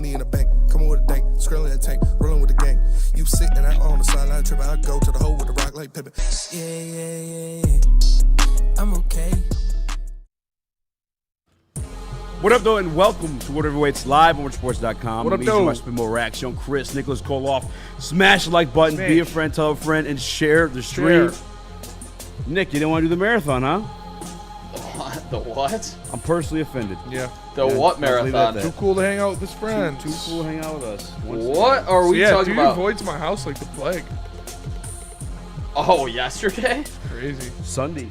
money in the bank. Coming with a dank, skrilling that tank, rolling with the gang. You sitting out on the sideline tripping. I go to the hole with the rock like Pippin. Yeah. I'm okay. What up, though, and welcome to Woodward Heavyweights live on Woodsports.com. What up, though? Watch more Rax, young Chris, Nicholas Kohloff. Smash the like button, be a friend, tell a friend, and share the stream. Nick, you didn't want to do the marathon, huh? The what? I'm personally offended. Yeah. What marathon? Too cool to hang out with his friends. Too cool to hang out with us. What are we talking about? Dude avoids my house like the plague. Oh, yesterday? Crazy. Sunday.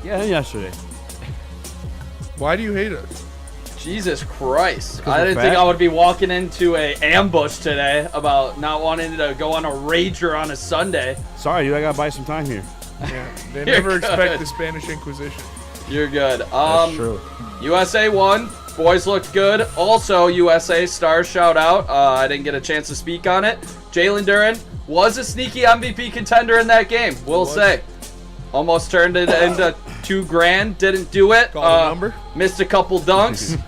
Yeah, yesterday. Why do you hate us? Jesus Christ. I didn't think I would be walking into a ambush today about not wanting to go on a rager on a Sunday. Sorry, dude, I gotta buy some time here. Yeah, they never expect the Spanish Inquisition. You're good. That's true. USA won. Boys looked good. Also, USA star shout out. I didn't get a chance to speak on it. Jalen Duren was a sneaky MVP contender in that game. We'll say. Almost turned it into $2,000. Didn't do it. Got a number. Missed a couple dunks.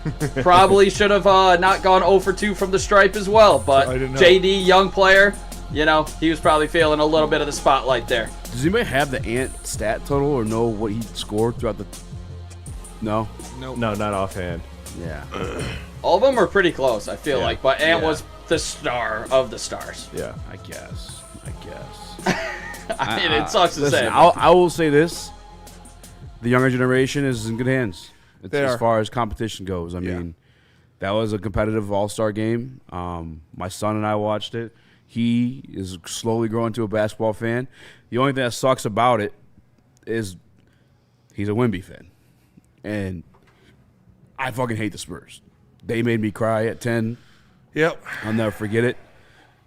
Probably should have not gone 0 for 2 from the stripe as well. But JD, young player, you know, he was probably feeling a little bit of the spotlight there. Does anybody have the Ant stat total or know what he scored throughout the... No? Nope. No, not offhand. Yeah. All of them are pretty close, I feel like. But Ant was the star of the stars. Yeah, I guess. I mean, it sucks to say. I will say this. The younger generation is in good hands as far as competition goes. I mean, that was a competitive all-star game. My son and I watched it. He is slowly growing to a basketball fan. The only thing that sucks about it is he's a Wemby fan. And I fucking hate the Spurs. They made me cry at 10. Yep. I'll never forget it.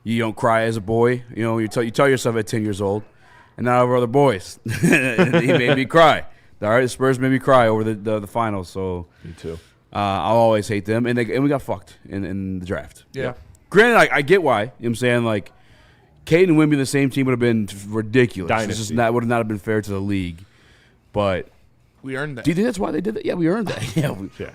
You don't cry as a boy. You know, you tell yourself at 10 years old. And now over other boys. He made me cry. All right, the Spurs made me cry over the finals. So Me too. I'll always hate them. And we got fucked in the draft. Yeah. Granted, I get why. You know what I'm saying? Like, Cade and Wemby in the same team would have been ridiculous. Dynasty. It's just would not have been fair to the league. But We earned that. do you think that's why they did that? Yeah, we earned that.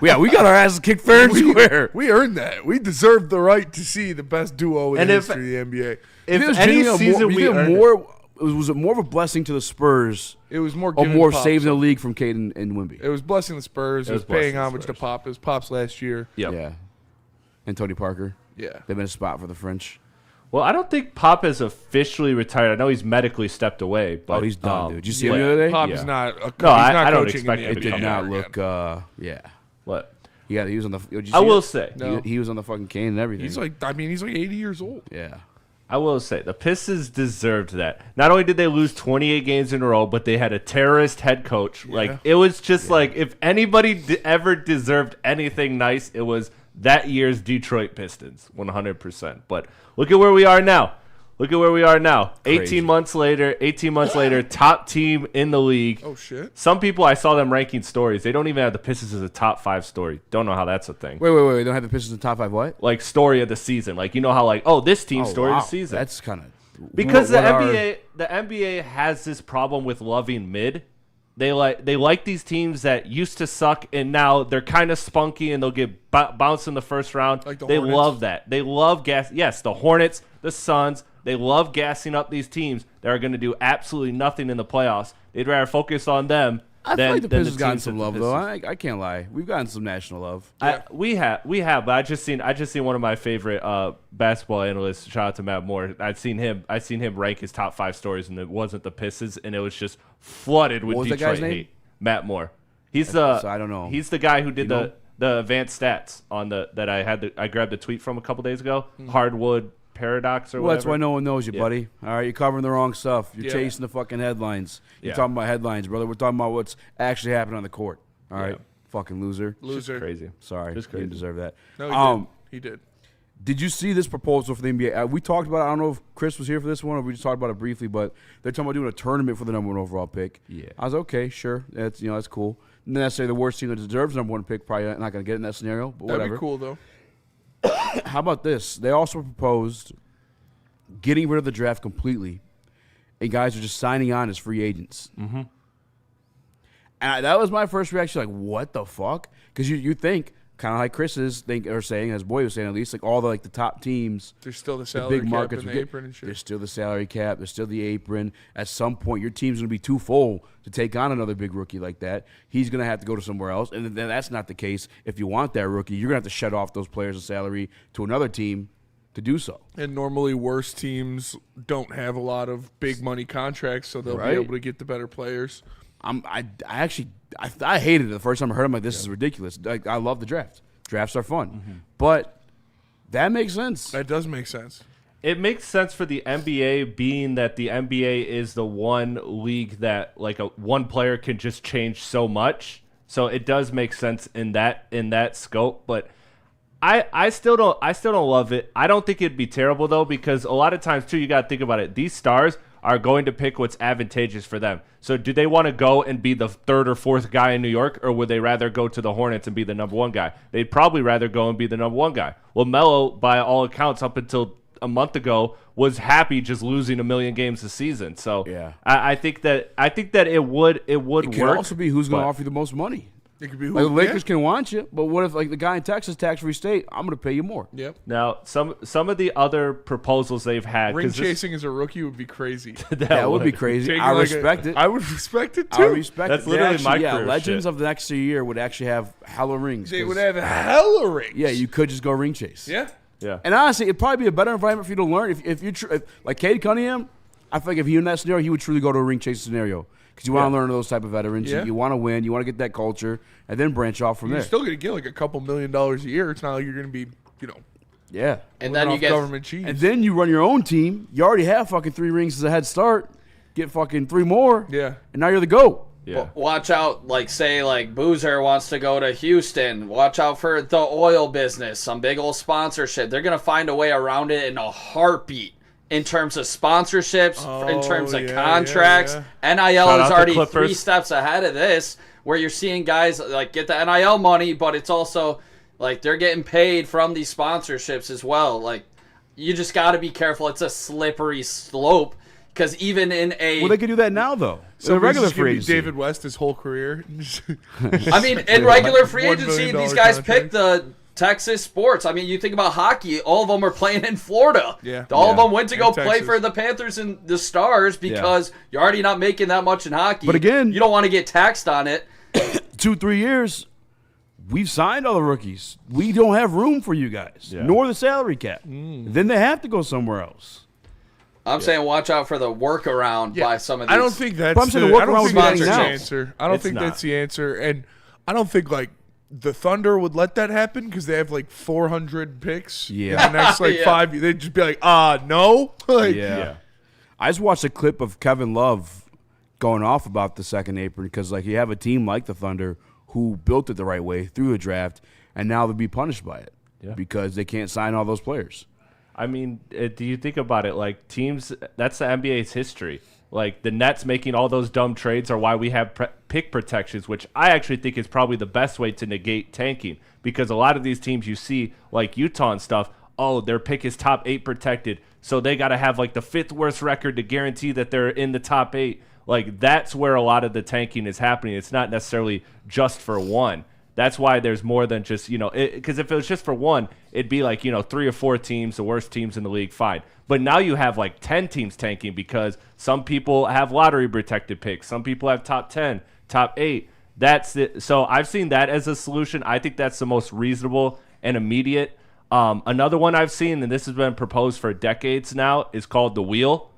Yeah, we got our asses kicked fair and square. We earned that. We deserved the right to see the best duo in the history of the NBA. If any season we earned it. Was it more of a blessing to the Spurs It was more or giving more Pops. saving the league from Cade and Wemby? It was blessing the Spurs. It was paying homage to Pop. It was Pop's last year. Yep. Yeah. And Tony Parker. Yeah. They've been a spot for the French. Well, I don't think Pop has officially retired. I know he's medically stepped away, but He's done, dude. Did you see him the other day? Pop Yeah. is not. No, he's not I don't coaching expect in him the to It come did NBA not again. look. Yeah. what? Yeah, he was on the. Did you I see will it? say. No. He was on the fucking cane and everything. He's like 80 years old. Yeah. I will say the Pistons deserved that. Not only did they lose 28 games in a row, but they had a terrorist head coach. Like it was just like if anybody ever deserved anything nice, it was that year's Detroit Pistons, 100%. But look at where we are now. Crazy. 18 months later, top team in the league. Oh shit. Some people I saw them ranking stories. They don't even have the Pistons as a top 5 story. Don't know how that's a thing. Wait. They don't have the Pistons in the top 5 what? Like story of the season. Like you know how like this team story of the season. That's kind of Because the NBA has this problem with loving mid. They like these teams that used to suck and now they're kind of spunky and they'll get bounced in the first round. Like the they Hornets? love that. They love gas. Yes, the Hornets, the Suns. They love gassing up these teams that are going to do absolutely nothing in the playoffs. They'd rather focus on them. I feel like the Pistons gotten teams some that the love though. Pistons- I can't lie. We've gotten some national love. We have, but I just seen one of my favorite basketball analysts. Shout out to Matt Moore. I'd seen him rank his top 5 stories, and it wasn't the Pistons, and it was just flooded with What was that Detroit guy's name? hate. Matt Moore. He's So I don't know. He's the guy who did You know? the advanced stats on that I grabbed the tweet from a couple days ago. Hardwood paradox or Well, that's whatever. why no one knows you, buddy. All right, you're covering the wrong stuff. You're Yeah. chasing the fucking headlines. You're Yeah. talking about headlines, brother. We're talking about what's actually happening on the court. All right, Yeah. fucking loser. Loser. Crazy. Sorry, Just you didn't crazy. deserve that. No, he did. Did you see this proposal for the NBA? We talked about it. I don't know if Chris was here for this one or we just talked about it briefly, but they're talking about doing a tournament for the number 1 overall pick. Yeah. I was okay, sure. That's that's cool. Not necessarily the worst team that deserves the number 1 pick. Probably not going to get in that scenario, but That'd whatever. be cool though. How about this? They also proposed getting rid of the draft completely, and guys are just signing on as free agents. And that was my first reaction, like, what the fuck? Because you think kind of like Chris is saying, as Boy was saying at least, like all the top teams. There's still the the salary big cap markets and will the get- apron and shit. There's still the salary cap. There's still the apron. At some point, your team's going to be too full to take on another big rookie like that. He's going to have to go to somewhere else. And then that's not the case. If you want that rookie, you're going to have to shut off those players' of salary to another team to do so. And normally worse teams don't have a lot of big money contracts, so they'll Right. be able to get the better players. I hated it the first time I heard. I'm like, this is ridiculous. Like, I love the draft. Drafts are fun, but that makes sense. That does make sense. It makes sense for the NBA, being that the NBA is the one league that like one player can just change so much. So it does make sense in that scope. But I still don't love it. I don't think it'd be terrible though, because a lot of times too, you got to think about it. These stars are going to pick what's advantageous for them. So do they want to go and be the third or fourth guy in New York, or would they rather go to the Hornets and be the number one guy? They'd probably rather go and be the number one guy. Well, Melo, by all accounts, up until a month ago, was happy just losing 1 million games a season. So Yeah. I think that it would It work. could also be who's going to but- offer you the most money. It could be Like, the Lakers can want you, but what if like the guy in Texas, tax-free state, I'm going to pay you more. Yep. Now, some of the other proposals they've had, Ring 'cause this- chasing as a rookie would be crazy. That would be crazy. Taking I like respect it. I would respect it I too. respect That's it. literally They my actually, career Legends shit. of the next year would actually have hella rings. They 'cause- would have hella rings. Yeah, you could just go ring chase. Yeah. yeah. And honestly, it'd probably be a better environment for you to learn. If you like Cade Cunningham, I feel like if he in that scenario, he would truly go to a ring chase scenario because you want to learn those type of veterans. Yeah. You want to win. You want to get that culture, and then branch off from You're there. still going to get like a couple $1 million a year. It's not like you're going to be, Yeah. And living then you off get government cheese. And then you run your own team. You already have fucking 3 rings as a head start. Get fucking 3 more. Yeah. And now you're the GOAT. Yeah. watch out, like say like Boozer wants to go to Houston. Watch out for the oil business, some big old sponsorship. They're gonna find a way around it in a heartbeat. In terms of sponsorships, in terms of yeah, contracts, yeah. NIL Shout is out to already Clippers. 3 steps ahead of this, where you're seeing guys like get the NIL money, but it's also like they're getting paid from these sponsorships as well. Like you just got to be careful. It's a slippery slope because even in a, Well, they could do that now, though. So The regular just gonna free be agency. David West his whole career. I mean, in regular free $1 agency, million these guys contract. pick the Texas sports. I mean, you think about hockey, all of them are playing in Florida. Yeah. All of Yeah. them went to And go play Texas. for the Panthers and the Stars because you're already not making that much in hockey. But again- you don't want to get taxed on it. 2-3 years, we've signed all the rookies. We don't have room for you guys, Yeah. nor the salary cap. Then they have to go somewhere else. I'm saying watch out for the workaround by some of these. I don't think that's But I'm saying the, the I don't workaround think would be that's the getting out. answer. I don't It's think not. that's the answer. And I don't think like the Thunder would let that happen because they have like 400 picks Yeah. in the next like Yeah. 5 years. They'd just be like, no. Like, Yeah. I just watched a clip of Kevin Love going off about the second apron because, like, you have a team like the Thunder who built it the right way through the draft, and now they'll be punished by it because they can't sign all those players. I mean, do you think about it? Like teams, that's the NBA's history. Like the Nets making all those dumb trades are why we have pick protections, which I actually think is probably the best way to negate tanking. Because a lot of these teams you see, like Utah and stuff, their pick is top 8 protected, so they got to have like the 5th worst record to guarantee that they're in the top 8. Like that's where a lot of the tanking is happening. It's not necessarily just for one. That's why there's more than just, because if it was just for one, it'd be like, 3 or 4 teams, the worst teams in the league, fine. But now you have like 10 teams tanking because some people have lottery protected picks. Some people have top 10, top 8. That's it. So I've seen that as a solution. I think that's the most reasonable and immediate. Another one I've seen, and this has been proposed for decades now, is called the wheel,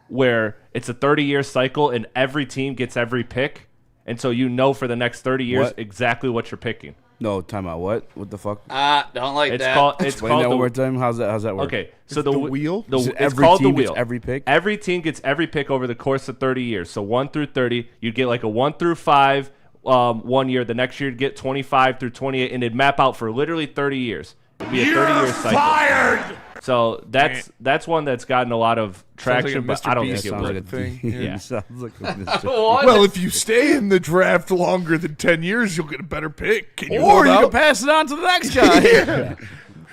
where it's a 30-year cycle and every team gets every pick. And so for the next 30 years What? exactly what you're picking. No, time out. What? What the fuck? Don't like It's that. called Explain that one more time. How's that work? Okay, so the wheel? Is it it's every called the team gets wheel. every pick? Every team gets every pick over the course of 30 years. So 1 through 30, you'd get like a 1 through 5 one year. The next year you'd get 25 through 28, and it'd map out for literally 30 years. It'd be a 30-year cycle. So that's one that's gotten a lot of traction, Sounds like a but I don't Mr. think Beast it Sounds would. like a thing, thing. yeah. Sounds like a Mr. What? Well, if you stay in the draft longer than 10 years, you'll get a better pick. Can you Or hold you out? can pass it on to the next guy.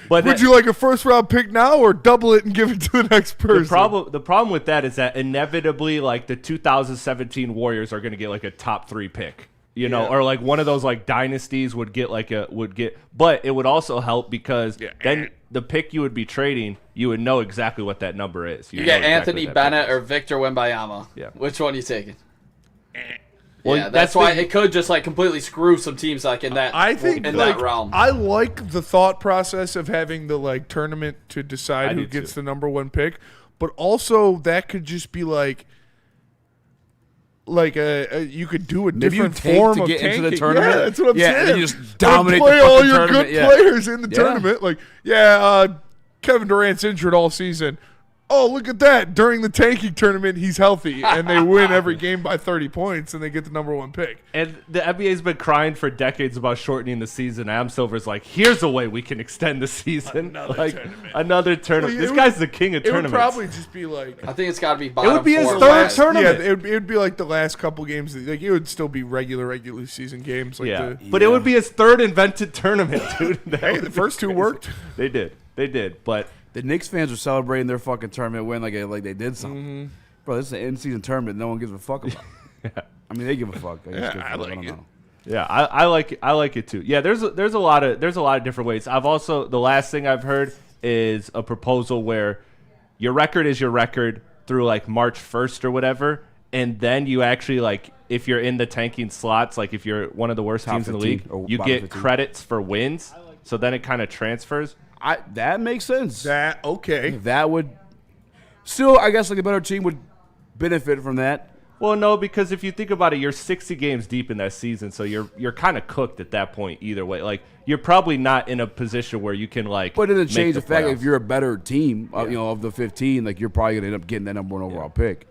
But Would you like a first-round pick now or double it and give it to the next person? the problem with that is that inevitably, like the 2017 Warriors are going to get like a top 3 pick. You know, or like one of those like dynasties would get but it would also help because then the pick you would be trading, you would know exactly what that number is. You get Anthony Bennett or Victor Wembanyama. Yeah. Which one are you taking? Well, yeah, that's why it could just like completely screw some teams like in that. I think in like, that realm. I like the thought process of having the like tournament to decide who gets the number 1 pick, but also that could just be like you could do a different form to of get tanking. into the tournament. Yeah, that's what I'm saying. And then you just dominate play the all fucking your tournament. good players in the tournament. Like, Kevin Durant's injured all season. Oh, look at that. During the tanking tournament, he's healthy, and they win every game by 30 points, and they get the number 1 pick. And the NBA's been crying for decades about shortening the season. Adam Silver's like, here's a way we can extend the season. Another tournament. This guy's the king of tournaments. It would probably just be like... I think it's got to be bottom It would be his 4 third tournament. Yeah, it would be like the last couple games. Like, it would still be regular season games. Like but it would be his third invented tournament, dude. Hey, the first 2 worked. They did, but... The Knicks fans were celebrating their fucking tournament win like they did something. Bro, this is an in-season tournament no one gives a fuck about. I mean, they give a fuck. I like it. Know. Yeah, I like it. I like it too. Yeah, there's a lot of different ways. I've also the last thing I've heard is a proposal where your record is your record through like March 1st or whatever, and then you actually like if you're in the tanking slots, like if you're one of the worst teams in the league, you get 15. credits for wins. So then it kind of transfers. That makes sense. Okay. That would still, I guess, like a better team would benefit from that. Well, no, because if you think about it, you're 60 games deep in that season, so you're kind of cooked at that point either way. Like you're probably not in a position where you can like. But it doesn't change the fact playoffs. if you're a better team, of the 15, like you're probably gonna end up getting that number 1 overall pick.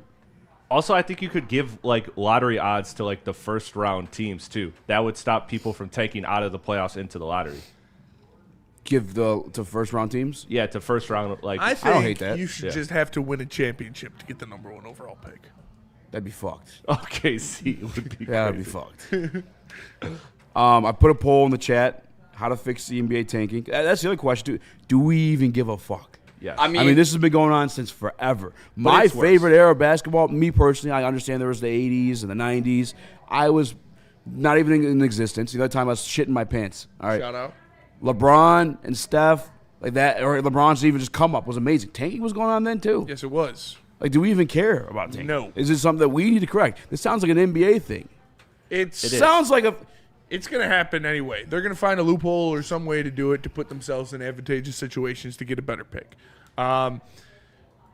Also, I think you could give like lottery odds to like the first round teams too. That would stop people from taking out of the playoffs into the lottery. Give to first round teams? Yeah, to first round. Like I don't hate that. you should just have to win a championship to get the number 1 overall pick. That'd be fucked. OKC would be. That'd be fucked. I put a poll in the chat: how to fix the NBA tanking. That's the other question. Do we even give a fuck? Yes. I mean, this has been going on since forever. My favorite era of basketball, me personally, I understand there was the 80s and the 90s. I was not even in existence. The other time I was shitting my pants. All right. Shout out. LeBron and Steph, like that, or LeBron's even just come up was amazing. Tanking was going on then too. Yes, it was. Like, do we even care about tanking? No. Is this something that we need to correct? This sounds like an NBA thing. It Sounds like a. It's going to happen anyway. They're going to find a loophole or some way to do it to put themselves in advantageous situations to get a better pick.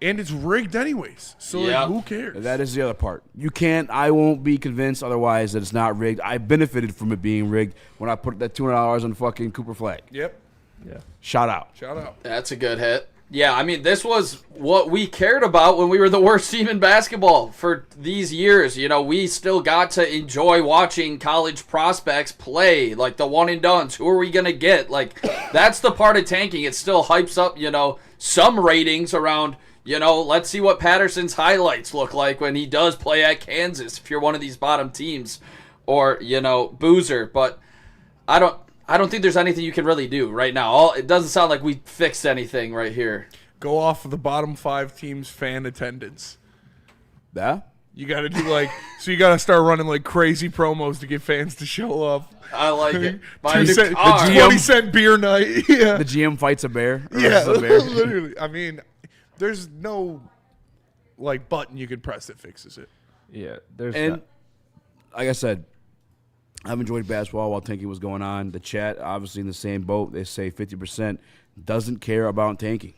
And it's rigged anyways. So like, who cares? That is the other part. You can't. I won't be convinced otherwise that it's not rigged. I benefited from it being rigged when I put that $200 on fucking Cooper Flag. Yep. Yeah. Shout out. That's a good hit. Yeah, I mean, this was what we cared about when we were the worst team in basketball for these years. You know, we still got to enjoy watching college prospects play, like the one and dones. Who are we going to get? Like, that's the part of tanking. It still hypes up, some ratings around, let's see what Patterson's highlights look like when he does play at Kansas if you're one of these bottom teams. Or, Boozer. But I don't think there's anything you can really do right now. It doesn't sound like we fixed anything right here. Go off of the bottom 5 teams' fan attendance. Yeah? You got to do so you got to start running like crazy promos to get fans to show up. I like it. Buy a 2 new cent, car. 20-cent beer night. Yeah. The GM fights a bear. Yeah, A bear. literally. I mean, there's no button you can press that fixes it. Yeah. There's And like I said, I've enjoyed basketball while tanking was going on. The chat, obviously in the same boat. They say 50% doesn't care about tanking.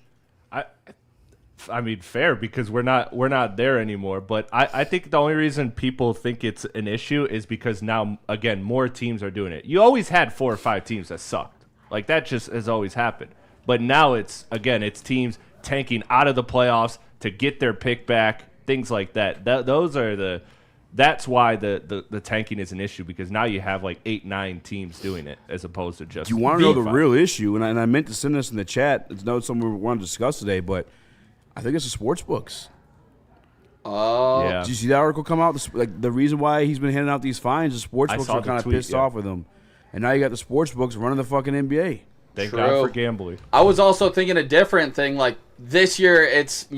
I mean, fair, because we're not there anymore. But I think the only reason people think it's an issue is because now, again, more teams are doing it. You always had 4 or 5 teams that sucked. Like, that just has always happened. But now it's teams tanking out of the playoffs to get their pick back, things like that. That's why the tanking is an issue, because now you have like 8-9 teams doing it as opposed to just. You want to know the real issue, and I meant to send this in the chat. It's not something we want to discuss today, but I think it's the sports books. Oh, yeah. Did you see that article come out? Like the reason why he's been handing out these fines, the sports books are kind of pissed off with him, and now you got the sports books running the fucking NBA. Thank God for gambling. I was also thinking a different thing. Like this year, it's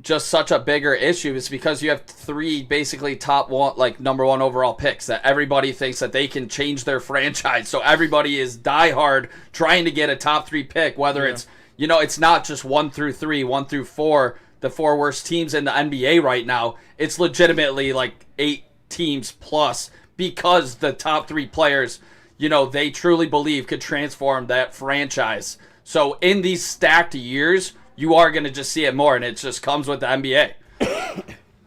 just such a bigger issue is because you have 3 basically top one, like number 1 overall picks that everybody thinks that they can change their franchise. So everybody is diehard trying to get a top 3 pick, whether it's, it's not just 1 through 3, 1 through 4, the 4 worst teams in the NBA right now. It's legitimately like 8 teams plus because the top 3 players, they truly believe could transform that franchise. So in these stacked years, you are going to just see it more, and it just comes with the NBA.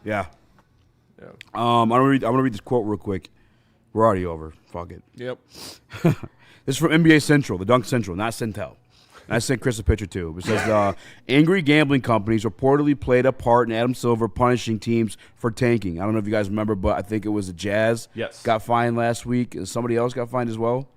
Yeah. I'm gonna read this quote real quick. We're already over. Fuck it. Yep. This is from NBA Central, the Dunk Central, not Centel. And I sent Chris a picture too. It says angry gambling companies reportedly played a part in Adam Silver punishing teams for tanking. I don't know if you guys remember, but I think it was the Jazz. Yes. Got fined last week. Somebody else got fined as well.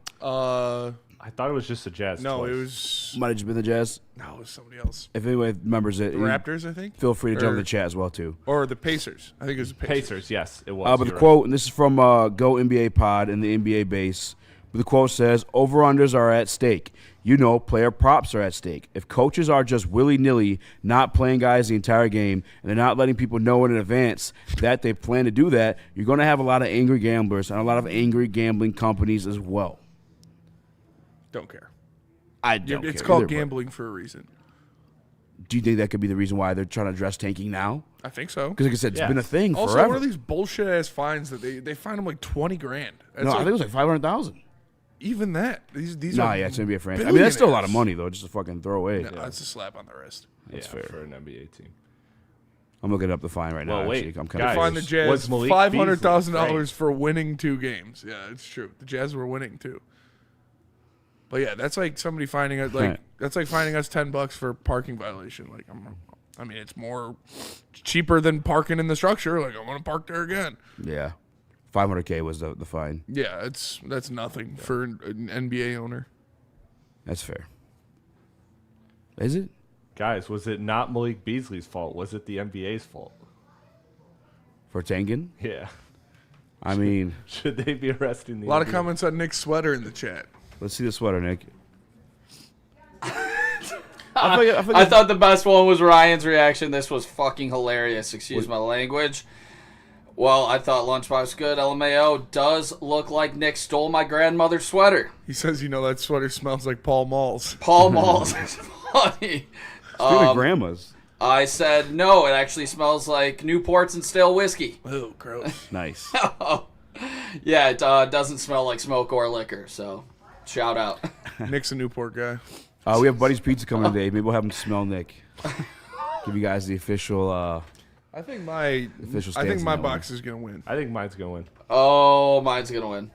I thought it was just the Jazz. No, twice. it was. Might have just been the Jazz. No, it was somebody else. If anyone remembers it, The Raptors, I think. feel free to jump in Or- the chat as well too. Or the Pacers. I think it was the Pacers. Pacers. Yes, it was. But the You're right. quote, and this is from Go NBA Pod and the NBA base. But the quote says, over-unders are at stake. Player props are at stake. If coaches are just willy-nilly not playing guys the entire game and they're not letting people know in advance that they plan to do that, you're going to have a lot of angry gamblers and a lot of angry gambling companies as well. Don't care. I don't It's care called either, but gambling for a reason. do you think that could be the reason why they're trying to address tanking now? I think so. Because like I said, it's Yes. been a thing Also, forever. what are these bullshit ass fines that they fine them like $20,000? That's No, I like, think it was like 500,000. even that. These No, are yeah, it's going to be a franchise. I mean, that's still a lot of billionaires. money, though, just to fucking throw away. No, that's a slap on the wrist. That's Yeah, fair. for an NBA team. I'm looking up the fine right now. Well, wait, actually. I'm guys. Fine the Jazz was Malik $500,000 for winning 2 games. Yeah, it's true. The Jazz were winning too. But yeah, that's like somebody finding us like Right. that's like finding us $10 for parking violation. Like I mean, it's more cheaper than parking in the structure. Like I want to park there again. Yeah. 500K was the fine. Yeah, that's nothing for an NBA owner. That's fair. Is it? Guys, was it not Malik Beasley's fault? Was it the NBA's fault? For tanking? Yeah. I mean, Should they be arresting the A lot of NBA? comments on Nick's sweater in the chat. let's see the sweater, Nick. I thought the best one was Ryan's reaction. This was fucking hilarious. Excuse my language. Well, I thought Lunchbox was good. LMAO does look like Nick stole my grandmother's sweater. He says, that sweater smells like Paul Malls. Paul Malls is funny. Speaking of grandmas. I said, no, it actually smells like Newports and stale whiskey. Oh, gross. Nice. Yeah, it doesn't smell like smoke or liquor, so shout out. Nick's a Newport guy. We have Buddy's Pizza coming today. Maybe we'll have him smell Nick. Give you guys the official I think my official stance on that box is gonna win. I think mine's going to win. Oh, mine's going to win.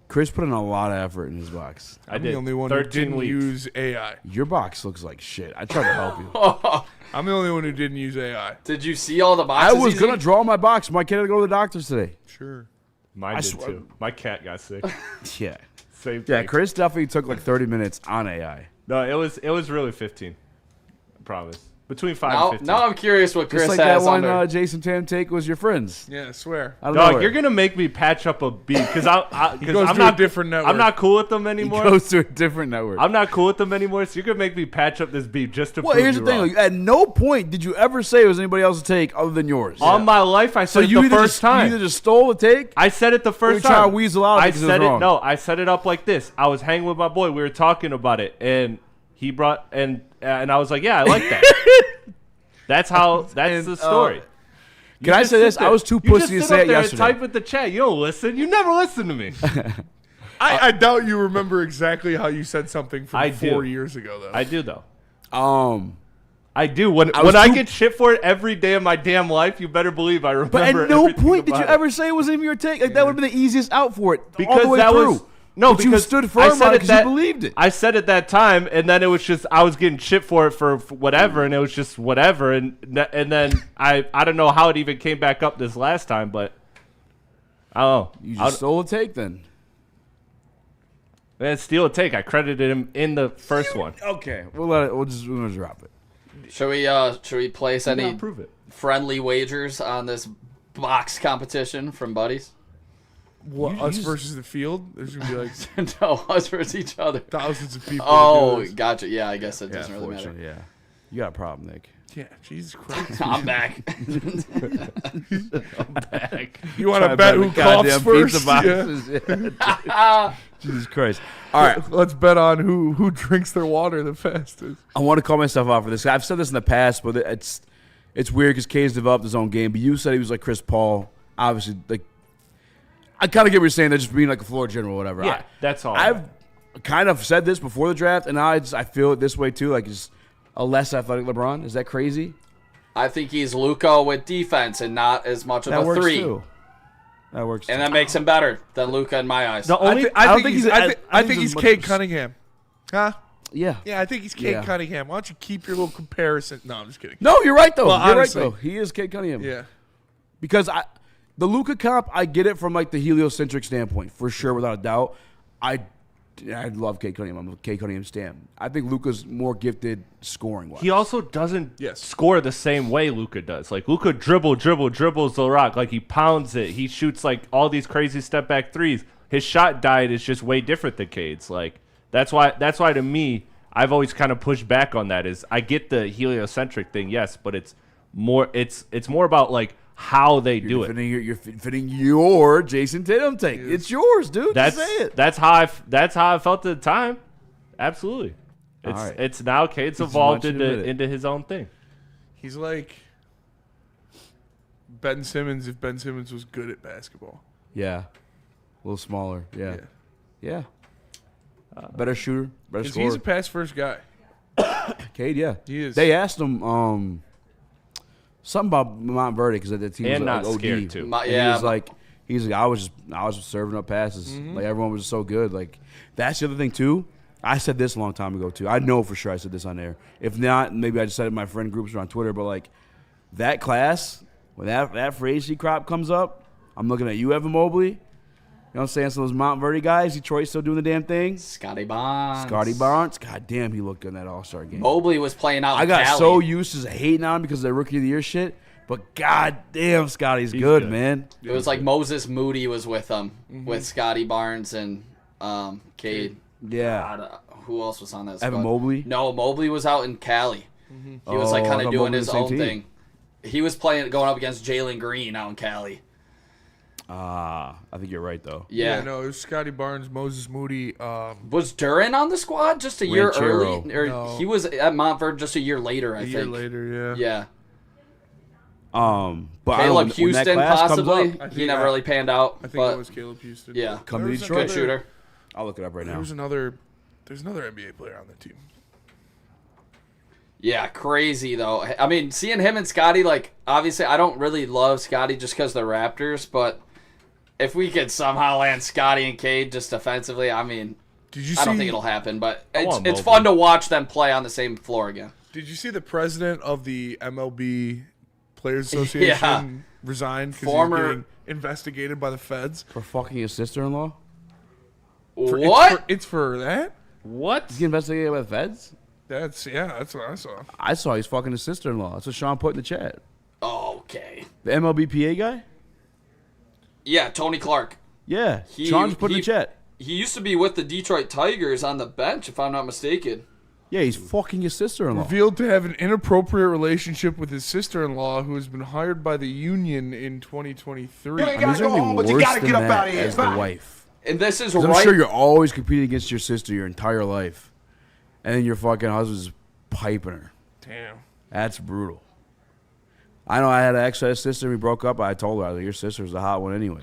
Chris put in a lot of effort in his box. I I'm did. the only one who 13 didn't weeks. use AI. Your box looks like shit. I tried to help you. I'm the only one who didn't use AI. Did you see all the I boxes? was he's going to in? draw my box. My kid had to go to the doctor's today. Sure. Mine I did swear- too. My cat got sick. Yeah. Same Yeah, thing. Chris definitely took like 30 minutes on AI. No, it was really 15. I promise. Between 5 and Now, 15. now I'm curious what Chris Just like that has one under. Jason Tam take was your friends. Yeah, I swear. I don't know. Dog, you're gonna make me patch up a beat because goes I'm to a not different network. I'm not cool with them He anymore. goes to a different network. I'm not cool with them anymore. So you're gonna make me patch up this beat just to Well, prove here's the you thing. wrong. Like, at no point did you ever say it was anybody else's take other than yours. On my life, I so said it you the either first just, time. you either just stole the take. I said it the you first try to time. weasel out of it I 'cause it was said it. wrong. No, I set it up like this. I was hanging with my boy. We were talking about it, and he brought and I was like, "Yeah, I like that." That's the story. Can I just say this? sit there. I was too You pussy just to sit say up it there and yesterday. Type with the chat. You don't listen. You never listen to me. I doubt you remember exactly how you said something from I do. 4 years ago, though. I do though. I do. When was I too- get shit for it every day of my damn life, you better believe I remember. But at no everything point did you about it. ever say it wasn't even your take. Like that would have been the easiest out for it all Because the way that through. was no, but you because stood I firm said on it it because that you believed it. I said it that time, and then it was just I was getting shit for it for whatever, and it was just whatever, and then I don't know how it even came back up this last time, but I don't know. You just stole a take then. Man, steal a take. I credited him in the first one. Okay, we'll just drop it. Should we place any Prove it. friendly wagers on this box competition from buddies? What, us versus the field? There's going to be like No, us versus each other. thousands of people. Oh, to do this. gotcha. Yeah, I guess it doesn't really matter. Unfortunately, yeah. You got a problem, Nick. Yeah, Jesus Christ. I'm back. You want to bet who coughs first? Yeah. Jesus Christ. All right. Let's bet on who drinks their water the fastest. I want to call myself out for this. I've said this in the past, but it's weird because K's developed his own game. But you said he was like Chris Paul. Obviously, like I kind of get what you're saying. They're just being like a floor general or whatever. Yeah, that's all. I've kind of said this before the draft, and now I feel it this way too. Like he's a less athletic LeBron. Is that crazy? I think he's Luka with defense and not as much of That a works three. too. That works. And that makes him better than Luka in my eyes. The only I think he's Cade Cunningham. Huh? Yeah. Yeah, I think he's Cade Yeah. Cunningham. Why don't you keep your little comparison? No, I'm just kidding. No, you're right though. Well, You're honestly. right though. He is Cade Cunningham. Yeah. Because the Luka comp, I get it from like the heliocentric standpoint for sure, without a doubt. I love Cade Cunningham. I'm a Cade Cunningham stan. I think Luka's more gifted scoring wise. He also doesn't Yes. score the same way Luka does. Like Luka dribbles the rock. Like he pounds it. He shoots like all these crazy step back threes. His shot diet is just way different than Cade's. Like that's why to me, I've always kind of pushed back on that. Is I get the heliocentric thing, yes, but it's more about like how they do it. You're fitting your Jason Tatum take. It's yours, dude. That's Just say it. that's how I felt at the time. Absolutely. All right. It's now Cade's Just evolved want you to admit it. into his own thing. He's like Ben Simmons if Ben Simmons was good at basketball. Yeah. A little smaller. Yeah. Yeah. Yeah. Better shooter. Better Because scorer. he's a pass first guy. Cade, yeah. He is. They asked him something about Montverde because the team And was not like, OD. scared, too. And he's like, I was just serving up passes. Mm-hmm. Like everyone was just so good. Like that's the other thing too. I said this a long time ago too. I know for sure I said this on there. If not, maybe I just said it in my friend groups or on Twitter. But like that class, when that free agency crop comes up, I'm looking at you, Evan Mobley. You know what I'm saying? So those Montverde guys, Detroit still doing the damn thing. Scotty Barnes. God damn, he looked good in that All-Star game. Mobley was playing out in I got Cali. so used to hating on him because of the Rookie of the Year shit. But god damn, Scotty's good, man. It was like Moses Moody was with him, with Scotty Barnes and Cade. Yeah. God, who else was on that squad? Evan Mobley? No, Mobley was out in Cali. He was like kind I of thought doing Mobley his was the same own team. thing. He was going up against Jalen Green out in Cali. I think you're right, though. Yeah. No, it was Scotty Barnes, Moses Moody. Was Duran on the squad just a year Ranchero. early? Or No. he was at Montverde just a year later, I A think. year later, yeah. Yeah. But I don't know, Caleb when that Houston, class comes possibly. up, I think He never really panned out. I think but it was Caleb Houston. yeah. Come to There was Detroit. Good shooter. I'll look it up right now. There's another NBA player on the team. Yeah, crazy though. I mean, seeing him and Scotty, like, obviously I don't really love Scotty just because the Raptors, but if we could somehow land Scotty and Cade just defensively, I mean, Did you I don't see? think it'll happen, but want it's Mobley. fun to watch them play on the same floor again. Did you see the president of the MLB Players Association resigned because Former- he's getting investigated by the feds? For fucking his sister-in-law? What? It's for that? What? He's getting investigated by the feds? That's what I saw. I saw he's fucking his sister-in-law. That's what Sean put in the chat. Okay. The MLBPA guy? Yeah, Tony Clark. Yeah. Sean just put in the chat. He used to be with the Detroit Tigers on the bench, if I'm not mistaken. Yeah, he's fucking his sister-in-law. Revealed to have an inappropriate relationship with his sister-in-law, who has been hired by the union in 2023. I mean, is there anything worse than that as the wife? And this is 'Cause right. I'm sure you're always competing against your sister your entire life. And then your fucking husband's piping her. Damn. That's brutal. I know I had an ex sister. We broke up. I told her, I was like, your sister's the hot one anyway.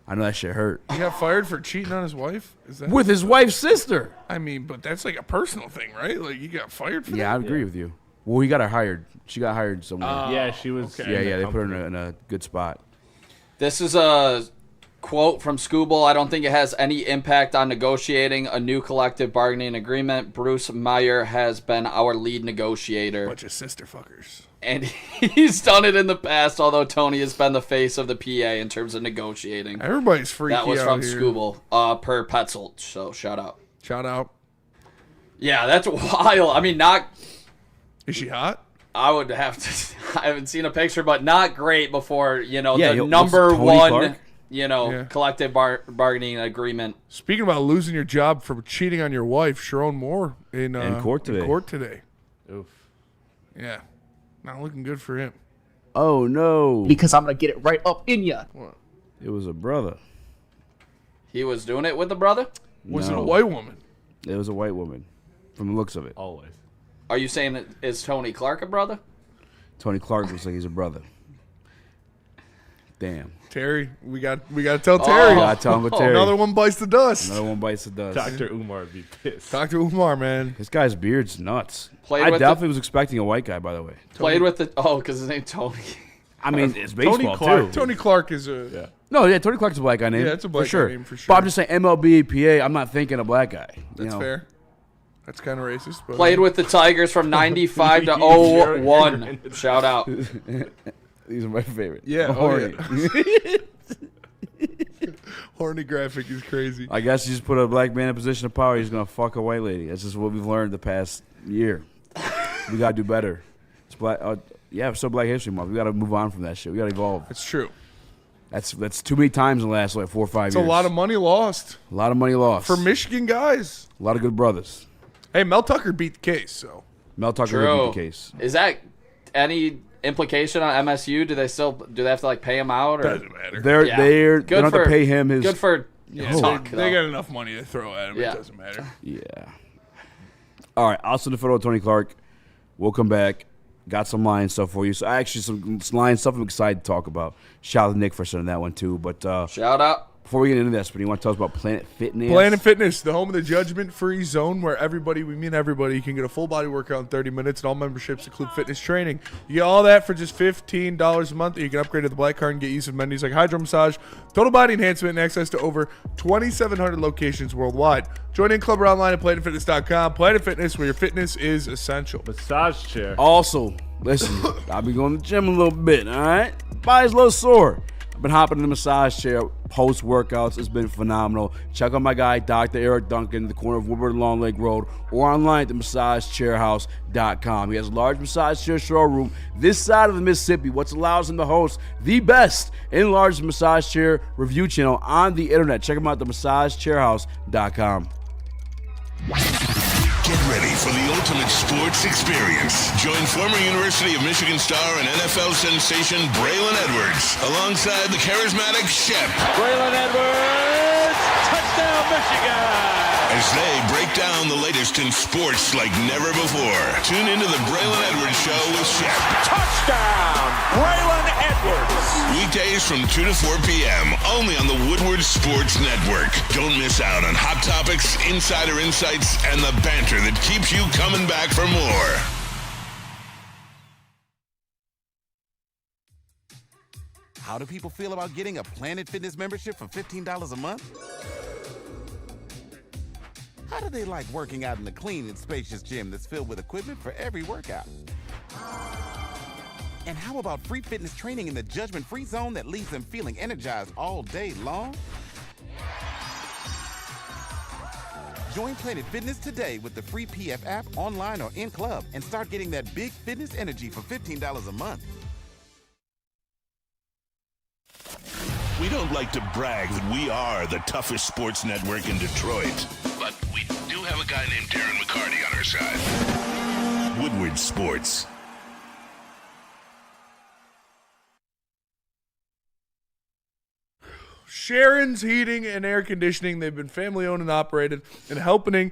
I know that shit hurt. He got fired for cheating on his wife? Is that? With his wife's sister. I mean, but that's like a personal thing, right? Like, you got fired for Yeah, I that? agree with you. Well, he got her hired. She got hired somewhere. Yeah, she was. okay. yeah, they put her in a good spot. This is a quote from Scooble. I don't think it has any impact on negotiating a new collective bargaining agreement. Bruce Meyer has been our lead negotiator. Bunch of sister fuckers. And he's done it in the past, although Tony has been the face of the PA in terms of negotiating. Everybody's freaky That was out from here. Scooble, per Petzold, so shout out. Shout out. Yeah, that's wild. I mean, not... Is she hot? I would have to... I haven't seen a picture, but not great before, Yeah, the number Tony one, Clark? Yeah. collective bargaining agreement. Speaking about losing your job for cheating on your wife, Sharon Moore in court today. court today. Oof. Yeah. Not looking good for him. Oh, no. Because I'm going to get it right up in ya. It was a brother. He was doing it with the brother? Was it No. a white woman? It was a white woman, from the looks of it. Always. Are you saying that is Tony Clark a brother? Tony Clark looks like he's a brother. Damn. Terry, we got to tell Terry. Gotta tell him with Terry. Another one bites the dust. Another one bites the dust. Dr. Umar would be pissed. Dr. Umar, man. This guy's beard's nuts. Played I with definitely was expecting a white guy, by the way. Played with the because his name's Tony. I mean, it's baseball, Clark. too. Tony Clark is a No, yeah, Tony Clark's a black guy name. Yeah, it's a black for sure. guy name for sure. But I'm just saying MLB, PA, I'm not thinking a black guy. That's fair. That's kind of racist. But Played with the Tigers from 95 to 01. Shout out. These are my favorite. Yeah, Horny. horny graphic is crazy. I guess you just put a black man in a position of power, he's going to fuck a white lady. That's just what we've learned the past year. We got to do better. It's black. It's so Black History Month. We got to move on from that shit. We got to evolve. That's true. That's too many times in the last 4 or 5 years. It's a lot of money lost A lot of money lost. for Michigan guys. A lot of good brothers. Hey, Mel Tucker beat the case, so. Mel Tucker True. would be the case. Is that any implication on MSU? Do they have to like pay him out? Or? Doesn't matter. They Yeah. don't have to pay him his. Good for Tuck. They got enough money to throw at him. Yeah. It doesn't matter. Yeah. All right. I'll send the photo of Tony Clark. We'll come back. Got some Lion stuff for you. So actually, some Lion stuff I'm excited to talk about. Shout out to Nick for sending that one too. But Shout out. before we get into this, but you want to tell us about Planet Fitness? Planet Fitness, the home of the judgment-free zone where everybody can get a full body workout in 30 minutes, and all memberships include fitness training. You get all that for just $15 a month. You can upgrade to the Black Card and get use of amenities like hydro massage, total body enhancement, and access to over 2,700 locations worldwide. Join in club or online at planetfitness.com. Planet Fitness, where your fitness is essential. Massage chair. Also, listen, I'll be going to the gym a little bit, all right? Body's a little sore. I've been hopping in the massage chair post-workouts. It's been phenomenal. Check out my guy, Dr. Eric Duncan, the corner of Woodward and Long Lake Road, or online at themmassagechairhouse.com. He has a large massage chair showroom this side of the Mississippi, which allows him to host the best and largest massage chair review channel on the internet. Check him out at themmassagechairhouse.com. Get ready for the ultimate sports experience. Join former University of Michigan star and NFL sensation Braylon Edwards alongside the charismatic Shep. Braylon Edwards, touchdown Michigan! As they break down the latest in sports like never before. Tune into the Braylon Edwards Show with Shep. Touchdown, Braylon Edwards! Weekdays from 2 to 4 p.m. only on the Woodward Sports Network. Don't miss out on hot topics, insider insights, and the banter that keeps you coming back for more. How do people feel about getting a Planet Fitness membership for $15 a month? How do they like working out in a clean and spacious gym that's filled with equipment for every workout? And how about free fitness training in the judgment-free zone that leaves them feeling energized all day long? Join Planet Fitness today with the free PF app, online or in club, and start getting that big fitness energy for $15 a month. We don't like to brag that we are the toughest sports network in Detroit, but we do have a guy named Darren McCarty on our side. Woodward Sports. Sharon's Heating and Air Conditioning. They've been family owned and operated and helping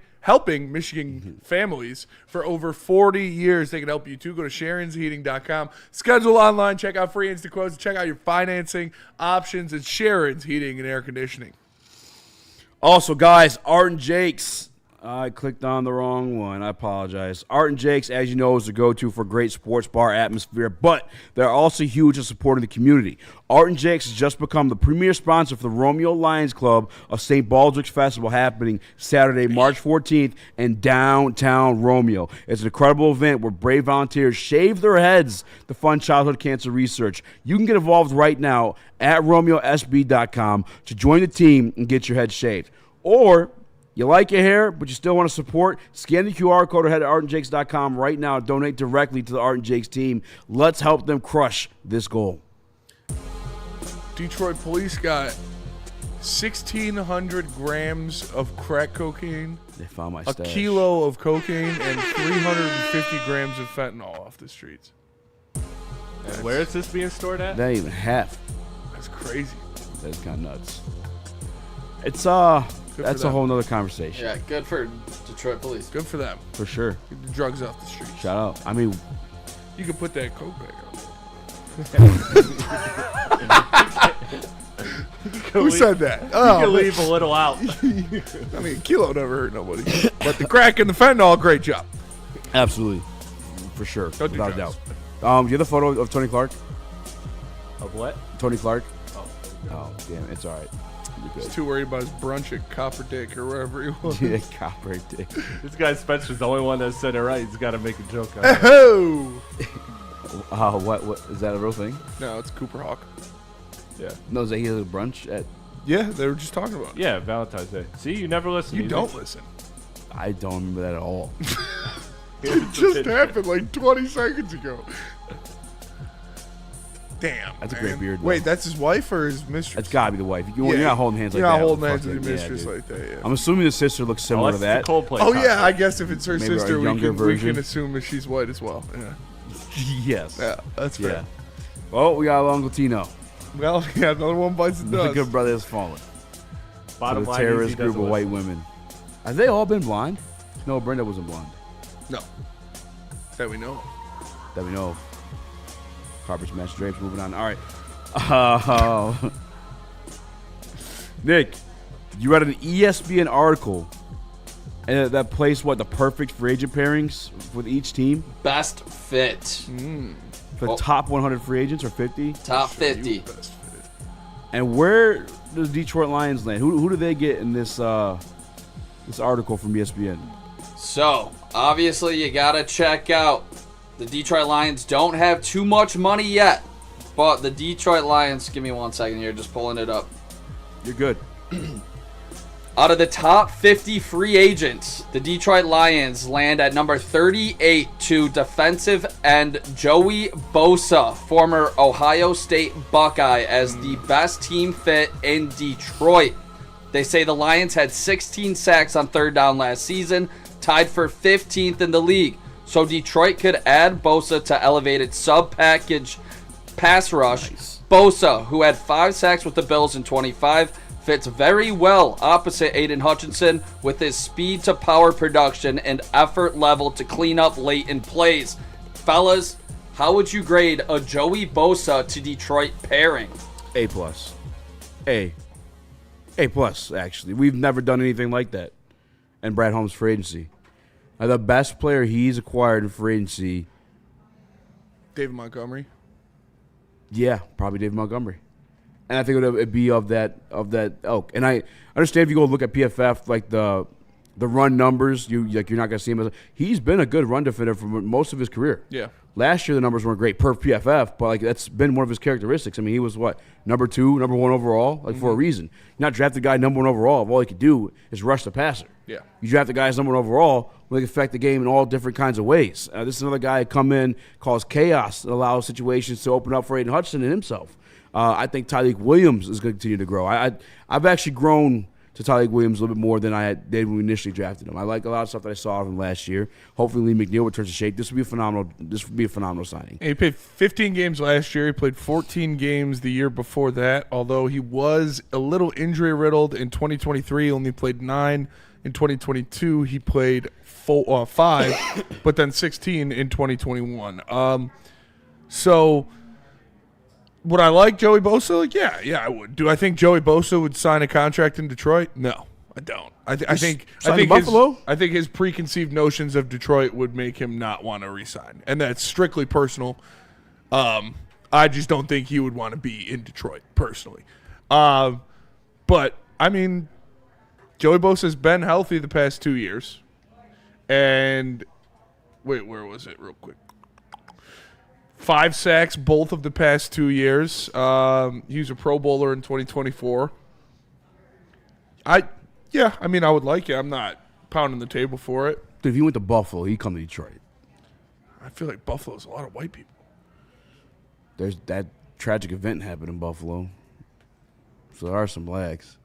Michigan families for over 40 years. They can help you too. Go to SharonsHeating.com. Schedule online. Check out free instant quotes. Check out your financing options at Sharon's Heating and Air Conditioning. Also, guys, Art and Jake's. I clicked on the wrong one. I apologize. Art and Jake's, as you know, is the go-to for great sports bar atmosphere, but they're also huge in supporting the community. Art and Jake's has just become the premier sponsor for the Romeo Lions Club of St. Baldrick's Festival happening Saturday, March 14th in downtown Romeo. It's an incredible event where brave volunteers shave their heads to fund childhood cancer research. You can get involved right now at RomeoSB.com to join the team and get your head shaved. Or you like your hair, but you still want to support? Scan the QR code or head to artandjakes.com right now and donate directly to the Art and Jakes team. Let's help them crush this goal. Detroit police got 1,600 grams of crack cocaine, They found my a stash. kilo of cocaine, and 350 grams of fentanyl off the streets. And where is this being stored at? That ain't even half. That's crazy. That's kind of nuts. It's for that's a them. whole nother conversation. Yeah, good for Detroit police. Good for them. For sure. Get the drugs off the streets. Shout out. I mean, You can put that coke back on. Who said that? You Oh, can leave a little out. I mean, a kilo never hurt nobody. But the crack and the fentanyl, great job. absolutely, for sure, Don't do without a drugs. doubt. You have the photo of Tony Clark? Of what? Tony Clark? Oh, damn, it's all right. You're He's good. too worried about his brunch at Copper Dick or wherever he was. Yeah, copper dick. This guy Spencer's the only one that said it right. He's got to make a joke on it. Oh! What is that a real thing? No, it's Cooper Hawk. Yeah. No, is that he has a brunch at? Yeah, they were just talking about it. Yeah, Valentine's Day. See, you never listen. You either. don't listen. I don't remember that at all. It just happened like 20 seconds ago. Damn. That's a man. great beard, though. Wait, that's his wife or his mistress? That's gotta be the wife. You're Yeah. not holding hands like You're that. not holding hands Fuck with your yeah, mistress dude. like that, yeah. I'm assuming the sister looks similar Oh, to that's that. the Coldplay. Oh, concert. yeah, I guess if it's her Maybe a sister, we younger can version. assume that she's white as well. Yeah. Yes. Yeah, that's fair. Yeah. Well, we got Uncle Tino. Well, yeah, another one bites the The dust. good brother has fallen. Bottom To the line is he terrorist group doesn't of white listen. women. Have they all been blind? No, Brenda wasn't blind. No. That we know. That we know of. Carpets match drapes. Moving on. All right. Nick, you read an ESPN article and that placed the perfect free agent pairings with each team Best fit. for the top 100 free agents or 50. Top 50. And where does Detroit Lions land? Who do they get in this this article from ESPN? So, obviously, you got to check out the Detroit Lions. Don't have too much money yet, but the Detroit Lions, give me 1 second here, just pulling it up. You're good. Out of the top 50 free agents, the Detroit Lions land at number 38 to defensive end Joey Bosa, former Ohio State Buckeye, as the best team fit in Detroit. They say the Lions had 16 sacks on third down last season, tied for 15th in the league. So Detroit could add Bosa to elevated sub-package pass rush. Nice. Bosa, who had 5 sacks with the Bills in 25, fits very well opposite Aidan Hutchinson with his speed to power production and effort level to clean up late in plays. Fellas, how would you grade a Joey Bosa to Detroit pairing? A+. A+, actually. We've never done anything like that in Brad Holmes' free agency. The best player he's acquired in free agency, David Montgomery. yeah, probably David Montgomery. And I think it'd be of that ilk. And I understand if you go look at PFF, like the run numbers, you're not gonna see him. He's been a good run defender for most of his career. Yeah. Last year the numbers weren't great per PFF, but that's been one of his characteristics. I mean, he was number 2, number 1 overall, for a reason. You're not draft the guy number 1 overall if all he could do is rush the passer. Yeah. You draft the guy as number 1 overall when they can affect the game in all different kinds of ways. This is another guy who come in, cause chaos, and allows situations to open up for Aidan Hutchinson and himself. I think Tyreek Williams is going to continue to grow. I've actually grown to Tyreek Williams a little bit more than I did when we initially drafted him. I like a lot of stuff that I saw of him last year. Hopefully Lee McNeil returns to shape. This would be a phenomenal signing. He played 15 games last year. He played 14 games the year before that, although he was a little injury-riddled in 2023. He only played 9. In 2022, he played 5, but then 16 in 2021. So would I like Joey Bosa? Yeah, I would. Do I think Joey Bosa would sign a contract in Detroit? No, I don't. I think Buffalo? I think his preconceived notions of Detroit would make him not want to resign, and that's strictly personal. I just don't think he would want to be in Detroit personally. But I mean, Joey Bosa's been healthy the past 2 years, and wait, where was it? Real quick. 5 sacks both of the past 2 years. He was a Pro Bowler in 2024. I would like it. I'm not pounding the table for it. Dude, if he went to Buffalo, he'd come to Detroit. I feel like Buffalo's a lot of white people. There's that tragic event happened in Buffalo. So there are some blacks.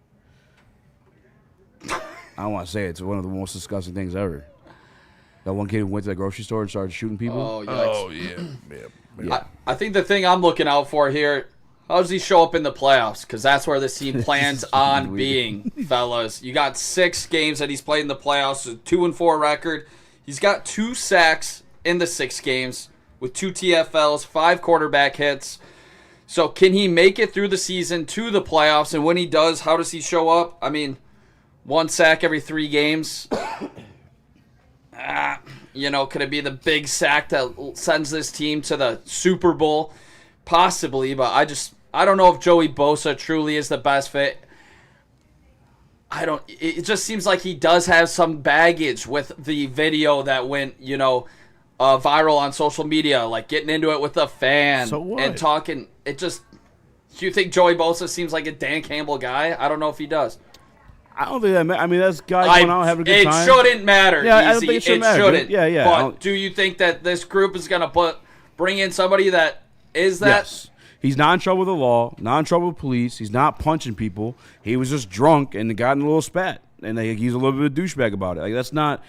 I don't want to say it. It's one of the most disgusting things ever. That one kid who went to the grocery store and started shooting people. Oh, yikes. Oh, yeah. I think the thing I'm looking out for here, how does he show up in the playoffs? Because that's where this team plans on being, fellas. You got 6 games that he's played in the playoffs, a 2-4 record. He's got 2 sacks in the 6 games with 2 TFLs, 5 quarterback hits. So can he make it through the season to the playoffs? And when he does, how does he show up? I mean, 1 sack every 3 games. Could it be the big sack that sends this team to the Super Bowl? Possibly, but I don't know if Joey Bosa truly is the best fit. It just seems like he does have some baggage with the video that went, viral on social media, like getting into it with a fan and talking. Do you think Joey Bosa seems like a Dan Campbell guy? I don't know if he does. I don't think that. I mean, that's guys going out having a good time. It shouldn't matter. Yeah, I don't think it should matter. Shouldn't. Yeah. But do you think that this group is going to bring in somebody that is that? Yes. He's not in trouble with the law, not in trouble with police. He's not punching people. He was just drunk and got in a little spat, and he's a little bit of a douchebag about it. Like that's not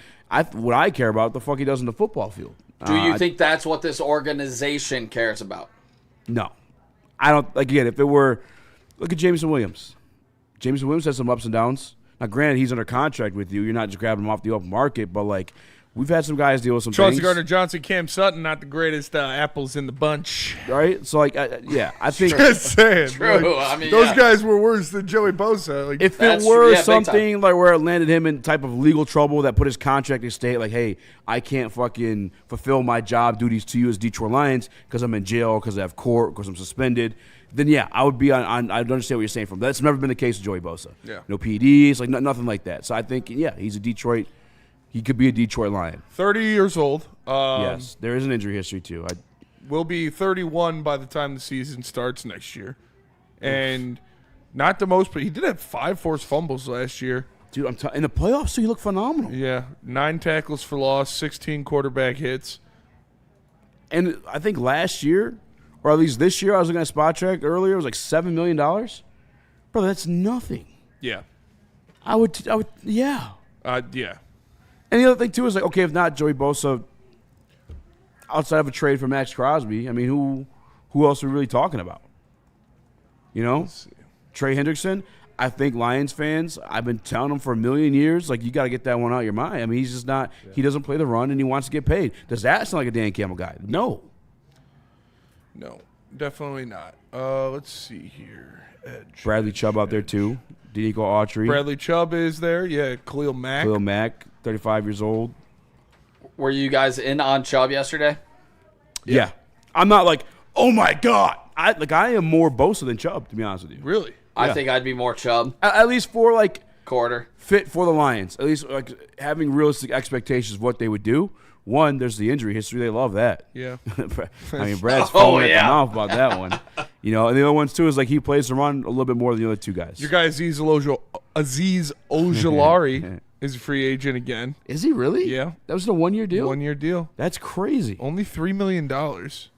what I care about. The fuck he does in the football field. Do you think that's what this organization cares about? No, I don't. Again, if it were, look at Jameson Williams. Jameson Williams has some ups and downs. Now, granted, he's under contract with you. You're not just grabbing him off the open market, but like we've had some guys deal with some Chauncey things. Gardner-Johnson, Cam Sutton, not the greatest apples in the bunch. Right? So, like, I think. Just saying. True. Like, those guys were worse than Joey Bosa. Like, if it were something like where it landed him in type of legal trouble that put his contract in state, like, hey, I can't fucking fulfill my job duties to you as Detroit Lions because I'm in jail, because I have court, because I'm suspended, then yeah, I would be on. I'd understand what you're saying from. That's never been the case with Joey Bosa. Yeah. No PEDs, like nothing like that. So I think, yeah, he's a Detroit. He could be a Detroit Lion. 30 years old. Yes, there is an injury history too. Will be 31 by the time the season starts next year, and not the most, but he did have 5 forced fumbles last year. Dude, in the playoffs, so you look phenomenal. Yeah, 9 tackles for loss, 16 quarterback hits. And I think last year, or at least this year, I was looking at Spot Track earlier, it was like $7 million. Bro, that's nothing. Yeah. I would, yeah. Yeah. And the other thing, too, is like, okay, if not Joey Bosa, outside of a trade for Max Crosby, I mean, who else are we really talking about? You know? Trey Hendrickson, I think Lions fans, I've been telling them for a million years, like, you got to get that one out of your mind. I mean, he's just not, he doesn't play the run, and he wants to get paid. Does that sound like a Dan Campbell guy? No. No, definitely not. Let's see here. Bradley Chubb out there, too. Denico Autry. Bradley Chubb is there. Yeah, Khalil Mack. 35 years old. Were you guys in on Chubb yesterday? Yeah. I'm not like, oh, my God. I am more Bosa than Chubb, to be honest with you. Really? I think I'd be more Chubb. At least for, like, quarter fit for the Lions. At least, like, having realistic expectations of what they would do. One, there's the injury history. They love that. Yeah. I mean, Brad's falling at the mouth about that one. You know, and the other ones, too, is like he plays the run a little bit more than the other 2 guys. Your guy Aziz Ojulari is a free agent again. Is he really? Yeah. That was a 1-year deal? 1-year deal. That's crazy. Only $3 million. Clavon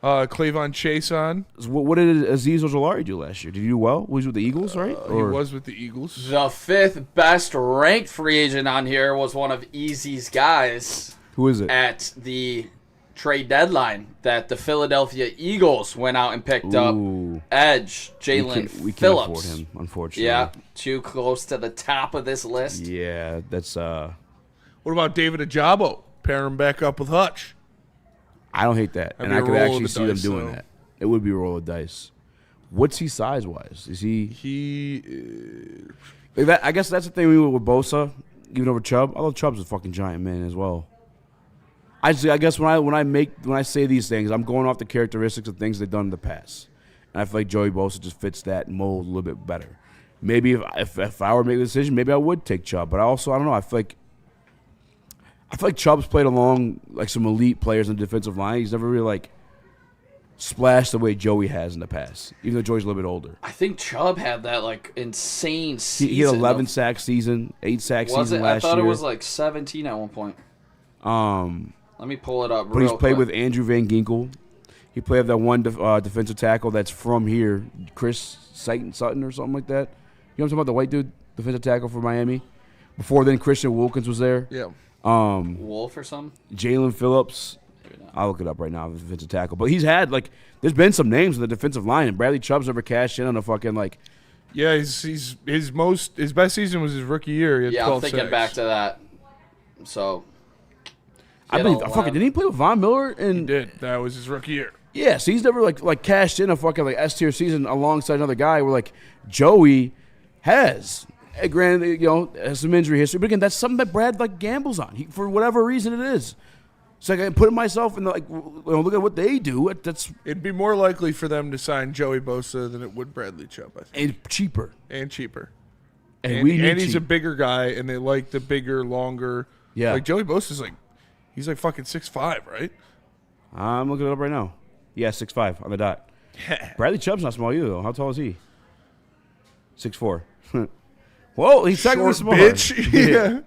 Chason. What did Aziz Ojulari do last year? Did he do well? Was he with the Eagles, right? He was with the Eagles. The 5th best ranked free agent on here was one of Easy's guys. Who is it? At the trade deadline that the Philadelphia Eagles went out and picked up edge Jalen Phillips. We can't afford him, unfortunately. Yeah, too close to the top of this list. Yeah, that's What about David Ajabo? Pair him back up with Hutch. I don't hate that. And I could actually see them doing that. It would be a roll of dice. What's he size-wise? Is he... I guess that's the thing we with Bosa, even over Chubb. Although Chubb's a fucking giant man as well. I guess when I say these things, I'm going off the characteristics of things they've done in the past. And I feel like Joey Bosa just fits that mold a little bit better. Maybe if I were to make the decision, maybe I would take Chubb. But I don't know. I feel like Chubb's played along like some elite players in the defensive line. He's never really like splashed the way Joey has in the past, even though Joey's a little bit older. I think Chubb had that like insane season. He had 11 sack season, 8 sack season last year. I thought it was like 17 at one point. Let me pull it up. But he's played with Andrew Van Ginkel. He played with that one defensive tackle that's from here, Chris Sutton or something like that. You know what I'm talking about? The white dude, defensive tackle for Miami. Before then, Christian Wilkins was there. Yeah. Wolf or something? Jalen Phillips. I'll look it up right now. Defensive tackle, but he's had there's been some names in the defensive line, and Bradley Chubb's never cashed in on a fucking Yeah, his best season was his rookie year. He had Yeah, 12 I'm thinking sacks. back to that. So, I believe. Didn't he play with Von Miller? He did. That was his rookie year. Yeah, so he's never cashed in a fucking S tier season alongside another guy. Where Joey has. Granted, has some injury history, but again, that's something that Brad gambles on for whatever reason it is. So I put myself in look at what they do. It'd be more likely for them to sign Joey Bosa than it would Bradley Chubb, I think. And cheaper. And cheaper. And he's cheap. a bigger guy, and they like the bigger, longer. Yeah. Joey Bosa's he's fucking 6'5", right? I'm looking it up right now. Yeah, 6'5" on the dot. Bradley Chubb's not small either, though. How tall is he? 6'4". Whoa, he's technically small. Bitch. Yeah.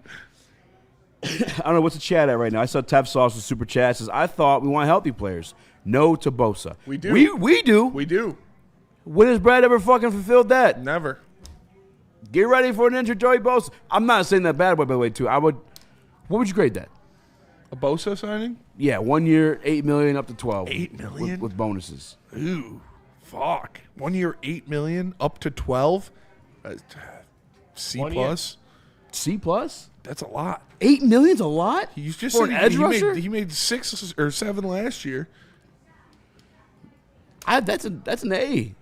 I don't know what's the chat at right now. I saw Tev Sauce with super chat. Says, I thought we want healthy players. No to Bosa. We do. We do. We do. When has Brad ever fucking fulfilled that? Never. Get ready for an injured Joey Bosa. I'm not saying that bad way, by the way, too. What would you grade that? A Bosa signing? Yeah, 1 year, $8 million up to 12. $8 million? With bonuses. Ooh, fuck. 1 year, $8 million up to 12? C plus? C plus? That's a lot. $8 million's a lot? He's just for an edge rusher? He made 6 or 7 last year. That's an A.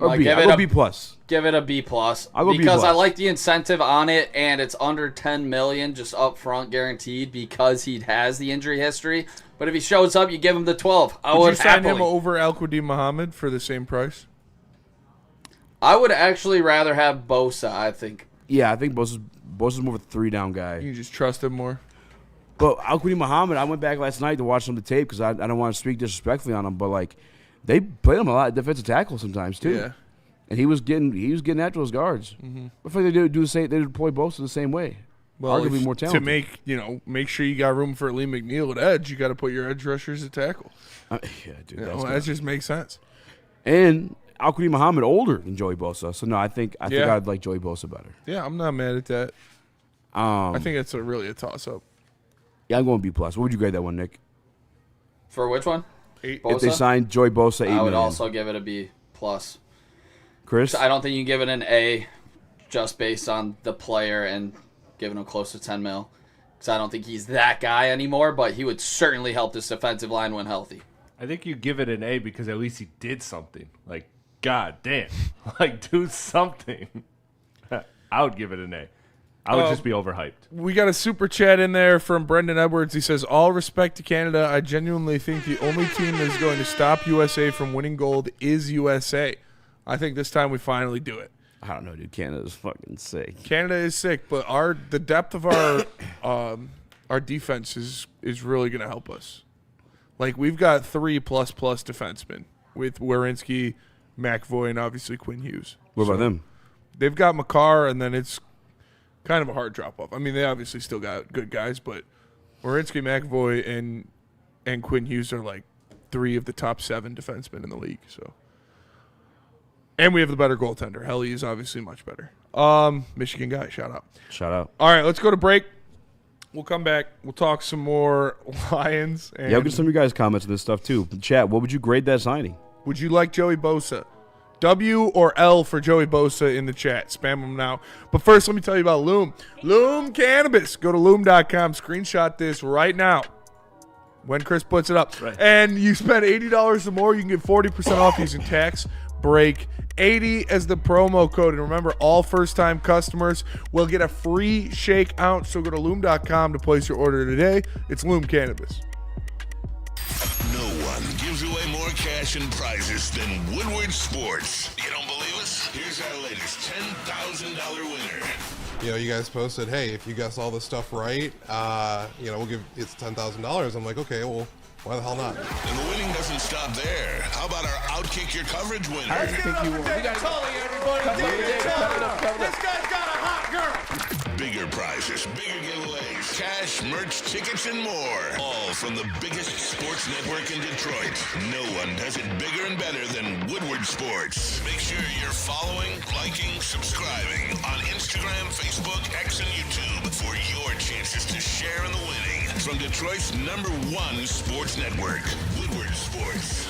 Or Like, B. I'll go B plus. Give it a B plus. I'll go B because plus. I like the incentive on it, and it's under $10 million just up front guaranteed because he has the injury history. But if he shows up, you give him the 12. Would you sign him over Al-Qadim Muhammad for the same price? I would actually rather have Bosa, I think. Yeah, I think Bosa's more of a 3-down guy. You just trust him more. But Al-Qadim Muhammad, I went back last night to watch some of the tape because I don't want to speak disrespectfully on him, but they played him a lot at defensive tackle sometimes too. Yeah. And he was getting after those guards. Mm-hmm. I think they do the same. They deploy Bosa the same way. Well, arguably more talented. To make sure you got room for Lee McNeil at edge, you got to put your edge rushers at tackle. Yeah, dude. That just makes sense. And Al-Qadim Muhammad older than Joey Bosa, so no, I think I'd like Joey Bosa better. Yeah, I'm not mad at that. I think it's really a toss up. Yeah, I'm going B plus. What would you grade that one, Nick? For which one? 8. If they signed Joey Bosa, $8 million. I would also give it a B plus. Chris? I don't think you can give it an A just based on the player and giving him close to 10 mil. Because I don't think he's that guy anymore, but he would certainly help this defensive line when healthy. I think you give it an A because at least he did something. God damn. Do something. I would give it an A. I would just be overhyped. We got a super chat in there from Brendan Edwards. He says, all respect to Canada. I genuinely think the only team that is going to stop USA from winning gold is USA. I think this time we finally do it. I don't know, dude. Canada's fucking sick. Canada is sick, but the depth of our defense is really going to help us. We've got 3++ defensemen with Werenski, McAvoy, and obviously Quinn Hughes. What about them? They've got Makar, and then it's kind of a hard drop-off. I mean, they obviously still got good guys, but Werenski, McAvoy, and Quinn Hughes are 3 of the top 7 defensemen in the league. So, and we have the better goaltender. Helly is obviously much better. Michigan guy, shout out. Shout out. All right, let's go to break. We'll come back. We'll talk some more Lions. And I'll get some of your guys' comments on this stuff, too. Chat, what would you grade that signing? Would you like Joey Bosa? W or L for Joey Bosa in the chat. Spam them now. But first, let me tell you about Loom. Loom Cannabis. Go to Loom.com. Screenshot this right now when Chris puts it up. Right. And you spend $80 or more, you can get 40% off using tax break 80 as the promo code. And remember, all first-time customers will get a free shake ounce. So go to Loom.com to place your order today. It's Loom Cannabis. No one gives away more cash and prizes than Woodward Sports. You don't believe us? Here's our latest $10,000 winner. You guys posted, hey, if you guess all this stuff right, we'll give it's $10,000. I'm like, okay, well, why the hell not? And the winning doesn't stop there. How about our Outkick Your Coverage winner? I think you won. We got Tully, everybody. This guy's got a hot girl. bigger prizes, bigger giveaways, cash, merch, tickets, and more. All from the biggest sports network in Detroit. No one does it bigger and better than Woodward Sports. Make sure you're following, liking, subscribing on Instagram, Facebook, X, and YouTube for your chances to share in the winning. From Detroit's #1 sports network, Woodward Sports.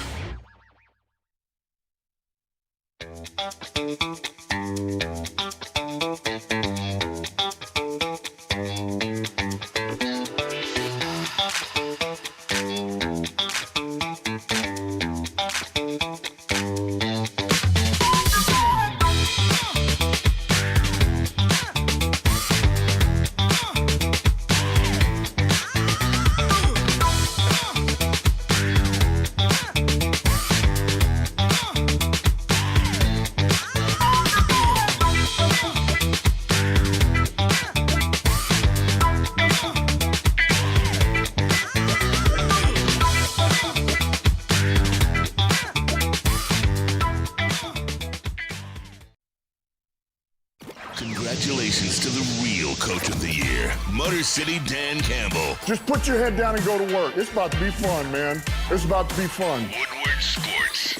Congratulations to the real Coach of the Year, Motor City Dan Campbell. Just put your head down and go to work. It's about to be fun, man. It's about to be fun. Woodward Sports.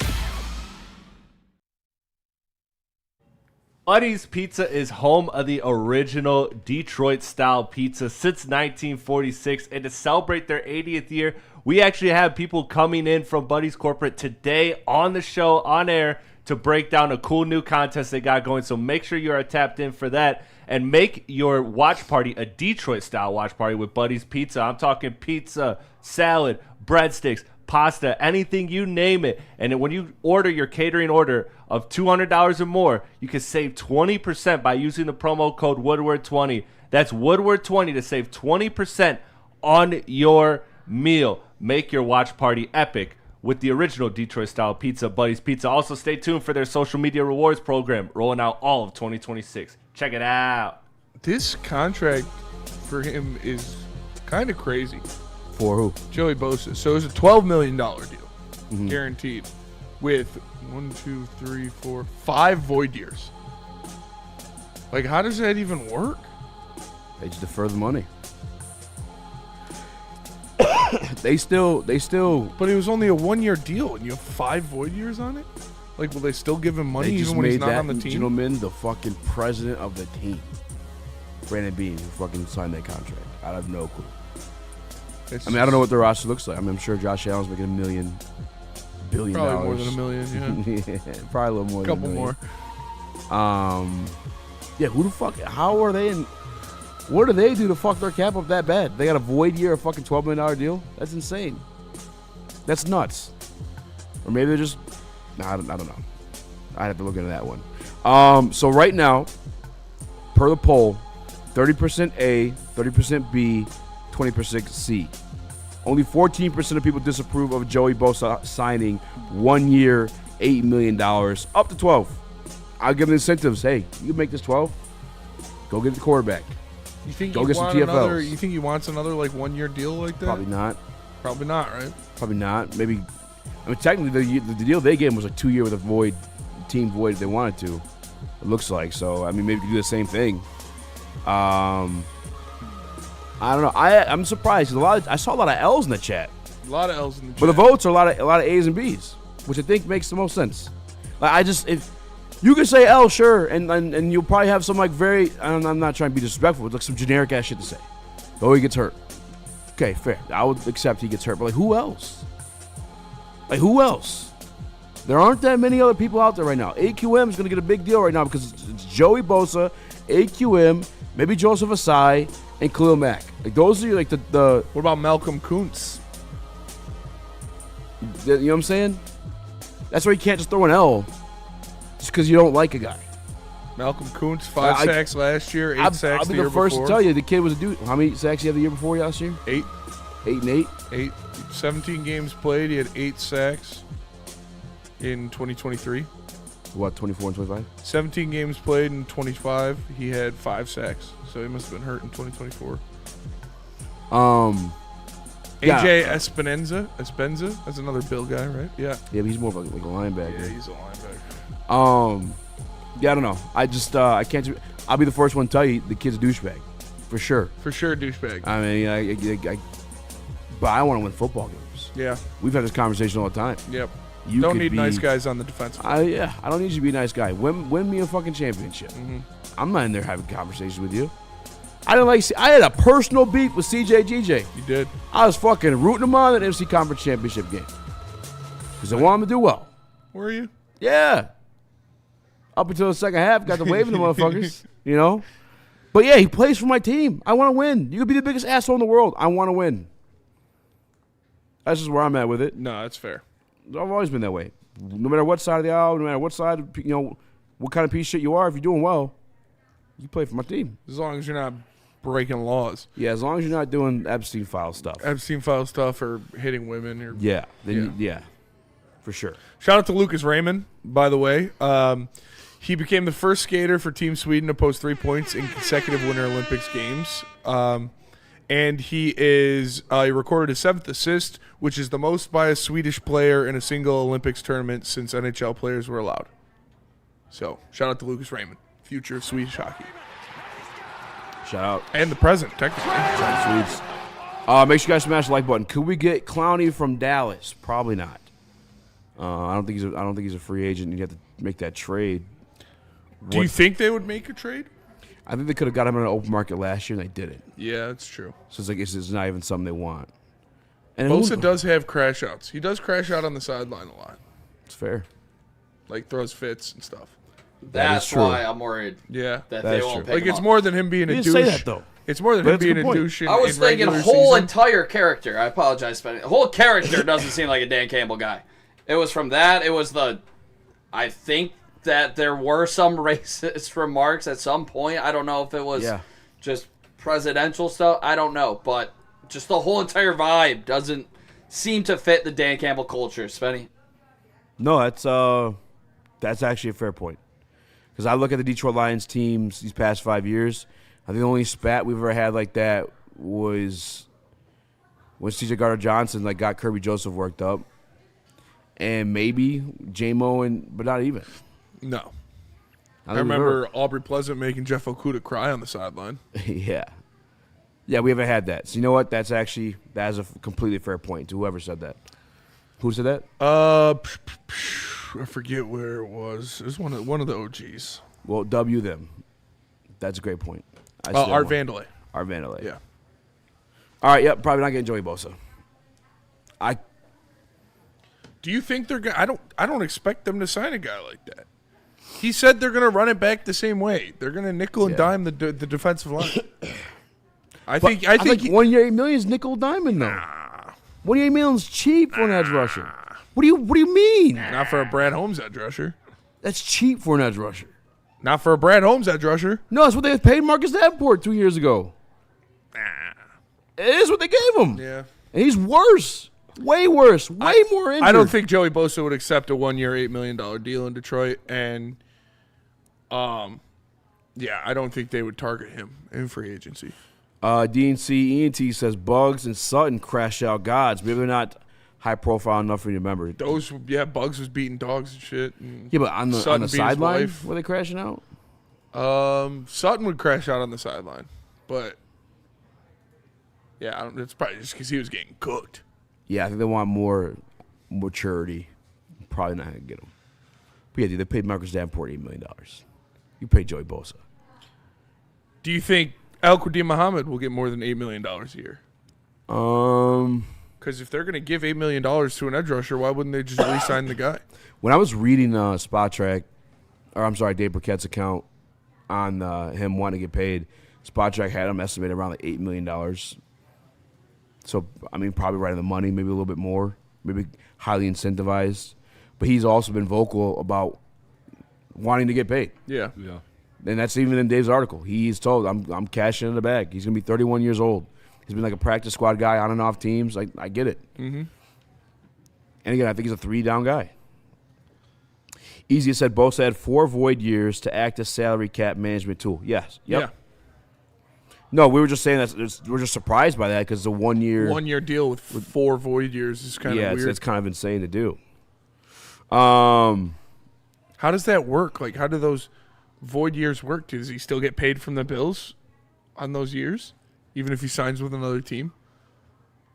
Buddy's Pizza is home of the original Detroit-style pizza since 1946, and to celebrate their 80th year, we actually have people coming in from Buddy's Corporate today on the show, on air, to break down a cool new contest they got going. So make sure you are tapped in for that, and make your watch party a Detroit-style watch party with Buddy's Pizza. I'm talking pizza, salad, breadsticks, pasta, anything, you name it. And when you order your catering order of $200 or more, you can save 20% by using the promo code Woodward20. That's Woodward20 to save 20% on your meal. Make your watch party epic with the original Detroit-style pizza, Buddy's Pizza. Also, stay tuned for their social media rewards program, rolling out all of 2026. Check it out. This contract for him is kind of crazy. For who? Joey Bosa. So it's a $12 million deal, guaranteed, with 5 void years. Like, how does that even work? They just defer the money. They still. But it was only a 1-year deal, and you have 5 void years on it. Like, will they still give him money even when he's not on the team? Gentleman, the fucking president of the team, Brandon Bean, who fucking signed that contract. I have no clue. I don't know what their roster looks like. I mean, I'm sure Josh Allen's making $1 billion. Probably more than $1 million, yeah. Yeah, probably a little more. Couple than $1 million. more. Yeah, who the fuck? How are they in? What do they do to fuck their cap up that bad? They got a void year, a fucking $12 million deal? That's insane. That's nuts. Or maybe they're just, I don't know. I'd have to look into that one. So right now, per the poll, 30% A, 30% B, 20% C. Only 14% of people disapprove of Joey Bosa signing 1 year, $8 million, up to 12. I'll give them incentives. Hey, you can make this 12. Go get the quarterback. You think Go get some TFLs. You think he wants another 1-year deal like that? Probably not. Probably not, right? Probably not. Maybe. I mean, technically, the deal they gave him was a 2-year with a team void if they wanted to. It looks like. So, I mean, maybe do the same thing. I don't know. I'm surprised. I saw a lot of L's in the chat. A lot of L's in the chat. But the votes are a lot of A's and B's, which I think makes the most sense. Like, if you can say L, sure, and you'll probably have some very. I'm not trying to be disrespectful, but some generic ass shit to say. Oh, he gets hurt. Okay, fair. I would accept he gets hurt, but who else? Who else? There aren't that many other people out there right now. AQM is going to get a big deal right now because it's Joey Bosa, AQM, maybe Joseph Asai, and Khalil Mack. Those are the. What about Malcolm Kuntz? You know what I'm saying? That's why you can't just throw an L just because you don't like a guy. Malcolm Kuntz, 5 sacks last year, 8 sacks the year before. I'll be the first to tell you, the kid was a dude. How many sacks did he have the year before last year? 8. 8 and 8? 8. 17 games played. He had 8 sacks in 2023. What, 24 and 25? 17 games played in 25. He had 5 sacks. So he must have been hurt in 2024. AJ Espenza. That's another Bill guy, right? Yeah. Yeah, but he's more of like a linebacker. Yeah, he's a linebacker. Yeah, I don't know. I just I can't. I'll be the first one to tell you the kid's a douchebag, for sure. For sure, douchebag. I mean, but I want to win football games. Yeah. We've had this conversation all the time. Yep. You don't could need be, nice guys on the defensive. I don't need you to be a nice guy. Win me a fucking championship. Mm-hmm. I'm not in there having conversations with you. I had a personal beef with CJ GJ. You did. I was fucking rooting him on an NFC Conference Championship game because I want him to do well. Were you? Yeah. Up until the second half, got to waving the motherfuckers, you know. But yeah, he plays for my team. I want to win. You could be the biggest asshole in the world. I want to win. That's just where I'm at with it. No, that's fair. I've always been that way. No matter what side of the aisle, no matter what side, what kind of piece of shit you are, if you're doing well, you play for my team. As long as you're not breaking laws. Yeah, as long as you're not doing Epstein file stuff. Epstein file stuff or hitting women. Or, yeah, for sure. Shout out to Lucas Raymond, by the way. He became the first skater for Team Sweden to post 3 points in consecutive Winter Olympics games. And he recorded his 7th assist, which is the most by a Swedish player in a single Olympics tournament since NHL players were allowed. So, shout out to Lucas Raymond, future of Swedish hockey. Shout out. And the present, technically. Shout out Swedes. Make sure you guys smash the like button. Could we get Clowney from Dallas? Probably not. I don't think he's a free agent. You have to make that trade. Do you think they would make a trade? I think they could have got him in an open market last year, and they didn't. Yeah, that's true. So it's not even something they want. And Bosa does have crash outs. He does crash out on the sideline a lot. It's fair. Like throws fits and stuff. That's why I'm worried. Yeah, that they won't pick Like him it's up. more than him being a douche. Say that though. It's more than him being a douche. I was thinking whole entire character. I apologize, but whole character doesn't seem like a Dan Campbell guy. It was from that. It was I think that there were some racist remarks at some point. I don't know if it was just presidential stuff. I don't know, but just the whole entire vibe doesn't seem to fit the Dan Campbell culture, Spenny. No, that's actually a fair point. Because I look at the Detroit Lions teams these past 5 years. I think the only spat we've ever had like that was when C.J. Gardner-Johnson got Kirby Joseph worked up. And maybe J-Mo, but not even. No. I remember Aubrey Pleasant making Jeff Okuda cry on the sideline. Yeah. Yeah, we haven't had that. So you know what? That is a completely fair point to whoever said that. Who said that? I forget where it was. It was one of the OGs. Well, W them. That's a great point. Art Vandelay. Art Vandelay. Yeah. All right, yep, probably not getting Joey Bosa. Do you think they're gonna? I don't expect them to sign a guy like that. He said they're gonna run it back the same way. They're gonna nickel and dime the defensive line. I think 1 year $8 million is nickel diamond though. 1 year $8 million is cheap for an edge rusher. What do you mean? Not for a Brad Holmes edge rusher. That's cheap for an edge rusher. Not for a Brad Holmes edge rusher. No, that's what they paid Marcus Davenport 2 years ago. It is what they gave him. Yeah. And he's worse. Way worse. Way more injured. I don't think Joey Bosa would accept a 1 year $8 million deal in Detroit, and I don't think they would target him in free agency. DNC ENT says Bugs and Sutton crash out gods. Maybe they're not high profile enough for you to remember. Bugs was beating dogs and shit. And yeah, but on the sideline, were they crashing out? Sutton would crash out on the sideline, but yeah, it's probably just because he was getting cooked. Yeah, I think they want more maturity. Probably not going to get him. But yeah, dude, they paid Marcus Davenport $8 million. You paid Joey Bosa. Do you think Al-Quadin Muhammad will get more than $8 million a year? Because if they're going to give $8 million to an edge rusher, why wouldn't they just re-sign the guy? When I was reading Dave Burkett's account on him wanting to get paid, SpotTrack had him estimated around $8 million. So, I mean, probably right on the money, maybe a little bit more, maybe highly incentivized. But he's also been vocal about wanting to get paid. Yeah. And that's even in Dave's article. He's told, I'm cashing in the bag. He's going to be 31 years old. He's been like a practice squad guy on and off teams. I get it. Mm-hmm. And again, I think he's a 3-down guy. Easy said Bosa had 4 void years to act as salary cap management tool. Yes. Yep. Yeah. No, we were just saying that we're just surprised by that because it's a 1 year. 1 year deal with 4 void years is kind of weird. Yeah, it's kind of insane to do. How does that work? Like, how do those void years work? Does he still get paid from the Bills on those years, even if he signs with another team?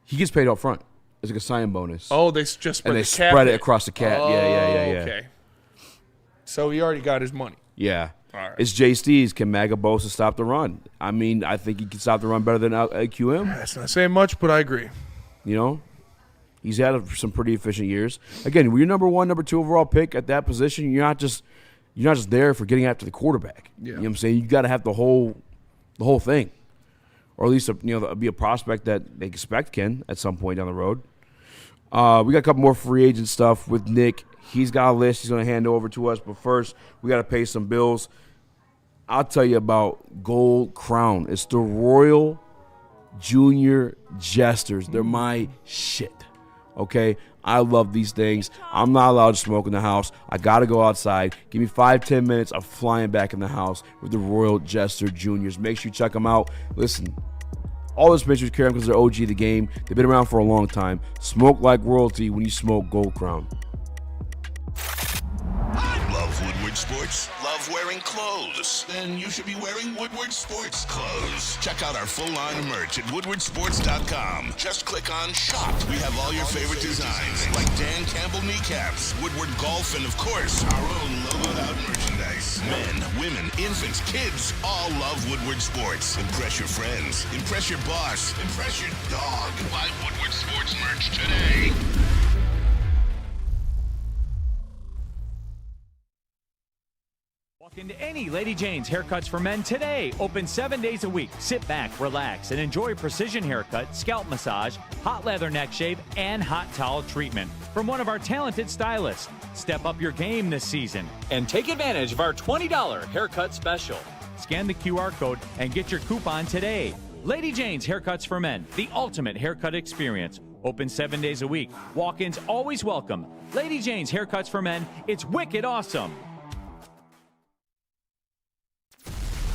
He gets paid up front. It's like a sign bonus. Oh, they just spread and they the cap spread in. it across the cap. Yeah. Okay. So he already got his money. Yeah. All right. It's Jay Steves. Can Magabosa stop the run? I mean, I think he can stop the run better than AQM. That's not saying much, but I agree. You know? He's had some pretty efficient years. Again, when you're number 1, number 2 overall pick at that position, you're not just there for getting after the quarterback. Yeah. You know what I'm saying? You got to have the whole thing. Or at least be a prospect that they expect can at some point down the road. We got a couple more free agent stuff with Nick. He's got a list he's going to hand over to us. But first, we got to pay some bills. I'll tell you about Gold Crown. It's the Royal Junior Jesters. They're my shit. Okay? I love these things. I'm not allowed to smoke in the house. I got to go outside. Give me 5-10 minutes of flying back in the house with the Royal Jester Juniors. Make sure you check them out. Listen, all those pictures carry them because they're OG of the game. They've been around for a long time. Smoke like royalty when you smoke Gold Crown. Love Woodward Sports? Love wearing clothes? Then you should be wearing Woodward Sports clothes. Check out our full line of merch at woodwardsports.com. Just click on shop. We have all your favorite designs, like Dan Campbell kneecaps, Woodward golf, and of course, our own logoed out merchandise. Men, women, infants, kids, all love Woodward Sports. Impress your friends. Impress your boss. Impress your dog. Buy Woodward Sports merch today. Walk into any Lady Jane's Haircuts for Men today. Open 7 days a week. Sit back, relax, and enjoy precision haircut, scalp massage, hot leather neck shave, and hot towel treatment from one of our talented stylists. Step up your game this season and take advantage of our $20 haircut special. Scan the QR code and get your coupon today. Lady Jane's Haircuts for Men, the ultimate haircut experience. Open 7 days a week. Walk-ins always welcome. Lady Jane's Haircuts for Men. It's wicked awesome.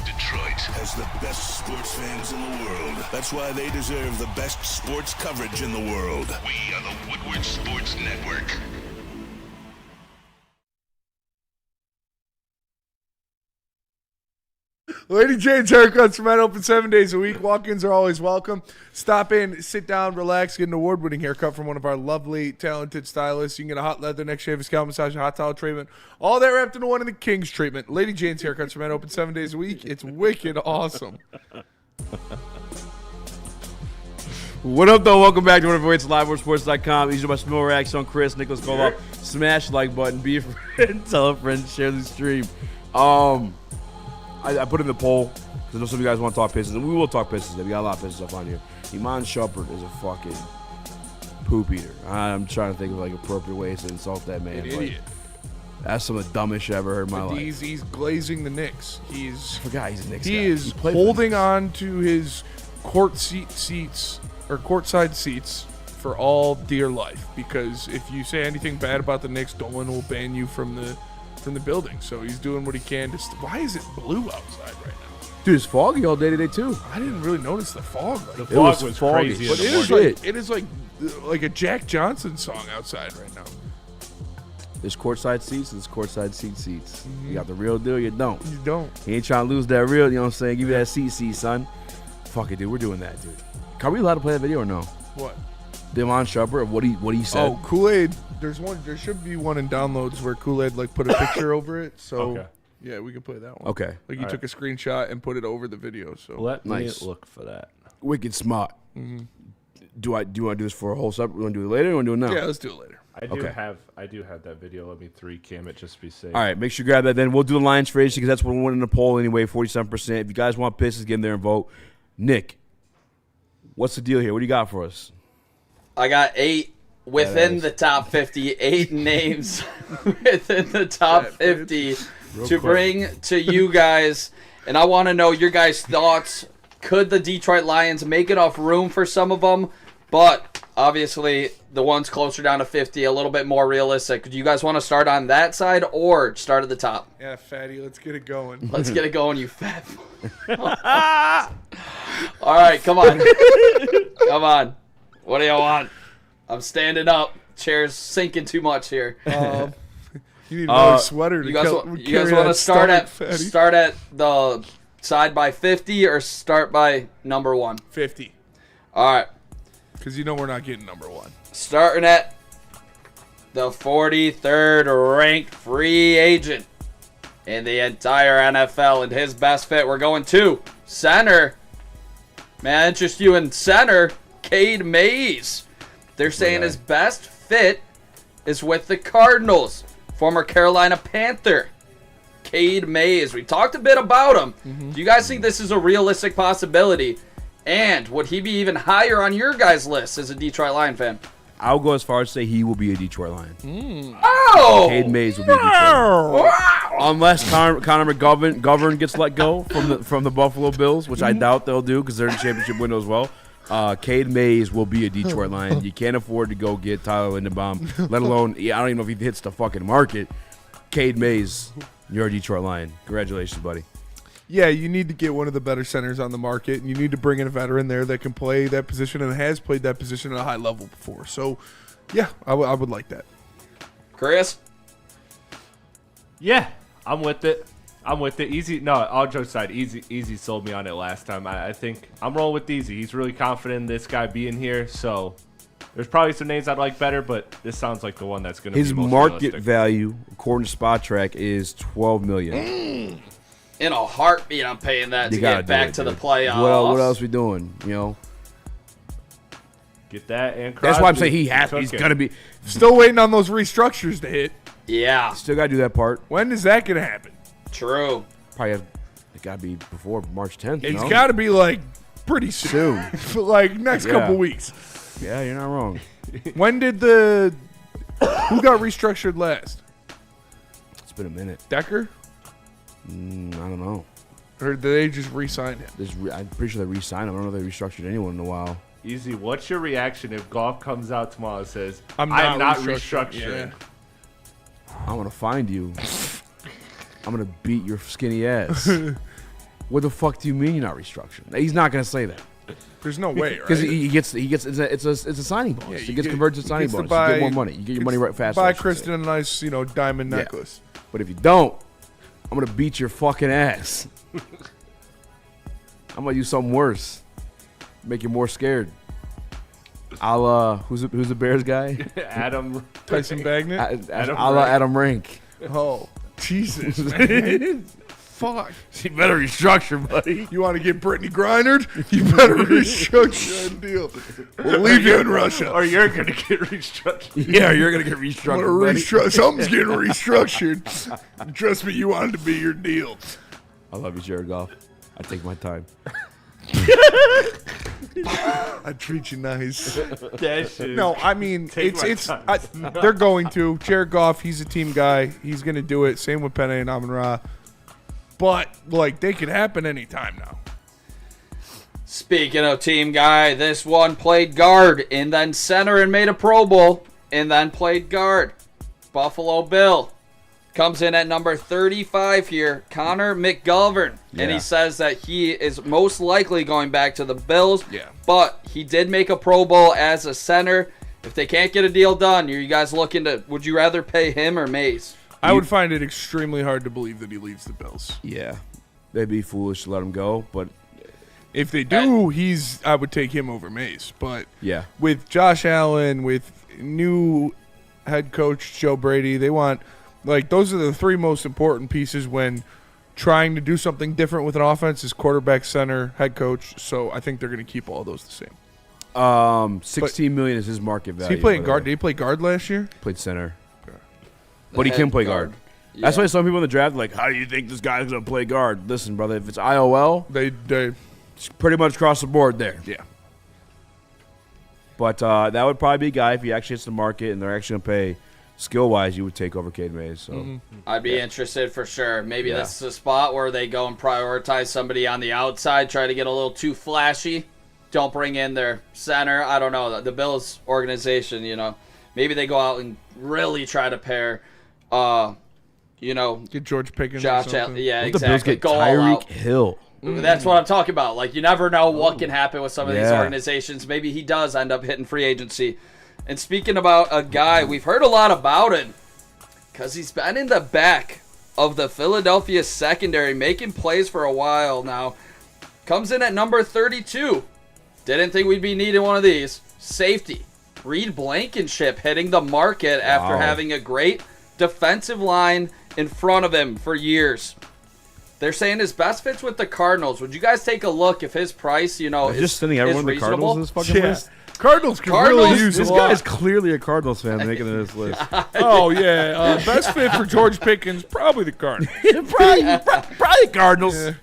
Detroit has the best sports fans in the world. That's why they deserve the best sports coverage in the world. We are the Woodward Sports Network. Lady Jane's Haircuts for Men, open 7 days a week. Walk-ins are always welcome. Stop in, sit down, relax, get an award-winning haircut from one of our lovely, talented stylists. You can get a hot leather neck shave, a scalp massage, a hot towel treatment. All that wrapped into one in the King's treatment. Lady Jane's Haircuts for Men, open 7 days a week. It's wicked awesome. What up, though? Welcome back to Whatever Waits Live, WorldSports.com. Easy by Small Racks on Chris, Nicholas Kohloff. Smash the like button, be a friend, tell a friend, share the stream. I put in the poll because I know some of you guys want to talk Pistons, and we will talk Pistons. We got a lot of Pistons stuff on here. Iman Shumpert is a fucking poop eater. I'm trying to think of like appropriate ways to insult that man. An idiot. That's some of the dumbest shit I ever heard in my life. He's glazing the Knicks. I forgot he's a Knicks guy. He is holding on to his courtside seats for all dear life, because if you say anything bad about the Knicks, Dolan will ban you from the building. So he's doing what he can to. Why is it blue outside right now? Dude, it's foggy all day today too. I didn't really notice the fog. The fog was foggy. crazy. But it is like a Jack Johnson song outside right now. There's courtside seats, there's courtside seats. You got the real deal, you don't. You don't. He ain't trying to lose that real, you know what I'm saying? Give you that seat, son. Fuck it, dude. We're doing that, dude. Are we allowed to play that video or no? What? The Iman Shumpert of what he said. Oh, Kool-Aid. There should be one in downloads where Kool-Aid like put a picture over it. So Okay. yeah, we can play that one. Okay. Like he took a screenshot and put it over the video. So Let Nice. me look for that. Wicked smart. Do you want to do this for a whole separate? You want to do it later or want to do it now? yeah, let's do it later. I do have that video. Let me 3-cam it just to be safe. All right, make sure you grab that. Then we'll do the Lions for agency because that's what we're winning the poll anyway, 47%. If you guys want Pistons, get in there and vote. Nick, what's the deal here? What do you got for us? I got 8 within the top 50, 8 names within the top 50 to bring to you guys. And I want to know your guys' thoughts. Could the Detroit Lions make enough room for some of them? But obviously, the ones closer down to 50, a little bit more realistic. Do you guys want to start on that side or start at the top? Yeah, fatty, let's get it going. Let's get it going, you fat. All right, come on. Come on. What do you want? I'm standing up. Chair's sinking too much here. You need another sweater to You guys want to to start at the side by 50 or start by number 1? 50. All right. Because you know we're not getting number 1. Starting at the 43rd ranked free agent in the entire NFL and his best fit. We're going to center. May I interest you in center? Cade Mays. They're saying his best fit is with the Cardinals. Former Carolina Panther. Cade Mays. We talked a bit about him. Do you guys think this is a realistic possibility? And would he be even higher on your guys' list as a Detroit Lion fan? I'll go as far as to say he will be a Detroit Lion. Oh! Cade Mays will be a Detroit Lion. Wow! Unless Connor McGovern gets let go from the Buffalo Bills, which I doubt they'll do because they're in the championship window as well. Cade Mays will be a Detroit Lion. You can't afford to go get Tyler Linderbaum, let alone, I don't even know if he hits the fucking market. Cade Mays, you're a Detroit Lion. Congratulations, buddy. Yeah, you need to get one of the better centers on the market, and you need to bring in a veteran there that can play that position and has played that position at a high level before. So, yeah, I would like that. Chris? Yeah, I'm with it. Easy. No, all jokes aside, Easy sold me on it last time. I think I'm rolling with Easy. He's really confident in this guy being here. So there's probably some names I'd like better, but this sounds like the one that's going to be most His market realistic. value, according to Spot Track, is $12 million. In a heartbeat, I'm paying that to get back to the playoffs. What else we doing? You know, get that and Crosby. that's why I'm saying he's gonna be. Still waiting on those restructures to hit. Yeah. Still gotta do that part. When is that gonna happen? True. Probably it gotta be before March 10th. It's gotta be like pretty soon. Like next couple weeks. Yeah, you're not wrong. When did who got restructured last? It's been a minute. Decker? I don't know. Or did they just re-sign him? I'm pretty sure they re-signed him. I don't know if they restructured anyone in a while. Easy. What's your reaction if Goff comes out tomorrow and says, I'm not restructuring? Yeah. I'm going to find you. I'm going to beat your skinny ass. What the fuck do you mean you're not restructuring? He's not going to say that. There's no way, right? Because he gets it's a signing bonus. Yeah, he gets converted to signing bonus. You get more money. You get your money right faster. Buy Kristen a nice, diamond necklace. But if you don't, I'm going to beat your fucking ass. I'm going to do something worse. Make you more scared. Who's the Bears guy? Adam. Tyson Bagnet? Adam Rank. Oh, Jesus. Fuck. You better restructure, buddy. You want to get Brittany Griner? You better restructure that deal. We'll leave you in Russia. Or you're going to get restructured. Yeah, you're going to get restructured. Something's getting restructured. Trust me, you wanted to be your deal. I love you, Jared Goff. I take my time. I treat you nice. That shit. No, I mean, they're going to. Jared Goff, he's a team guy. He's going to do it. Same with Penny and Amon-Ra. But, they could happen anytime now. Speaking of team guy, this one played guard and then center and made a Pro Bowl and then played guard. Buffalo Bill comes in at number 35 here, Connor McGovern. Yeah. And he says that he is most likely going back to the Bills. Yeah. But he did make a Pro Bowl as a center. If they can't get a deal done, are you guys looking to, would you rather pay him or Mays? I would find it extremely hard to believe that he leaves the Bills. Yeah. They'd be foolish to let him go, but if they do, I would take him over Mays. But yeah, with Josh Allen, with new head coach Joe Brady, they want those are the three most important pieces when trying to do something different with an offense: is quarterback, center, head coach. So I think they're going to keep all those the same. $16 million is his market value. Is he playing guard? Did he play guard last year? Played center. But he can play guard. Yeah. That's why some people in the draft are like, how do you think this guy's going to play guard? Listen, brother, if it's IOL, they it's pretty much across the board there. Yeah. But that would probably be a guy, if he actually hits the market and they're actually going to pay skill-wise, you would take over Cade Mays. So I'd be interested for sure. Maybe this is a spot where they go and prioritize somebody on the outside, try to get a little too flashy. Don't bring in their center. I don't know. The Bills organization, maybe they go out and really try to pair get George Pickens. Josh Allen. Yeah, exactly. The Bills get go Tyreek Hill. That's what I'm talking about. You never know what can happen with some of these organizations. Maybe he does end up hitting free agency. And speaking about a guy, we've heard a lot about it. because he's been in the back of the Philadelphia secondary, making plays for a while now. Comes in at number 32. Didn't think we'd be needing one of these. Safety. Reed Blankenship hitting the market after having a great defensive line in front of him for years. They're saying his best fits with the Cardinals. Would you guys take a look if his price, is just sending everyone the Cardinals in this fucking list? Cardinals could really use this a lot. This guy's clearly a Cardinals fan making this list. Oh, yeah. Best fit for George Pickens, probably the Cardinals. probably Cardinals. Yeah.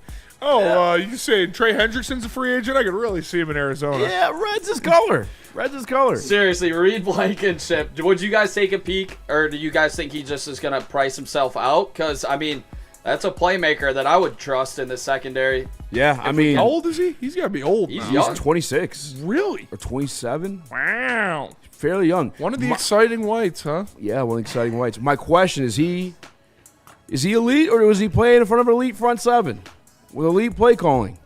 Oh, you saying Trey Hendrickson's a free agent? I could really see him in Arizona. Yeah, red's his color. Red's his color. Seriously, Reed Blankenship. Would you guys take a peek, or do you guys think he just is going to price himself out? Because, I mean, that's a playmaker that I would trust in the secondary. Yeah, I mean. How old is he? He's got to be old He's now. young. He's 26. Really? Or 27. Wow. Fairly young. One of the exciting whites, huh? Yeah, one of the exciting whites. My question is he elite, or was he playing in front of an elite front seven with elite play calling?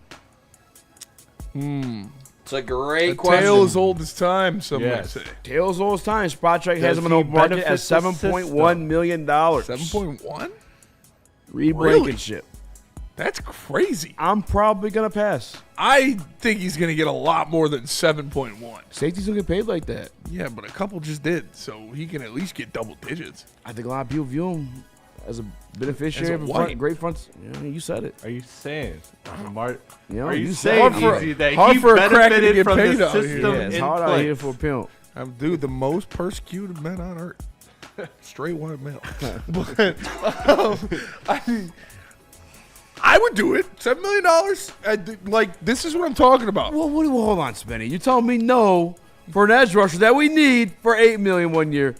It's a great The question. tale as old as time, some might say. Tale as old as time. Spotcheck has Does him in the he market benefit at the $7.1 million. 7.1? Reed Really? Blankenship. That's crazy. I'm probably going to pass. I think he's going to get a lot more than 7.1. Safeties don't get paid like that. Yeah, but a couple just did, so he can at least get double digits. I think a lot of people view him as a beneficiary As a of white. great fronts. Yeah, you said it. Are you saying, Mark? You know, Are you you saying said it. Easy, that hard he for a cracker to benefited get from paid the out here. system Yeah, it's in hard out place? here for a pimp. I'm dude, the most persecuted men on earth. Straight white male. But I would do it. $7 million. This is what I'm talking about. Well, hold on, Spenny. You telling me no for an edge rusher that we need for $8 million 1 year?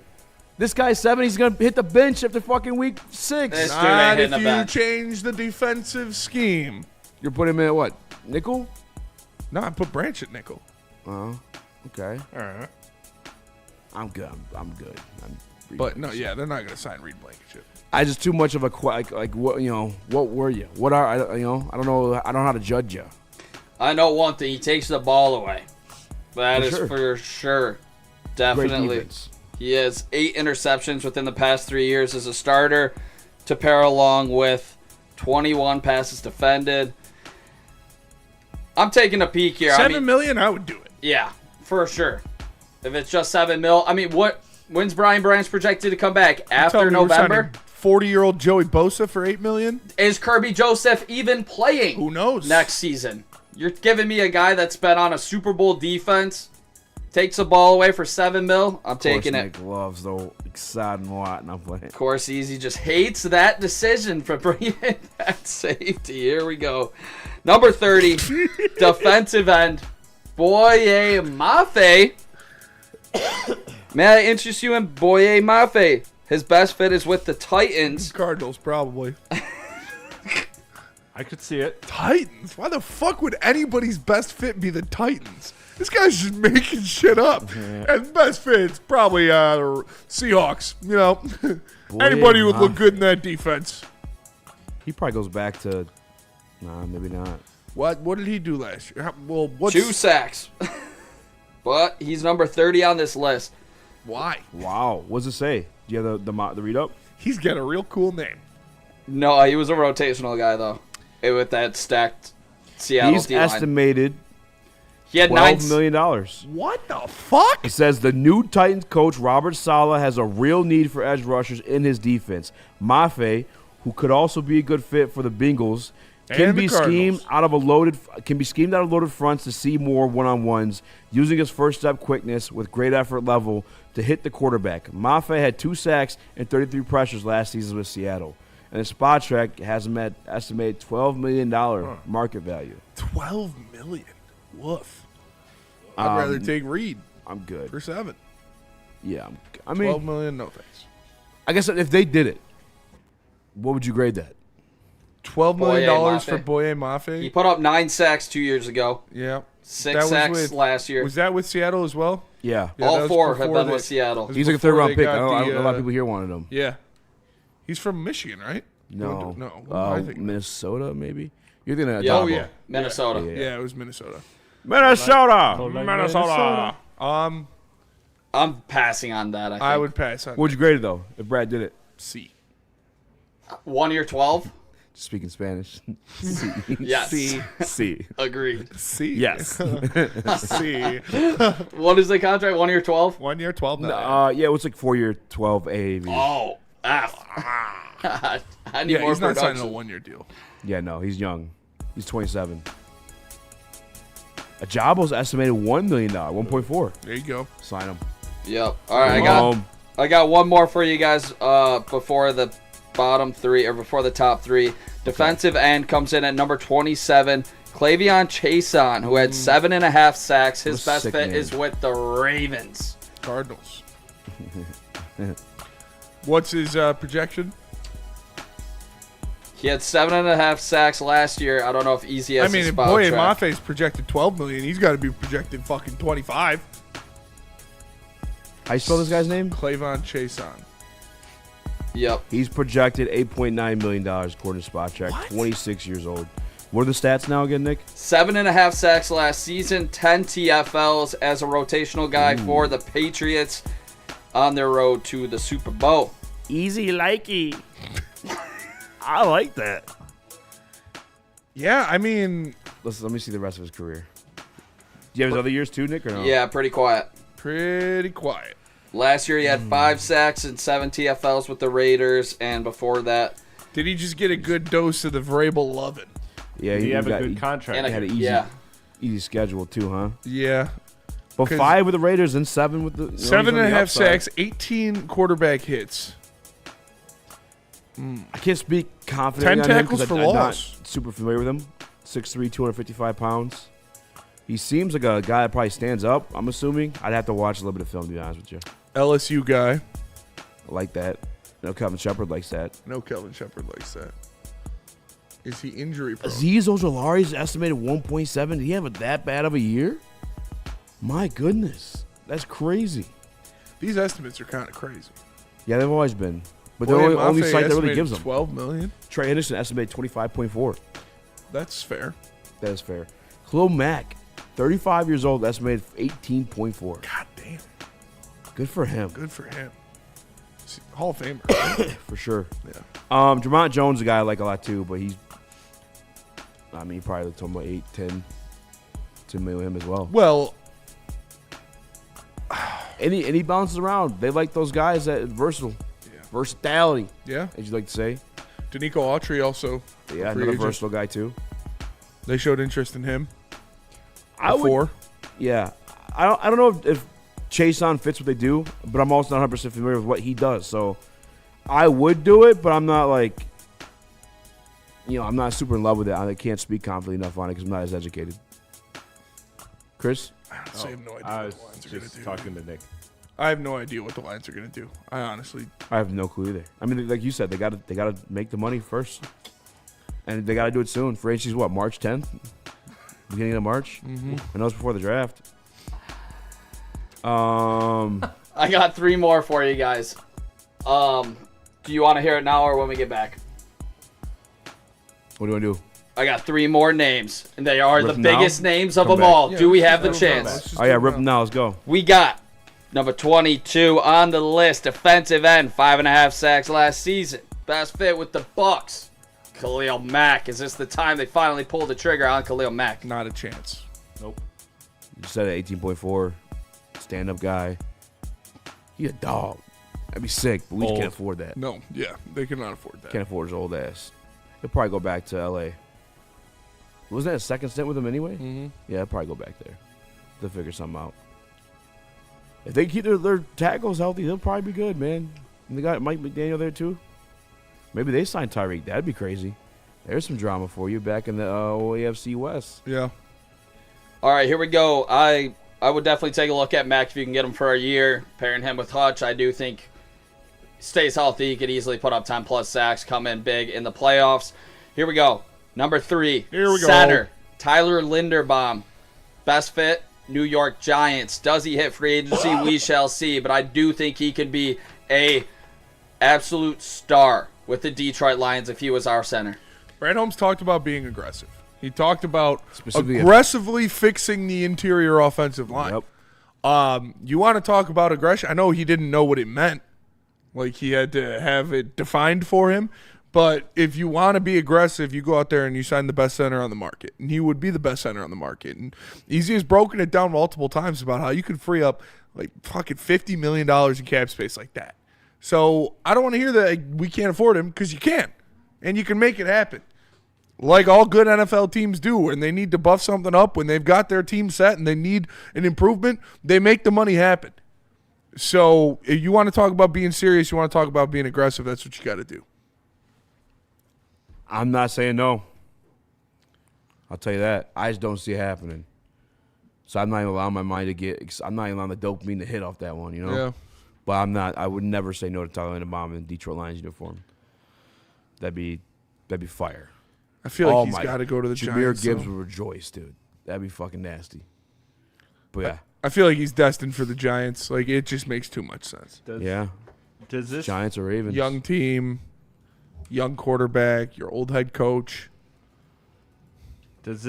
This guy's 7. He's gonna hit the bench after fucking week 6. This dude ain't Not hitting if the you bench. change the defensive scheme. You're putting him in at what? Nickel? No, I put Branch at nickel. Oh, okay. All right. I'm good. I'm good. But no, yeah, they're not going to sign Reed Blankenship. I just too much of a like what what were you? What are I don't know. I don't know how to judge you. I know one thing. He takes the ball away. That is sure. for sure. Great Definitely. defense. He has 8 interceptions within the past 3 years as a starter to pair along with 21 passes defended. I'm taking a peek here. $7 million, I would do it. Yeah, for sure. If it's just $7 million, I mean, when's Brian Branch projected to come back? After November? 40-year-old Joey Bosa for $8 million? Is Kirby Joseph even playing? Who knows? Next season. You're giving me a guy that's been on a Super Bowl defense, takes the ball away for $7 million. I'm taking it. Nick loves the exciting lot, and I'm playing. Of course, Easy just hates that decision for bringing in that safety. Here we go. Number 30, defensive end, Boye Mafe. May I interest you in Boye Mafe? His best fit is with the Titans. Cardinals, probably. I could see it. Titans? Why the fuck would anybody's best fit be the Titans? This guy's just making shit up. And best fit's probably Seahawks. You know, anybody would look good in that defense. He probably goes back to. Nah, maybe not. What did he do last year? Well, 2 sacks. But he's number 30 on this list. Why? Wow. What does it say? Do you have the read up? He's got a real cool name. No, he was a rotational guy, though. With that stacked Seattle He's D-line. estimated He had $12 million. What the fuck? It says the new Titans coach Robert Saleh has a real need for edge rushers in his defense. Mafe, who could also be a good fit for the Bengals, can And the be Cardinals. schemed out of loaded fronts to see more one-on-ones, using his first step quickness with great effort level to hit the quarterback. Mafe had 2 sacks and 33 pressures last season with Seattle, and the spot track has him at estimated $12 million market value. $12 million. Woof. I'd rather take Reed I'm good. for 7. Yeah, I mean, $12 million, no thanks. I guess if they did it, what would you grade that? $12 million Boye for Mafe. Boye Mafe? He put up 9 sacks 2 years ago. Yeah. 6 That was sacks with- last year. Was that with Seattle as well? Yeah. Yeah, that All was 4 have before been they- with Seattle. was He's like a before 3rd round they pick. got I know the, a lot of people here wanted him. Yeah. He's from Michigan, right? No. No. What am I thinking? Minnesota, maybe? You're thinking of Yeah. Oh, Dabo. yeah. Minnesota. Yeah, it was Minnesota. Minnesota! Minnesota. I'm passing on that, I think. I would pass on What'd you grade it, though, if Brad did it? C. 1 year 12. Speaking Spanish. Yes. C. Agreed. C. Yes. C. What is the contract? 1 year 12. 1 year 12. Yeah, it was like 4 year 12 AAV. Oh, F. I need more he's not production. signing a 1 year deal. Yeah, no, he's young. He's 27. Ajabo's estimated $1 million, 1.4. There you go. Sign him. Yep. All right, I got one more for you guys before the bottom three or before the top three. Defensive end comes in at number 27. Clavion Chason, who had 7.5 sacks. His best fit is with the Ravens. Cardinals. What's his projection? He had 7.5 sacks last year. I don't know if Easy has if Boye Mafe's projected $12 million, he's got to be projected fucking 25. How you spell this guy's name? Clavion Chason. Yep. He's projected $8.9 million according to Spot Check. 26 years old. What are the stats now again, Nick? 7.5 sacks last season, 10 TFLs as a rotational guy for the Patriots on their road to the Super Bowl. Easy likey. I like that. Yeah, I mean... Listen, let me see the rest of his career. Do you have his other years too, Nick, or no? Yeah, pretty quiet. Pretty quiet. Last year he had 5 sacks and 7 TFLs with the Raiders, and before that... Did he just get a good dose of the Vrabel loving? Yeah, he have a good contract. And he had an easy schedule too, huh? Yeah. But 5 with the Raiders and 7 with the... 7.5 sacks, 18 quarterback hits. I can't speak confidently 10 on him tackles because for I'm loss. not super familiar with him. 6'3", 255 pounds. He seems like a guy that probably stands up, I'm assuming. I'd have to watch a little bit of film, to be honest with you. LSU guy. I like that. No, Kevin Shepard likes that. No, Kevin Shepard likes that. Is he injury prone? Azeez Ojulari's estimated 1.7. Did he have that bad of a year? My goodness. That's crazy. These estimates are kind of crazy. Yeah, they've always been. But they're the only site that really gives them. $12 million. Trey Henderson estimated 25.4. That's fair. That is fair. Khalil Mack, 35 years old, estimated 18.4. God damn. Good for him. Good for him. Hall of Famer. For sure. Yeah. Jamont Jones is a guy I like a lot too, but he's, he probably talking about 8, 10 million with him as well. Well, and he bounces around. They like those guys that versatile. Yeah. Versatility. Yeah. As you like to say. Danico Autry also. Yeah, another versatile guy too. They showed interest in him. Before. Yeah. I don't know if Chason fits what they do, but I'm also not 100% familiar with what he does. So I would do it, but I'm not like, I'm not super in love with it. I can't speak confidently enough on it because I'm not as educated. Chris? I have no idea. I was just talking to Nick. I have no idea what the Lions are going to do. I have no clue either. I mean, like you said, they got to make the money first, and they got to do it soon. Free agency's what, March 10th, beginning of March. Mm-hmm. I know it's before the draft. I got 3 more for you guys. Do you want to hear it now or when we get back? What do you want to do? I got 3 more names, and they are Rip the biggest names of Come them back. all. Yeah, Do we let's have the just go chance? Oh yeah, rip them now. Let's go. We got number 22 on the list, defensive end, 5.5 sacks last season. Best fit with the Bucs. Khalil Mack. Is this the time they finally pulled the trigger on Khalil Mack? Not a chance. Nope. You said it, 18.4, stand-up guy. He a dog. That'd be sick, but we just can't afford that. No, yeah, they cannot afford that. Can't afford his old ass. He'll probably go back to L.A. Wasn't that a second stint with him anyway? Mm-hmm. Yeah, I'll probably go back there. They'll figure something out. If they keep their tackles healthy, they'll probably be good, man. And they got Mike McDaniel there, too. Maybe they signed Tyreek. That'd be crazy. There's some drama for you back in the AFC West. Yeah. All right, here we go. I would definitely take a look at Mack if you can get him for a year. Pairing him with Hutch, I do think stays healthy. He could easily put up 10-plus sacks, come in big in the playoffs. Here we go. Number 3, Here we go. center, Tyler Linderbaum. Best fit, New York Giants. Does he hit free agency? We shall see. But I do think he could be a absolute star with the Detroit Lions if he was our center. Brad Holmes talked about being aggressive. He talked about Specifically aggressively fixing the interior offensive line. Yep. You want to talk about aggression? I know he didn't know what it meant Like, he had to have it defined for him. But if you want to be aggressive, you go out there and you sign the best center on the market. And he would be the best center on the market. And Easy has broken it down multiple times about how you could free up like fucking $50 million in cap space like that. So I don't want to hear that we can't afford him, because you can. And you can make it happen. Like all good NFL teams do. When they need to buff something up, when they've got their team set and they need an improvement, they make the money happen. So if you want to talk about being serious, you want to talk about being aggressive, that's what you got to do. I'm not saying no. I'll tell you that. I just don't see it happening. So I'm not even allowing my mind to get – I'm not even allowing the dopamine to hit off that one, you know? Yeah. But I'm not – I would never say no to Tyler Linderbaum in Detroit Lions uniform. That'd be fire. I feel like he's got to go to the Giants. Jahmyr Gibbs would rejoice, dude. That'd be fucking nasty. But, yeah. I feel like he's destined for the Giants. Like, it just makes too much sense. Does this Giants or Ravens? Young team. Young quarterback, your old head coach. Does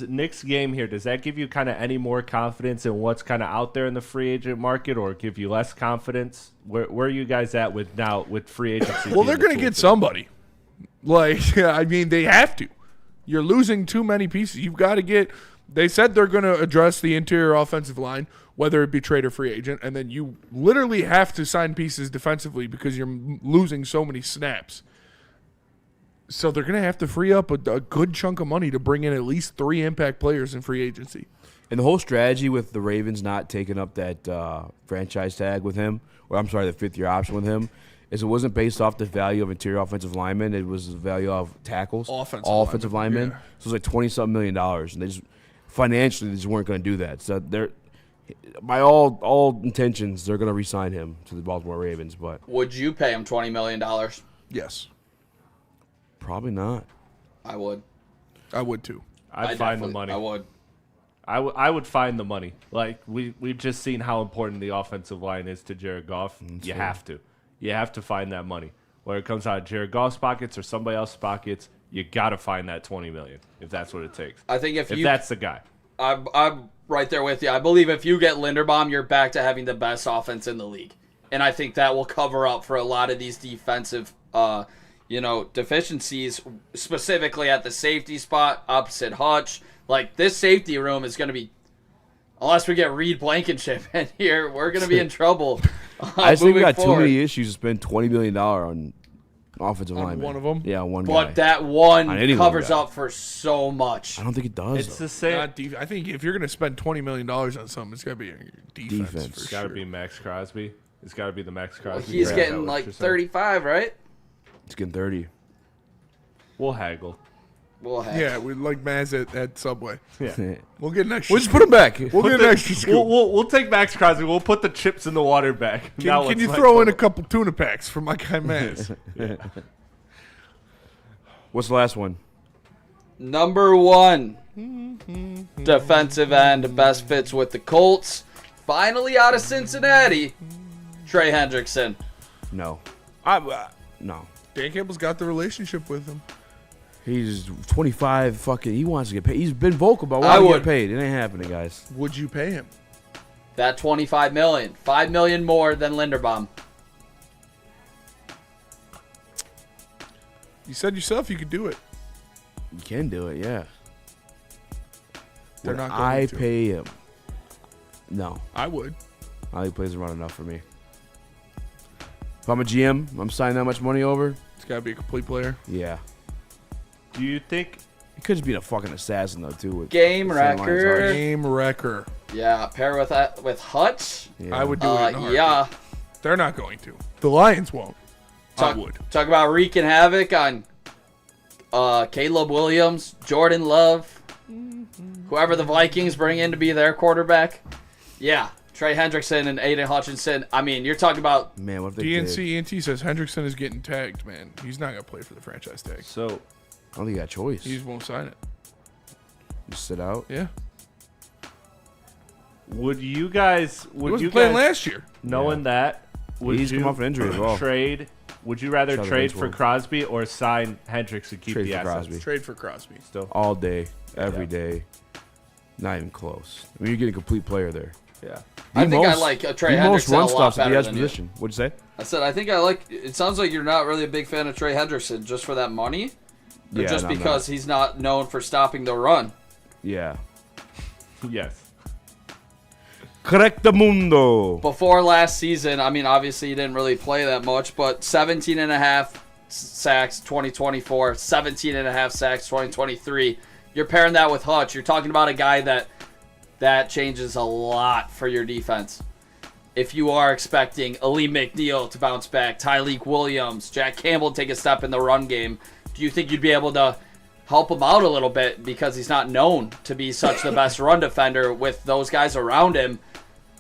Nick's game here, does that give you kind of any more confidence in what's kind of out there in the free agent market, or give you less confidence? Where are you guys at with free agency? Well, they're going to get somebody. Like, I mean, they have to. You're losing too many pieces. You've got to get – they said they're going to address the interior offensive line, whether it be trade or free agent, and then you literally have to sign pieces defensively because you're losing so many snaps. So they're going to have to free up a good chunk of money to bring in at least 3 impact players in free agency. And the whole strategy with the Ravens not taking up that franchise tag with him, or I'm sorry, the 5th-year option with him, is it wasn't based off the value of interior offensive linemen. It was the value of tackles, all offensive linemen. Yeah. So it was like $20-something million. And they just financially they just weren't going to do that. So they're by all intentions, they're going to re-sign him to the Baltimore Ravens. But would you pay him $20 million? Yes. Probably not. I would. I would too. I'd find the money. I would. I would find the money. Like we've just seen how important the offensive line is to Jared Goff. You have to. You have to find that money. Whether it comes out of Jared Goff's pockets or somebody else's pockets, you got to find that $20 million if that's what it takes. I think if that's the guy. I'm right there with you. I believe if you get Linderbaum, you're back to having the best offense in the league. And I think that will cover up for a lot of these defensive deficiencies, specifically at the safety spot, opposite Hutch. Like, this safety room is going to be, unless we get Reed Blankenship in here, we're going to be in trouble. I just think we got too many issues to spend $20 million on offensive linemen. One of them? Yeah, one guy. But that one covers up for so much. I don't think it does. It's the same. I think if you're going to spend $20 million on something, it's got to be your defense. It's got to be Max Crosby. It's got to be the Max Crosby. Well, he's getting like 35, right? He's getting 30. We'll haggle. Yeah, we like Maz at Subway. Yeah. We'll get an extra. We'll just put him back. We'll get an extra scoop. We'll take Max Crosby. We'll put the chips in the water back. Can you throw in a couple tuna packs for my guy Maz? What's the last one? Number 1. Defensive end, best fits with the Colts. Finally out of Cincinnati, Trey Hendrickson. No. No. Dan Campbell's got the relationship with him. He's 25. Fucking, he wants to get paid. He's been vocal about wanting to get paid. It ain't happening, guys. Would you pay him? That $25 million, $5 million more than Linderbaum. You said yourself you could do it. You can do it, yeah. They're Would not going I to. pay him? No. I would. I think plays around enough for me. If I'm a GM, I'm signing that much money over. It's got to be a complete player. Yeah. Do you think he could just be a fucking assassin though too? With Game wrecker. Game wrecker. Yeah, pair with Hutch. Yeah. I would do it. Yeah. They're not going to. The Lions won't. I would. Talk about wreaking havoc on Caleb Williams, Jordan Love, whoever the Vikings bring in to be their quarterback. Yeah. Trey Hendrickson and Aidan Hutchinson. I mean, you're talking about... Man, what if they DNC ENT says Hendrickson is getting tagged, man. He's not going to play for the franchise tag. So, I don't think he got a choice. He just won't sign it. Just sit out? Yeah. Would you guys... He wasn't playing last year. Knowing that, would he's you come off an injury as well. trade... Would you rather trade for Crosby or sign Hendricks and keep Trade the for assets? Crosby. Trade for Crosby. Still. All day, every day. Not even close. I mean, you're getting a complete player there. Yeah. I think I like Trey most Hendrickson a run lot stops at better the edge than position. What'd you say? I said I think I like. It sounds like you're not really a big fan of Trey Hendrickson just for that money, or Yeah, just no, I'm because he's not known for stopping the run. Yeah. Yes. Correcto mundo. Before last season, I mean, obviously he didn't really play that much, but 17.5 sacks 2024, 17.5 sacks 2023. You're pairing that with Hutch. You're talking about a guy that changes a lot for your defense. If you are expecting Ali McNeil to bounce back, Tyleek Williams, Jack Campbell to take a step in the run game, do you think you'd be able to help him out a little bit because he's not known to be such the best run defender with those guys around him?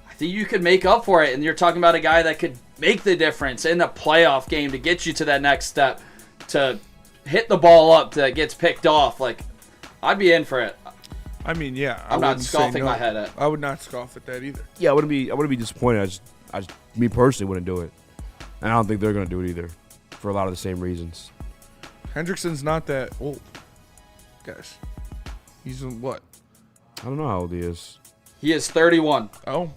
I think you could make up for it, and you're talking about a guy that could make the difference in a playoff game to get you to that next step, to hit the ball up that gets picked off. Like, I'd be in for it. I mean, yeah. I'm not scoffing my head at. I would not scoff at that either. Yeah, I wouldn't be disappointed. Me personally wouldn't do it, and I don't think they're gonna do it either, for a lot of the same reasons. Hendrickson's not that old, guys. He's in what? I don't know how old he is. He is 31. Oh,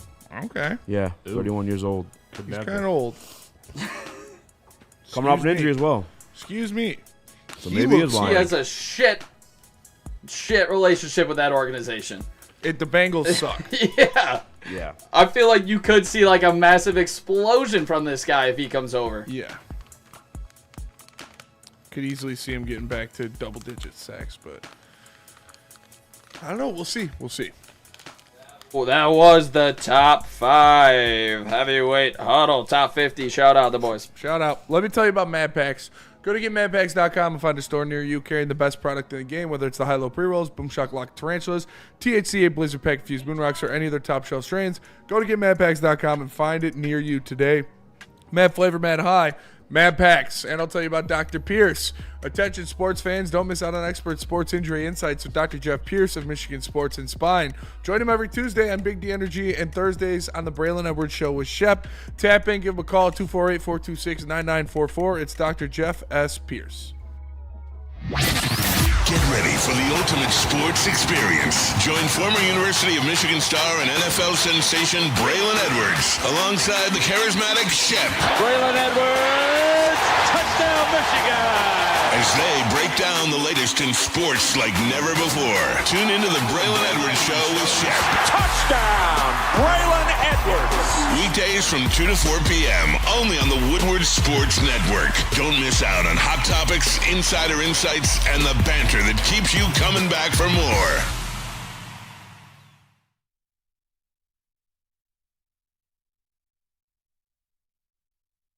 okay. Yeah, 31 years old. He's kind of old. Coming off an injury as well. Excuse me. So maybe he is lying. He has a shit relationship with that organization. The Bengals suck. Yeah. Yeah. I feel like you could see like a massive explosion from this guy if he comes over. Yeah. Could easily see him getting back to double-digit sacks, but I don't know. We'll see. We'll see. Well, that was the top 5 heavyweight huddle, top 50. Shout out the boys. Shout out. Let me tell you about Mad Packs. Go to getmadpacks.com and find a store near you carrying the best product in the game, whether it's the high-low pre-rolls, Boom Shock Lock Tarantulas, THC8 Blizzard Pack Fused Moon Rocks, or any other top-shelf strains. Go to getmadpacks.com and find it near you today. Mad Flavor, Mad High, Mad Packs. And I'll tell you about Dr. Pierce. Attention sports fans, don't miss out on expert sports injury insights with Dr. Jeff Pierce of Michigan Sports and Spine. Join him every Tuesday on Big D Energy and Thursdays on the Braylon Edwards Show with Shep. Tap in, give him a call at 248-426-9944. It's Dr. Jeff S. Pierce. Get ready for the ultimate sports experience. Join former University of Michigan star and NFL sensation Braylon Edwards alongside the charismatic Shep. Braylon Edwards, touchdown Michigan! As they break down the latest in sports like never before. Tune into the Braylon Edwards Show with Shep. Touchdown, Braylon Edwards! Weekdays from 2 to 4 p.m. only on the Woodward Sports Network. Don't miss out on hot topics, insider insights, and the banter that keeps you coming back for more.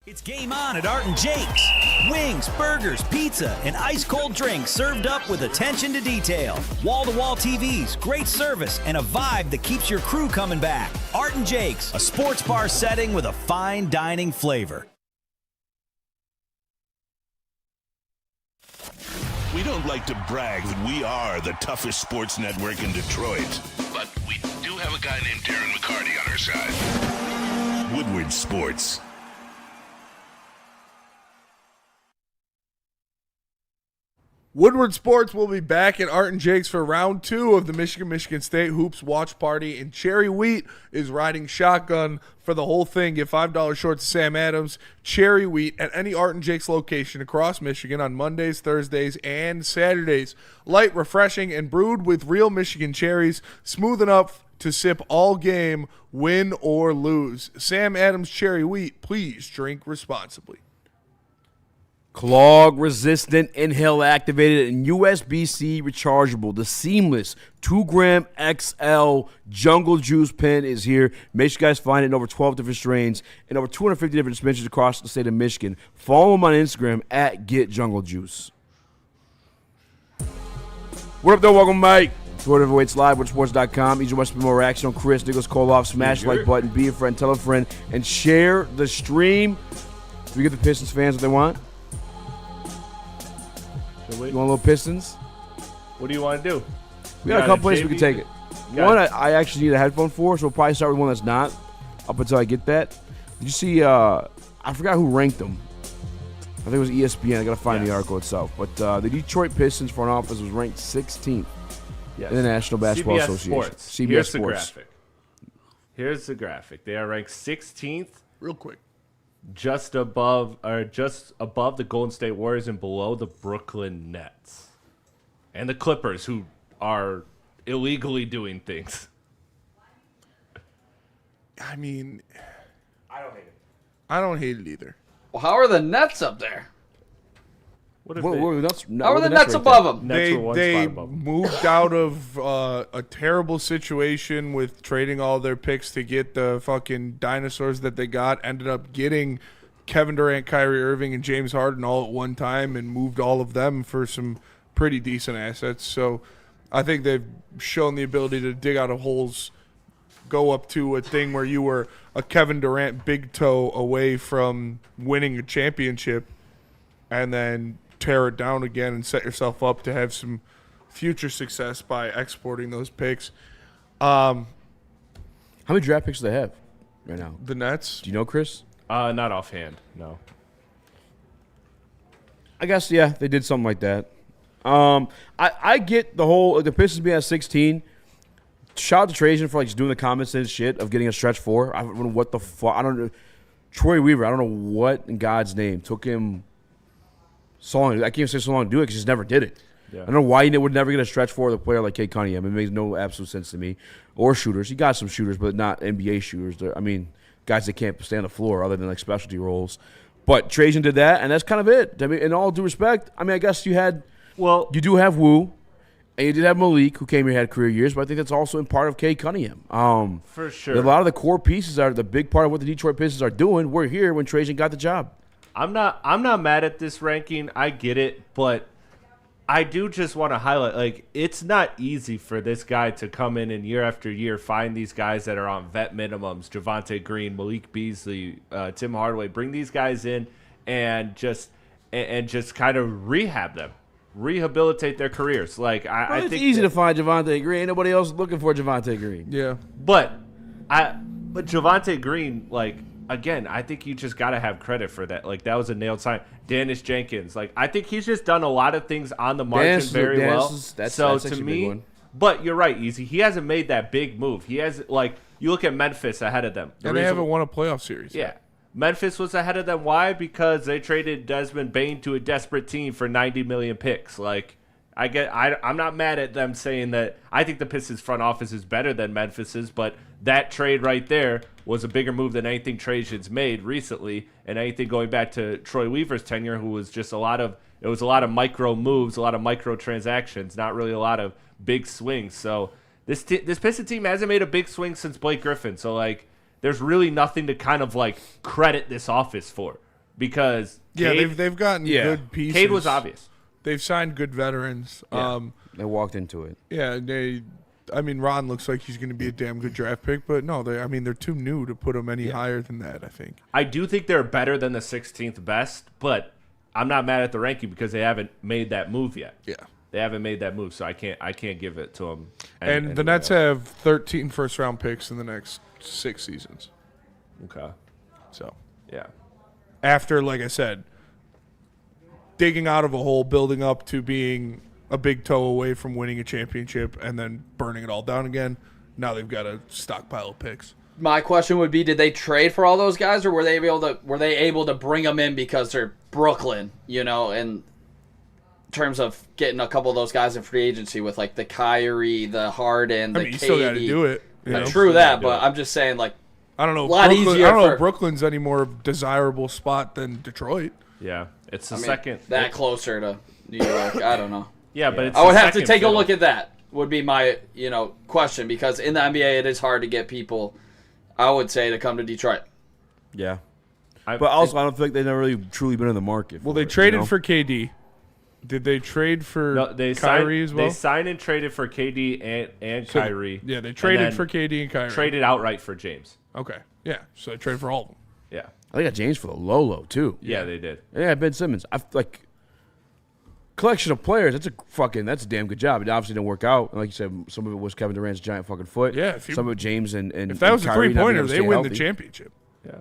It's game on at Art and Jake's. Wings, burgers, pizza, and ice-cold drinks served up with attention to detail. Wall-to-wall TVs, great service, and a vibe that keeps your crew coming back. Art and Jake's, a sports bar setting with a fine dining flavor. We don't like to brag that we are the toughest sports network in Detroit, but we do have a guy named Darren McCarty on our side. Woodward Sports. Woodward Sports will be back at Art and Jake's for round 2 of the Michigan State Hoops Watch Party, and Cherry Wheat is riding shotgun for the whole thing. Get $5 short to Sam Adams. Cherry Wheat at any Art and Jake's location across Michigan on Mondays, Thursdays, and Saturdays. Light, refreshing, and brewed with real Michigan cherries, smooth enough to sip all game, win or lose. Sam Adams Cherry Wheat, please drink responsibly. Clog resistant, inhale activated, and USB-C rechargeable. The seamless 2-gram XL Jungle Juice pen is here. Make sure you guys find it in over 12 different strains and over 250 different dimensions across the state of Michigan. Follow them on Instagram at GetJungleJuice. What up, though? Welcome, Mike. Florida Heavyweights Live with Sports.com. Easy much more action on Chris Nicholas Kohloff. Smash the like button, be a friend, tell a friend, and share the stream. Do we get the Pistons fans what they want? You want a little Pistons? What do you want to do? We got a couple places we can take it. One I actually need a headphone for, so we'll probably start with one that's not up until I get that. Did you see, I forgot who ranked them. I think it was ESPN. I got to find the article itself. But the Detroit Pistons front office was ranked 16th in the National Basketball CBS Association. Sports. CBS Here's Sports. the graphic. Here's the graphic. They are ranked 16th. Real quick. Just above the Golden State Warriors and below the Brooklyn Nets. And the Clippers, who are illegally doing things. I mean, I don't hate it. I don't hate it either. Well, how are the Nets up there? What if How are the Nets above them? They moved out of a terrible situation with trading all their picks to get the fucking dinosaurs that they got. Ended up getting Kevin Durant, Kyrie Irving, and James Harden all at one time and moved all of them for some pretty decent assets. So I think they've shown the ability to dig out of holes, go up to a thing where you were a Kevin Durant big toe away from winning a championship and then tear it down again and set yourself up to have some future success by exporting those picks. How many draft picks do they have right now? The Nets? Do you know, Chris? Not offhand, no. I guess, yeah, they did something like that. I get the whole, the Pistons being at 16. Shout out to Trajan for like just doing the common sense shit of getting a stretch 4. I don't know what the fuck. I don't know. Troy Weaver, I don't know what in God's name took him so long. I can't even say so long to do it because he just never did it. Yeah. I don't know why he would never get a stretch 4 with a player like Cade Cunningham. It makes no absolute sense to me. Or shooters. He got some shooters, but not NBA shooters. I mean, guys that can't stay on the floor other than like specialty roles. But Trajan did that, and that's kind of it. I mean, in all due respect, I mean, I guess you do have Wu. And you did have Malik, who came here, had career years, but I think that's also in part of Cade Cunningham. For sure. A lot of the core pieces are the big part of what the Detroit Pistons are doing. We're here when Trajan got the job. I'm not mad at this ranking. I get it, but I do just want to highlight, like, it's not easy for this guy to come in and year after year find these guys that are on vet minimums, Javonte Green, Malik Beasley, Tim Hardaway, bring these guys in and just kind of rehab them. Rehabilitate their careers. Like I it's think easy to find Javonte Green. Ain't nobody else looking for Javonte Green. Yeah, but Javonte Green, like, again, I think you just gotta have credit for that. Like, that was a nailed sign. Dennis Jenkins, like, I think he's just done a lot of things on the margin very well. That's to actually a big one. But you're right, Easy. He hasn't made that big move. He has, like, you look at Memphis ahead of them, and they haven't won a playoff series. Yeah. Memphis was ahead of them. Why? Because they traded Desmond Bane to a desperate team for 90 million picks. Like, I'm not mad at them saying that. I think the Pistons front office is better than Memphis's, but that trade right there was a bigger move than anything Trajan's made recently, and anything going back to Troy Weaver's tenure, who was just a lot of micro moves, a lot of micro transactions, not really a lot of big swings. So this Pistons team hasn't made a big swing since Blake Griffin. So, like, there's really nothing to kind of like credit this office for, because they've gotten good pieces. Cade was obvious. They've signed good veterans. Yeah, they walked into it. Yeah, Ron looks like he's going to be a damn good draft pick, but no, they're too new to put him any higher than that, I think. I do think they're better than the 16th best, but I'm not mad at the ranking because they haven't made that move yet. Yeah. They haven't made that move, so I can't give it to them. And the Nets have 13 first-round picks in the next 6 seasons. Okay. So. Yeah. After, like I said, digging out of a hole, building up to being a big toe away from winning a championship, and then burning it all down again, now they've got a stockpile of picks. My question would be, did they trade for all those guys, or were they able to bring them in because they're Brooklyn, in terms of getting a couple of those guys in free agency with, like, the Kyrie, the Harden, the KD. You still got to do it. True that, but I'm just saying, like, I don't know. A lot easier. I don't know if Brooklyn's any more desirable spot than Detroit. Yeah, it's the second. That closer to New York. I don't know. Yeah, but it's I would have to take a look at that. Would be my question, because in the NBA it is hard to get people, I would say, to come to Detroit. Yeah, but also I don't think they've never really truly been in the market. Well, they traded for KD. Did they trade for Kyrie as well? They signed and traded for KD and Kyrie. Yeah, they traded for KD and Kyrie. Traded outright for James. Okay, yeah. So they traded for all of them. Yeah. They got James for the low too. Yeah, they did. Yeah, Ben Simmons. Collection of players. That's a damn good job. It obviously didn't work out. And like you said, some of it was Kevin Durant's giant fucking foot. Yeah. Some of it James and if that was Kyrie a 3-pointer, they win healthy. the championship. Yeah.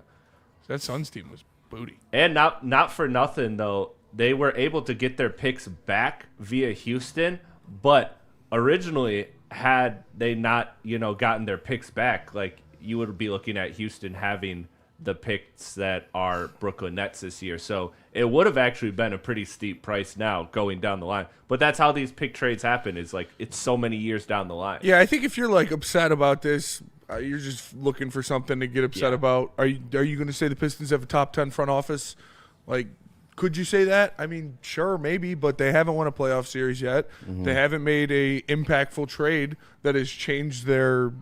That Suns team was booty. And not for nothing though, they were able to get their picks back via Houston, but originally had they not, gotten their picks back, like, you would be looking at Houston having the picks that are Brooklyn Nets this year. So it would have actually been a pretty steep price now going down the line. But that's how these pick trades happen, is like it's so many years down the line. Yeah, I think if you're like upset about this, you're just looking for something to get upset about. Are you going to say the Pistons have a top 10 front office? Like, could you say that? I mean, sure, maybe, but they haven't won a playoff series yet. Mm-hmm. They haven't made a impactful trade that has changed their,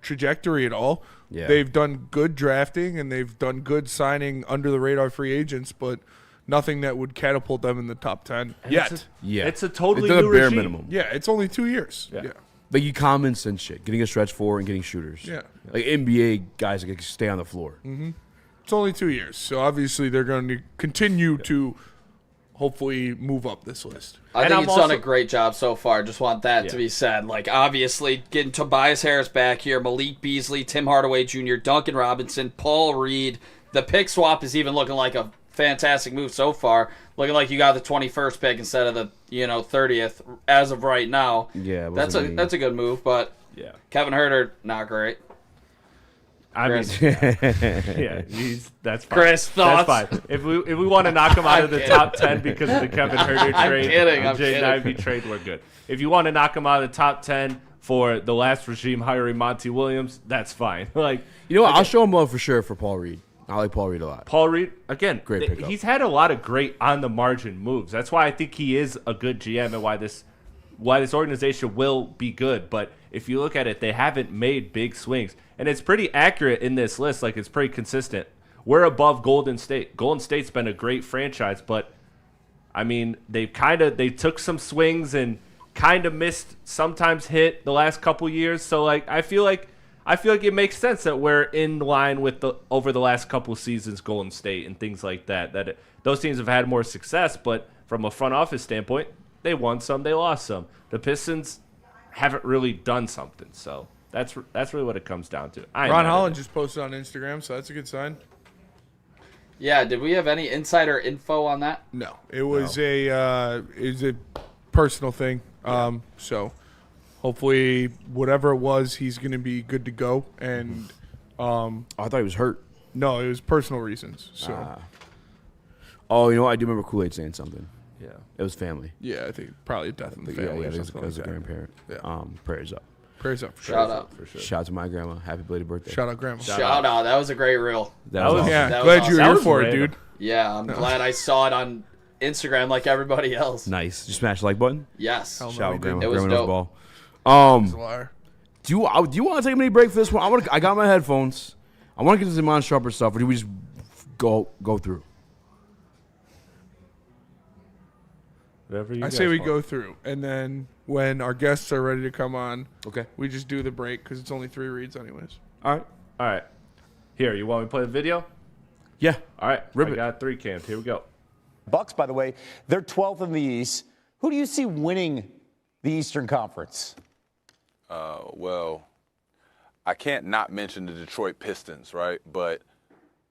trajectory at all. Yeah. They've done good drafting and they've done good signing under the radar free agents, but nothing that would catapult them in the top 10 yet. It's a totally It's new bare regime. minimum. Yeah, it's only 2 years. Yeah. Like you comments and shit, getting a stretch four and getting shooters. Yeah. Like NBA guys that can stay on the floor. Mm-hmm. It's only 2 years, so obviously they're going to continue to hopefully move up this list. I think he's done a great job so far. Just want that to be said. Like, obviously, getting Tobias Harris back here, Malik Beasley, Tim Hardaway Jr., Duncan Robinson, Paul Reed. The pick swap is even looking like a fantastic move so far. Looking like you got the 21st pick instead of the 30th as of right now. Yeah, that's a good move. But Kevin Huerter, not great. I mean, that's fine. Chris, thoughts? That's fine. If we want to knock him out of the top 10 because of the Kevin Huerter trade, I'm Jaden Ivey trade, we're good. If you want to knock him out of the top 10 for the last regime hiring Monty Williams, that's fine. Like, I'll show him love for sure for Paul Reed. I like Paul Reed a lot. Paul Reed, again, great pickup. He's had a lot of great on the margin moves. That's why I think he is a good GM and why this organization will be good. But if you look at it, they haven't made big swings. And it's pretty accurate in this list. Like, it's pretty consistent. We're above Golden State. Golden State's been a great franchise, but I mean, they took some swings and kind of missed, sometimes hit the last couple years. So like, I feel like it makes sense that we're in line with over the last couple seasons, Golden State and things like that. Those teams have had more success, but from a front office standpoint, they won some, they lost some. The Pistons haven't really done something, so that's really what it comes down to. Ron Holland just posted on Instagram, so that's a good sign. Yeah, did we have any insider info on that? No, it was a personal thing. Yeah. So hopefully, whatever it was, he's going to be good to go. And I thought he was hurt. No, it was personal reasons. So. Oh, I do remember Kool-Aid saying something. Yeah, it was family. Yeah, I think probably death in the family. Yeah, or it something was a like that. grandparent. Yeah. Prayers up. Prayers up. Shout out. For sure. Shout out to my grandma. Happy belated birthday. Shout out, grandma. Shout out. That was a great reel. That was awesome. Yeah, That glad was you were awesome. here for it, dude. Yeah, I'm glad I saw it on Instagram like everybody else. Nice. Did you smash the like button? Yes. Shout out, grandma. It was Grandma knows dope. the ball. He's a liar. Do you want to take a mini break for this one? I got my headphones. I want to get to the Mon Sharper stuff, or do we just go through? Whatever you I guys say we want. go through, and then when our guests are ready to come on, okay, we just do the break because it's only 3 reads anyways. All right. Here, you want me to play the video? Yeah. All right. Rip I it. got 3 cams. Here we go. Bucks, by the way, they're 12th in the East. Who do you see winning the Eastern Conference? Well, I can't not mention the Detroit Pistons, right? But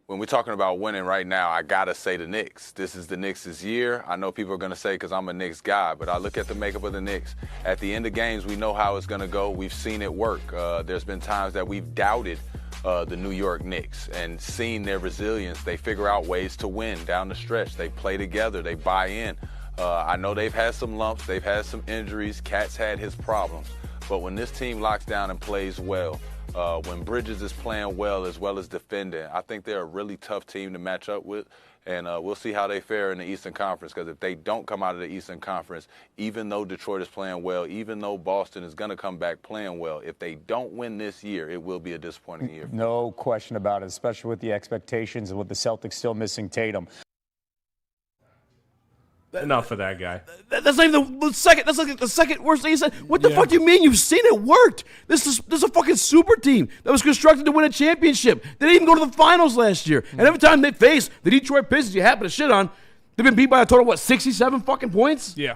when we're talking about winning right now, I got to say the Knicks. This is the Knicks' year. I know people are going to say because I'm a Knicks guy, but I look at the makeup of the Knicks. At the end of games, we know how it's going to go. We've seen it work. There's been times that we've doubted the New York Knicks and seen their resilience. They figure out ways to win down the stretch. They play together. They buy in. I know they've had some lumps. They've had some injuries. Cat's had his problems. But when this team locks down and plays well, when Bridges is playing well as defending, I think they're a really tough team to match up with. And we'll see how they fare in the Eastern Conference, because if they don't come out of the Eastern Conference, even though Detroit is playing well, even though Boston is going to come back playing well, if they don't win this year, it will be a disappointing year. No question about it, especially with the expectations and with the Celtics still missing Tatum. Enough of that guy. That's not even the second. That's like the second worst thing he said. What the fuck do you mean? You've seen it worked. This is a fucking super team that was constructed to win a championship. They didn't even go to the finals last year. And every time they face the Detroit Pistons, you happen to shit on, they've been beat by a total of 67 fucking points. Yeah,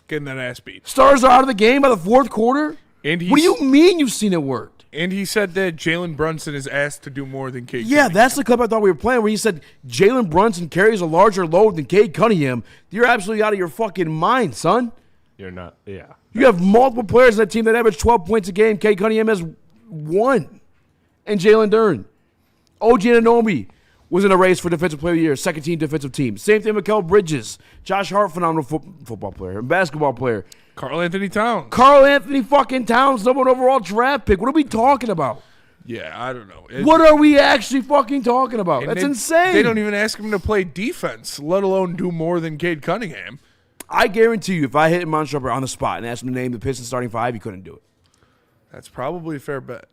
getting that ass beat. Stars are out of the game by the fourth quarter. And what do you mean you've seen it worked? And he said that Jalen Brunson is asked to do more than Cade. Yeah, that's the clip I thought we were playing where he said Jalen Brunson carries a larger load than Cade Cunningham. You're absolutely out of your fucking mind, son. You're not. Yeah. You have multiple players in that team that average 12 points a game. Cade Cunningham has 1. and Jalen Duren. OG Anunoby was in a race for Defensive Player of the Year, second-team defensive team. Same thing with Mikal Bridges. Josh Hart, phenomenal football player and basketball player. Karl Anthony Towns. Karl Anthony fucking Towns, number 1 overall draft pick. What are we talking about? Yeah, I don't know. What are we actually fucking talking about? That's insane. They don't even ask him to play defense, let alone do more than Cade Cunningham. I guarantee you, if I hit Iman Shumpert on the spot and asked him to name the Pistons starting 5, he couldn't do it. That's probably a fair bet.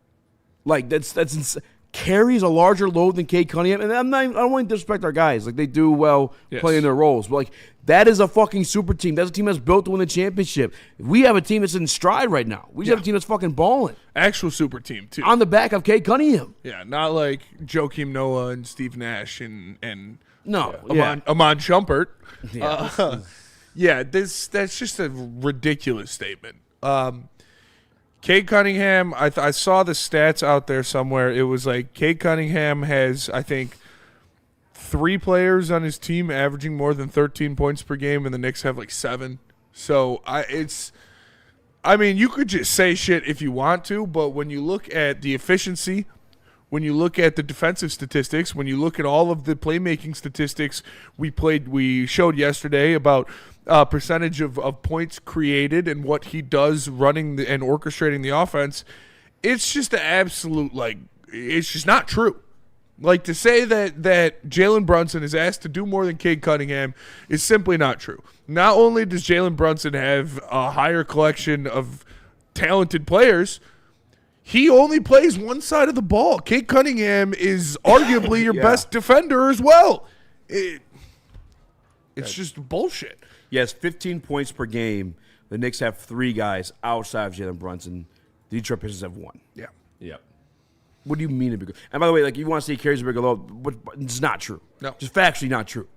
Like, that's carries a larger load than Cade Cunningham. And I don't want to disrespect our guys. Like, they do well playing their roles. But, like, that is a fucking super team. That's a team that's built to win the championship. We have a team that's in stride right now. We just have a team that's fucking balling. Actual super team, too. On the back of Cade Cunningham. Yeah, not like Joakim Noah and Steve Nash and Amon Shumpert. Yeah. That's just a ridiculous statement. Cade Cunningham, I saw the stats out there somewhere. It was like Cade Cunningham has, I think, 3 players on his team averaging more than 13 points per game, and the Knicks have like 7. So you could just say shit if you want to, but when you look at the efficiency, when you look at the defensive statistics, when you look at all of the playmaking statistics we showed yesterday about percentage of points created and what he does running and orchestrating the offense, it's just an absolute, it's just not true. Like, to say that Jalen Brunson is asked to do more than Cade Cunningham is simply not true. Not only does Jalen Brunson have a higher collection of talented players, he only plays one side of the ball. Cade Cunningham is arguably your best defender as well. It's just bullshit. Yes, 15 points per game. The Knicks have 3 guys outside of Jalen Brunson. The Detroit Pistons have 1. Yeah. Yep. What do you mean a bigger? And by the way, like, you want to say he carries a bigger load, but it's not true. No. Just factually not true.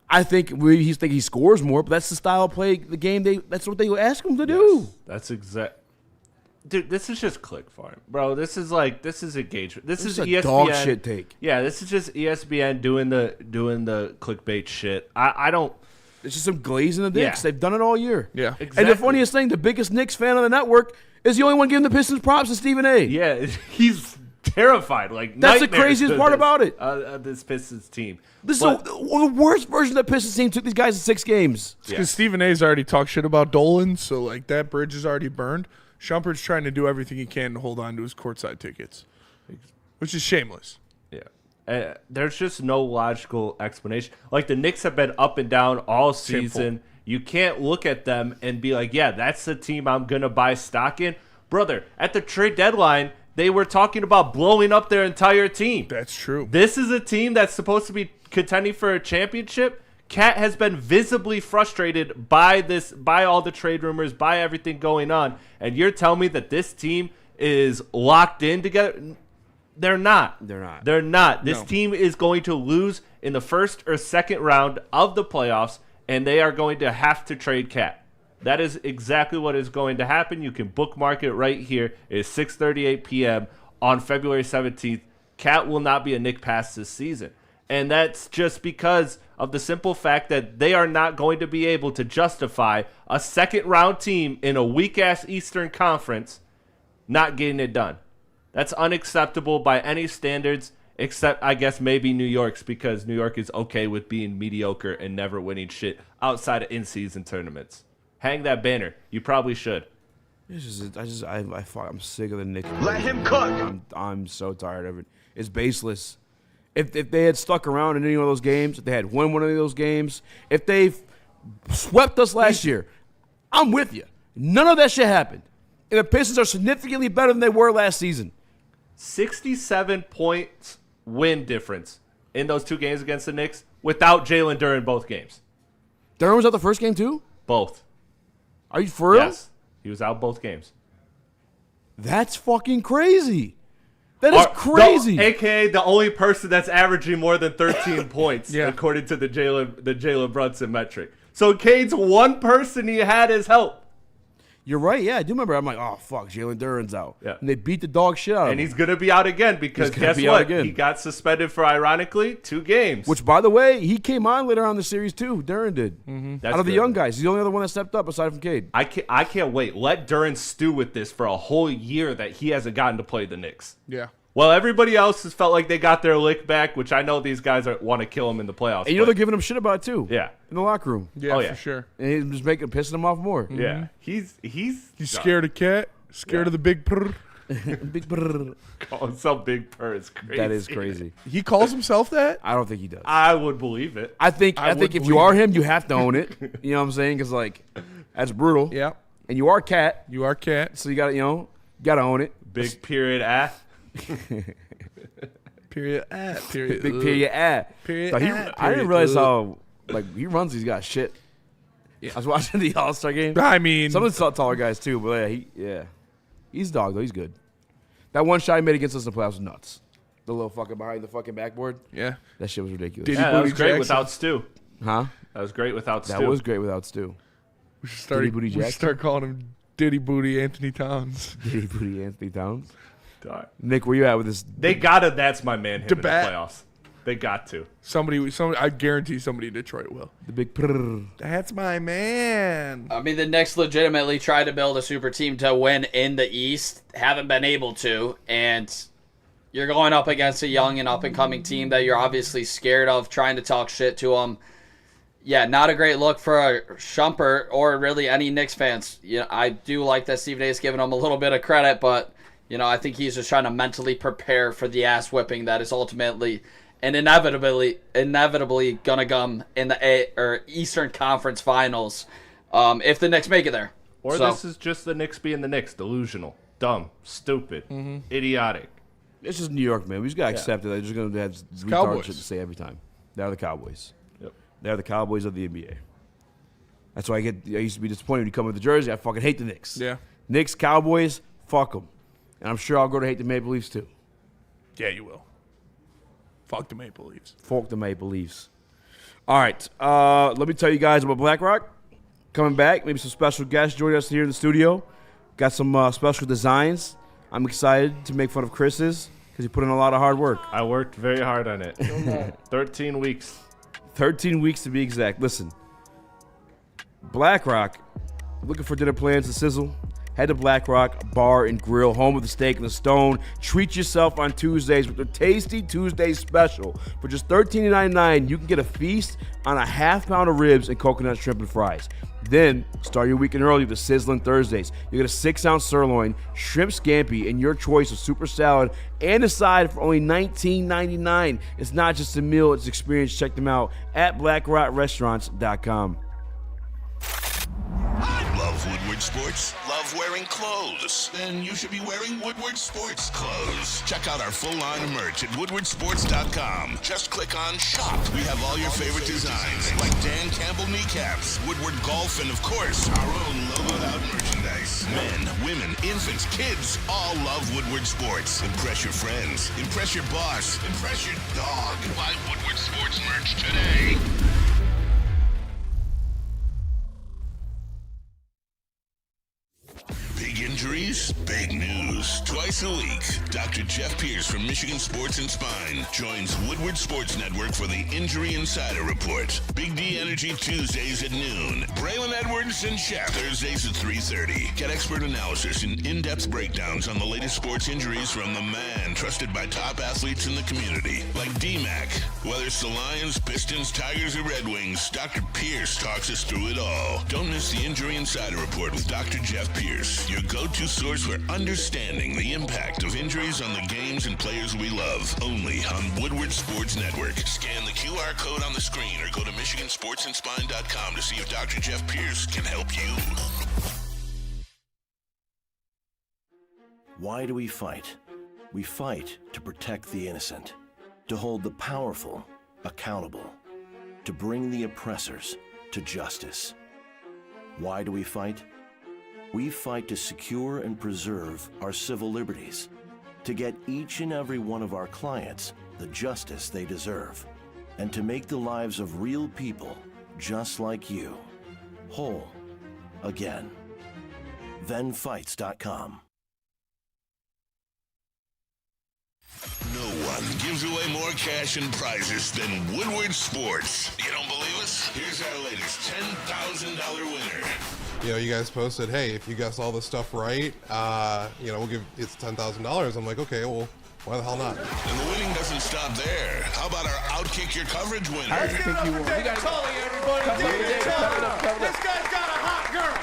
I think he scores more, but that's the style of play, the game. That's what they ask him to do. That's exact. Dude, this is just click farm, bro. This is engagement. This is a ESPN dog shit take. Yeah, this is just ESPN doing the clickbait shit. I don't. It's just some glaze in the Knicks. Yeah. They've done it all year. Yeah, exactly. And the funniest thing, the biggest Knicks fan on the network is the only one giving the Pistons props to Stephen A. Yeah, he's terrified. Like, that's the craziest part about it. This Pistons team. This is the worst version of the Pistons team. Took these guys in 6 games. Because Stephen A's already talked shit about Dolan, so like that bridge is already burned. Shumpert's trying to do everything he can to hold on to his courtside tickets, which is shameless. Yeah. There's just no logical explanation. Like, the Knicks have been up and down all season. Shameful. You can't look at them and be like, yeah, that's the team I'm going to buy stock in. Brother, at the trade deadline, they were talking about blowing up their entire team. That's true. This is a team that's supposed to be contending for a championship. Cat has been visibly frustrated by all the trade rumors, by everything going on. And you're telling me that this team is locked in together? They're not. This team is going to lose in the first or second round of the playoffs, and they are going to have to trade Cat. That is exactly what is going to happen. You can bookmark it right here. It's 6:38 p.m. on February 17th. Cat will not be a Knick pass this season. And that's just because of the simple fact that they are not going to be able to justify a second-round team in a weak-ass Eastern Conference not getting it done. That's unacceptable by any standards, except, I guess, maybe New York's, because New York is okay with being mediocre and never winning shit outside of in-season tournaments. Hang that banner. You probably should. I'm sick of the Knicks. Let him cook. I'm so tired of it. It's baseless. If they had stuck around in any of those games, if they had won one of those games, if they swept us last year, I'm with you. None of that shit happened. And the Pistons are significantly better than they were last season. 67 points win difference in those 2 games against the Knicks without Jalen Duren both games. Duren was out the first game too? Both. Are you for real? Yes. He was out both games. That's fucking crazy. That is crazy. AKA the only person that's averaging more than 13 points, according to the Jalen Brunson metric. So Cade's one person he had as help. You're right. Yeah, I do remember. I'm like, oh, fuck, Jalen Duren's out. Yeah. And they beat the dog shit out of him. And he's going to be out again because guess what? He got suspended for, ironically, 2 games. Which, by the way, he came on later on in the series, too. Duren did. Mm-hmm. Out of the young guys. He's the only other one that stepped up aside from Cade. I can't wait. Let Duren stew with this for a whole year that he hasn't gotten to play the Knicks. Yeah. Well, everybody else has felt like they got their lick back, which I know these guys want to kill him in the playoffs. And you know they're giving him shit about it too. Yeah. In the locker room. Yeah, for sure. And he's just pissing him off more. Yeah. He's scared of cat, scared of the big purr. Big purr. Call himself Big Purr is crazy. That is crazy. He calls himself that? I don't think he does. I would believe it. I think if you are him, you have to own it. You know what I'm saying? Because like that's brutal. Yeah. And you are cat. You are cat. So you got to gotta own it. Big period ass. Period. Period. Big period. Period. So I didn't realize how he runs. He's got shit. Yeah. I was watching the All-Star game. I mean, some of the taller guys too, but he's a dog though. He's good. That one shot he made against us in the playoffs was nuts. The little fucking behind the fucking backboard. Yeah. That shit was ridiculous. Yeah, that was great without Stu. Huh? That was great without Stu. That was great without Stu. We should start calling him Diddy Booty Anthony Towns. Diddy Booty Anthony Towns. Nick, where you at with this? They gotta. That's my man. Him in the Debat. playoffs. They got to. Somebody. I guarantee somebody in Detroit will. The big. Prrr. That's my man. I mean, the Knicks legitimately tried to build a super team to win in the East. Haven't been able to, and you're going up against a young and up and coming team that you're obviously scared of. Trying to talk shit to them. Yeah, not a great look for a Shumpert or really any Knicks fans. I do like that Stephen A is giving him a little bit of credit, but I think he's just trying to mentally prepare for the ass whipping that is ultimately and inevitably gonna come in the Eastern Conference Finals if the Knicks make it there. Or this is just the Knicks being the Knicks, delusional, dumb, stupid, idiotic. This is New York, man. We just gotta accept it. They're just gonna have retarded shit to say every time. They're the Cowboys. Yep. They're the Cowboys of the NBA. That's why I used to be disappointed when you come with the jersey. I fucking hate the Knicks. Yeah. Knicks, Cowboys, fuck them. And I'm sure I'll go to hate the Maple Leafs too. Yeah, you will. Fuck the Maple Leafs. Fuck the Maple Leafs. All right. Let me tell you guys about BlackRock. Coming back. Maybe some special guests joining us here in the studio. Got some special designs. I'm excited to make fun of Chris's because he put in a lot of hard work. I worked very hard on it. 13 weeks. 13 weeks to be exact. Listen. BlackRock. Looking for dinner plans to sizzle? Head to BlackRock Bar and Grill, home of the steak and the stone. Treat yourself on Tuesdays with their Tasty Tuesday special. For just $13.99, you can get a feast on a half pound of ribs and coconut shrimp and fries. Then, start your weekend early with the Sizzling Thursdays. You get a 6-ounce sirloin, shrimp scampi, and your choice of super salad and a side for only $19.99. It's not just a meal, it's experience. Check them out at blackrocksrestaurants.com. Love Woodward Sports? Love wearing clothes? Then you should be wearing Woodward Sports clothes. Check out our full line of merch at woodwardsports.com. Just click on Shop. We have all your favorite designs, like Dan Campbell kneecaps, Woodward Golf, and of course, our own logoed out merchandise. Men, women, infants, kids all love Woodward Sports. Impress your friends. Impress your boss. Impress your dog. Buy Woodward Sports merch today. Big injuries, big news. Twice a week, Dr. Jeff Pierce from Michigan Sports and Spine joins Woodward Sports Network for the Injury Insider Report. Big D Energy Tuesdays at noon. Braylon Edwards and Shaq Thursdays at 3:30. Get expert analysis and in-depth breakdowns on the latest sports injuries from the man trusted by top athletes in the community, like D-Mac. Whether it's the Lions, Pistons, Tigers, or Red Wings, Dr. Pierce talks us through it all. Don't miss the Injury Insider Report with Dr. Jeff Pierce, your go-to source for understanding the impact of injuries on the games and players we love. Only on Woodward Sports Network. Scan the QR code on the screen or go to MichiganSportsandSpine.com to see if Dr. Jeff Pierce can help you. Why do we fight? We fight to protect the innocent, to hold the powerful accountable, to bring the oppressors to justice. Why do we fight? We fight to secure and preserve our civil liberties, to get each and every one of our clients the justice they deserve, and to make the lives of real people just like you whole again. ThenFights.com. No one gives away more cash and prizes than Woodward Sports. You don't believe us? Here's our latest $10,000 winner. You guys posted, hey, if you guess all this stuff right, we'll give it's $10,000. I'm like, okay, well, why the hell not? And the winning doesn't stop there. How about our Outkick Your Coverage winner? How do you think you won? Tully, everybody. This guy's got a hot girl.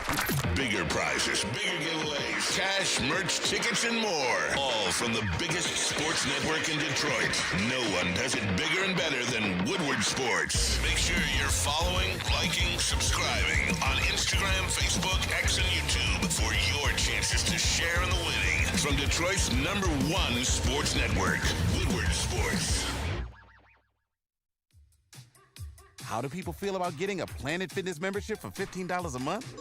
Bigger prizes, bigger giveaways, cash, merch, tickets, and more. All from the biggest sports network in Detroit. No one does it bigger and better than Woodward Sports. Make sure you're following, liking, subscribing on Instagram, Facebook, X, and YouTube for your chances to share in the winning. From Detroit's #1 sports network, Woodward Sports. How do people feel about getting a Planet Fitness membership for $15 a month?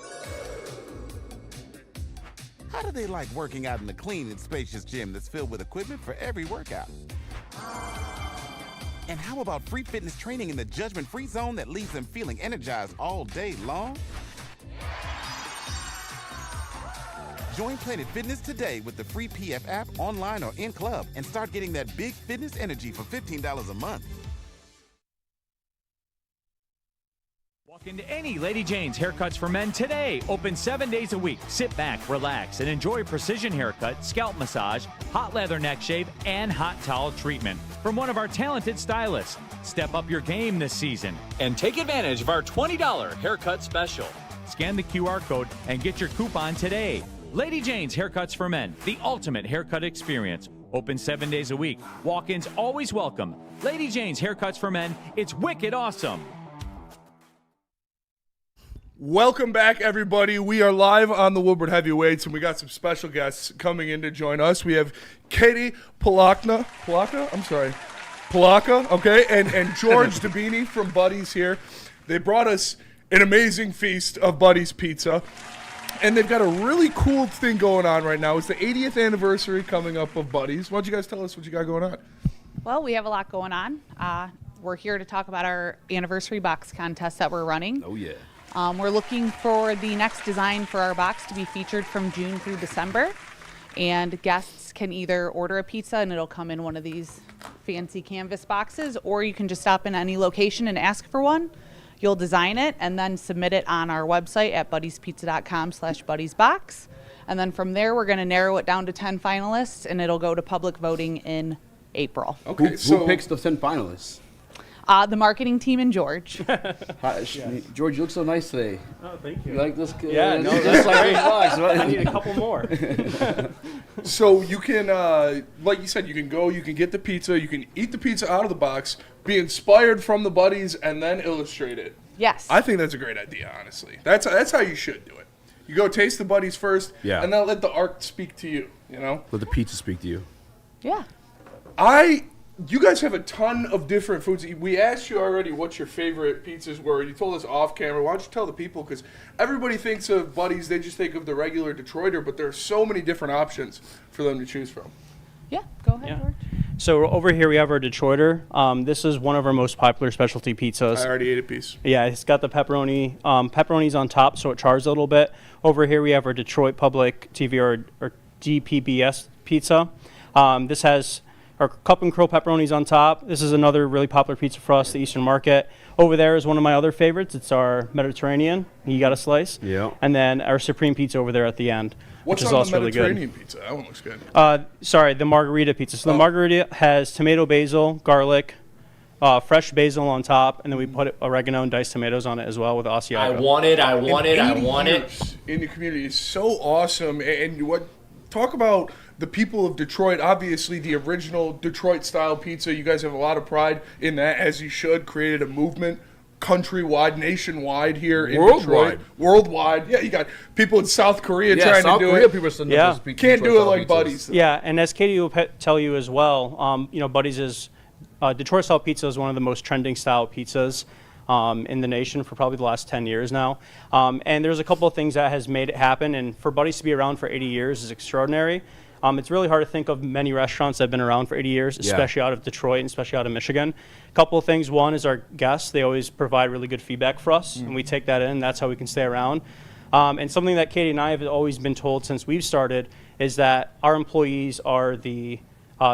How do they like working out in a clean and spacious gym that's filled with equipment for every workout? And how about free fitness training in the judgment-free zone that leaves them feeling energized all day long? Join Planet Fitness today with the free PF app, online or in club, and start getting that big fitness energy for $15 a month. Walk into any Lady Jane's Haircuts for Men today. Open 7 days a week. Sit back, relax, and enjoy precision haircut, scalp massage, hot leather neck shave, and hot towel treatment from one of our talented stylists. Step up your game this season and take advantage of our $20 haircut special. Scan the QR code and get your coupon today. Lady Jane's Haircuts for Men, the ultimate haircut experience. Open 7 days a week. Walk-ins always welcome. Lady Jane's Haircuts for Men, it's wicked awesome. Welcome back, everybody. We are live on the Woodward Heavyweights, and we got some special guests coming in to join us. We have Katie Polatka, okay, and George Dbini from Buddy's here. They brought us an amazing feast of Buddy's Pizza, and they've got a really cool thing going on right now. It's the 80th anniversary coming up of Buddy's. Why don't you guys tell us what you got going on? Well, we have a lot going on. We're here to talk about our anniversary box contest that we're running. Oh, yeah. We're looking for the next design for our box to be featured from June through December. And guests can either order a pizza and it'll come in one of these fancy canvas boxes, or you can just stop in any location and ask for one. You'll design it and then submit it on our website at buddiespizza.com/buddiesbox. And then from there, we're going to narrow it down to 10 finalists, and it'll go to public voting in April. Okay, who picks the 10 finalists? The marketing team and George. George, you look so nice today. Oh, thank you. You like this? Yeah, no, that's like box. I need a couple more. So you can, like you said, you can go, you can get the pizza, you can eat the pizza out of the box, be inspired from the Buddies, and then illustrate it. Yes. I think that's a great idea, honestly. That's how you should do it. You go taste the Buddies first, and then let the art speak to you, you know? Let the pizza speak to you. Yeah. You guys have a ton of different foods. We asked you already what your favorite pizzas were. You told us off camera. Why don't you tell the people? Because everybody thinks of Buddies, they just think of the regular Detroiter, but there are so many different options for them to choose from. Yeah, go ahead, George. So over here we have our Detroiter. This is one of our most popular specialty pizzas. I already ate a piece. Yeah, it's got the pepperoni. Pepperoni's on top, so it chars a little bit. Over here we have our Detroit Public TV or DPBS pizza. This has our cup and curl pepperonis on top. This is another really popular pizza for us, the Eastern Market. Over there is one of my other favorites. It's our Mediterranean. You got a slice. Yeah. And then our Supreme Pizza over there at the end, What's which is on also the really good. Mediterranean pizza? That one looks good. Sorry, the margarita pizza. So the margarita has tomato, basil, garlic, fresh basil on top, and then we put oregano and diced tomatoes on it as well with Asiago. I want it. In the community is so awesome. And talk about the people of Detroit. Obviously, the original Detroit-style pizza. You guys have a lot of pride in that, as you should. Created a movement countrywide, nationwide here in Detroit. Worldwide. Yeah, you got people in South Korea trying to do it. Can't do it like Buddies. Yeah, and as Katie will tell you as well, Buddies is Detroit-style pizza is one of the most trending style pizzas in the nation for probably the last 10 years now. And there's a couple of things that has made it happen, and for Buddies to be around for 80 years is extraordinary. It's really hard to think of many restaurants that have been around for 80 years, especially out of Detroit and especially out of Michigan. A couple of things. One is our guests. They always provide really good feedback for us, and we take that in. That's how we can stay around. And something that Katie and I have always been told since we've started is that our employees are the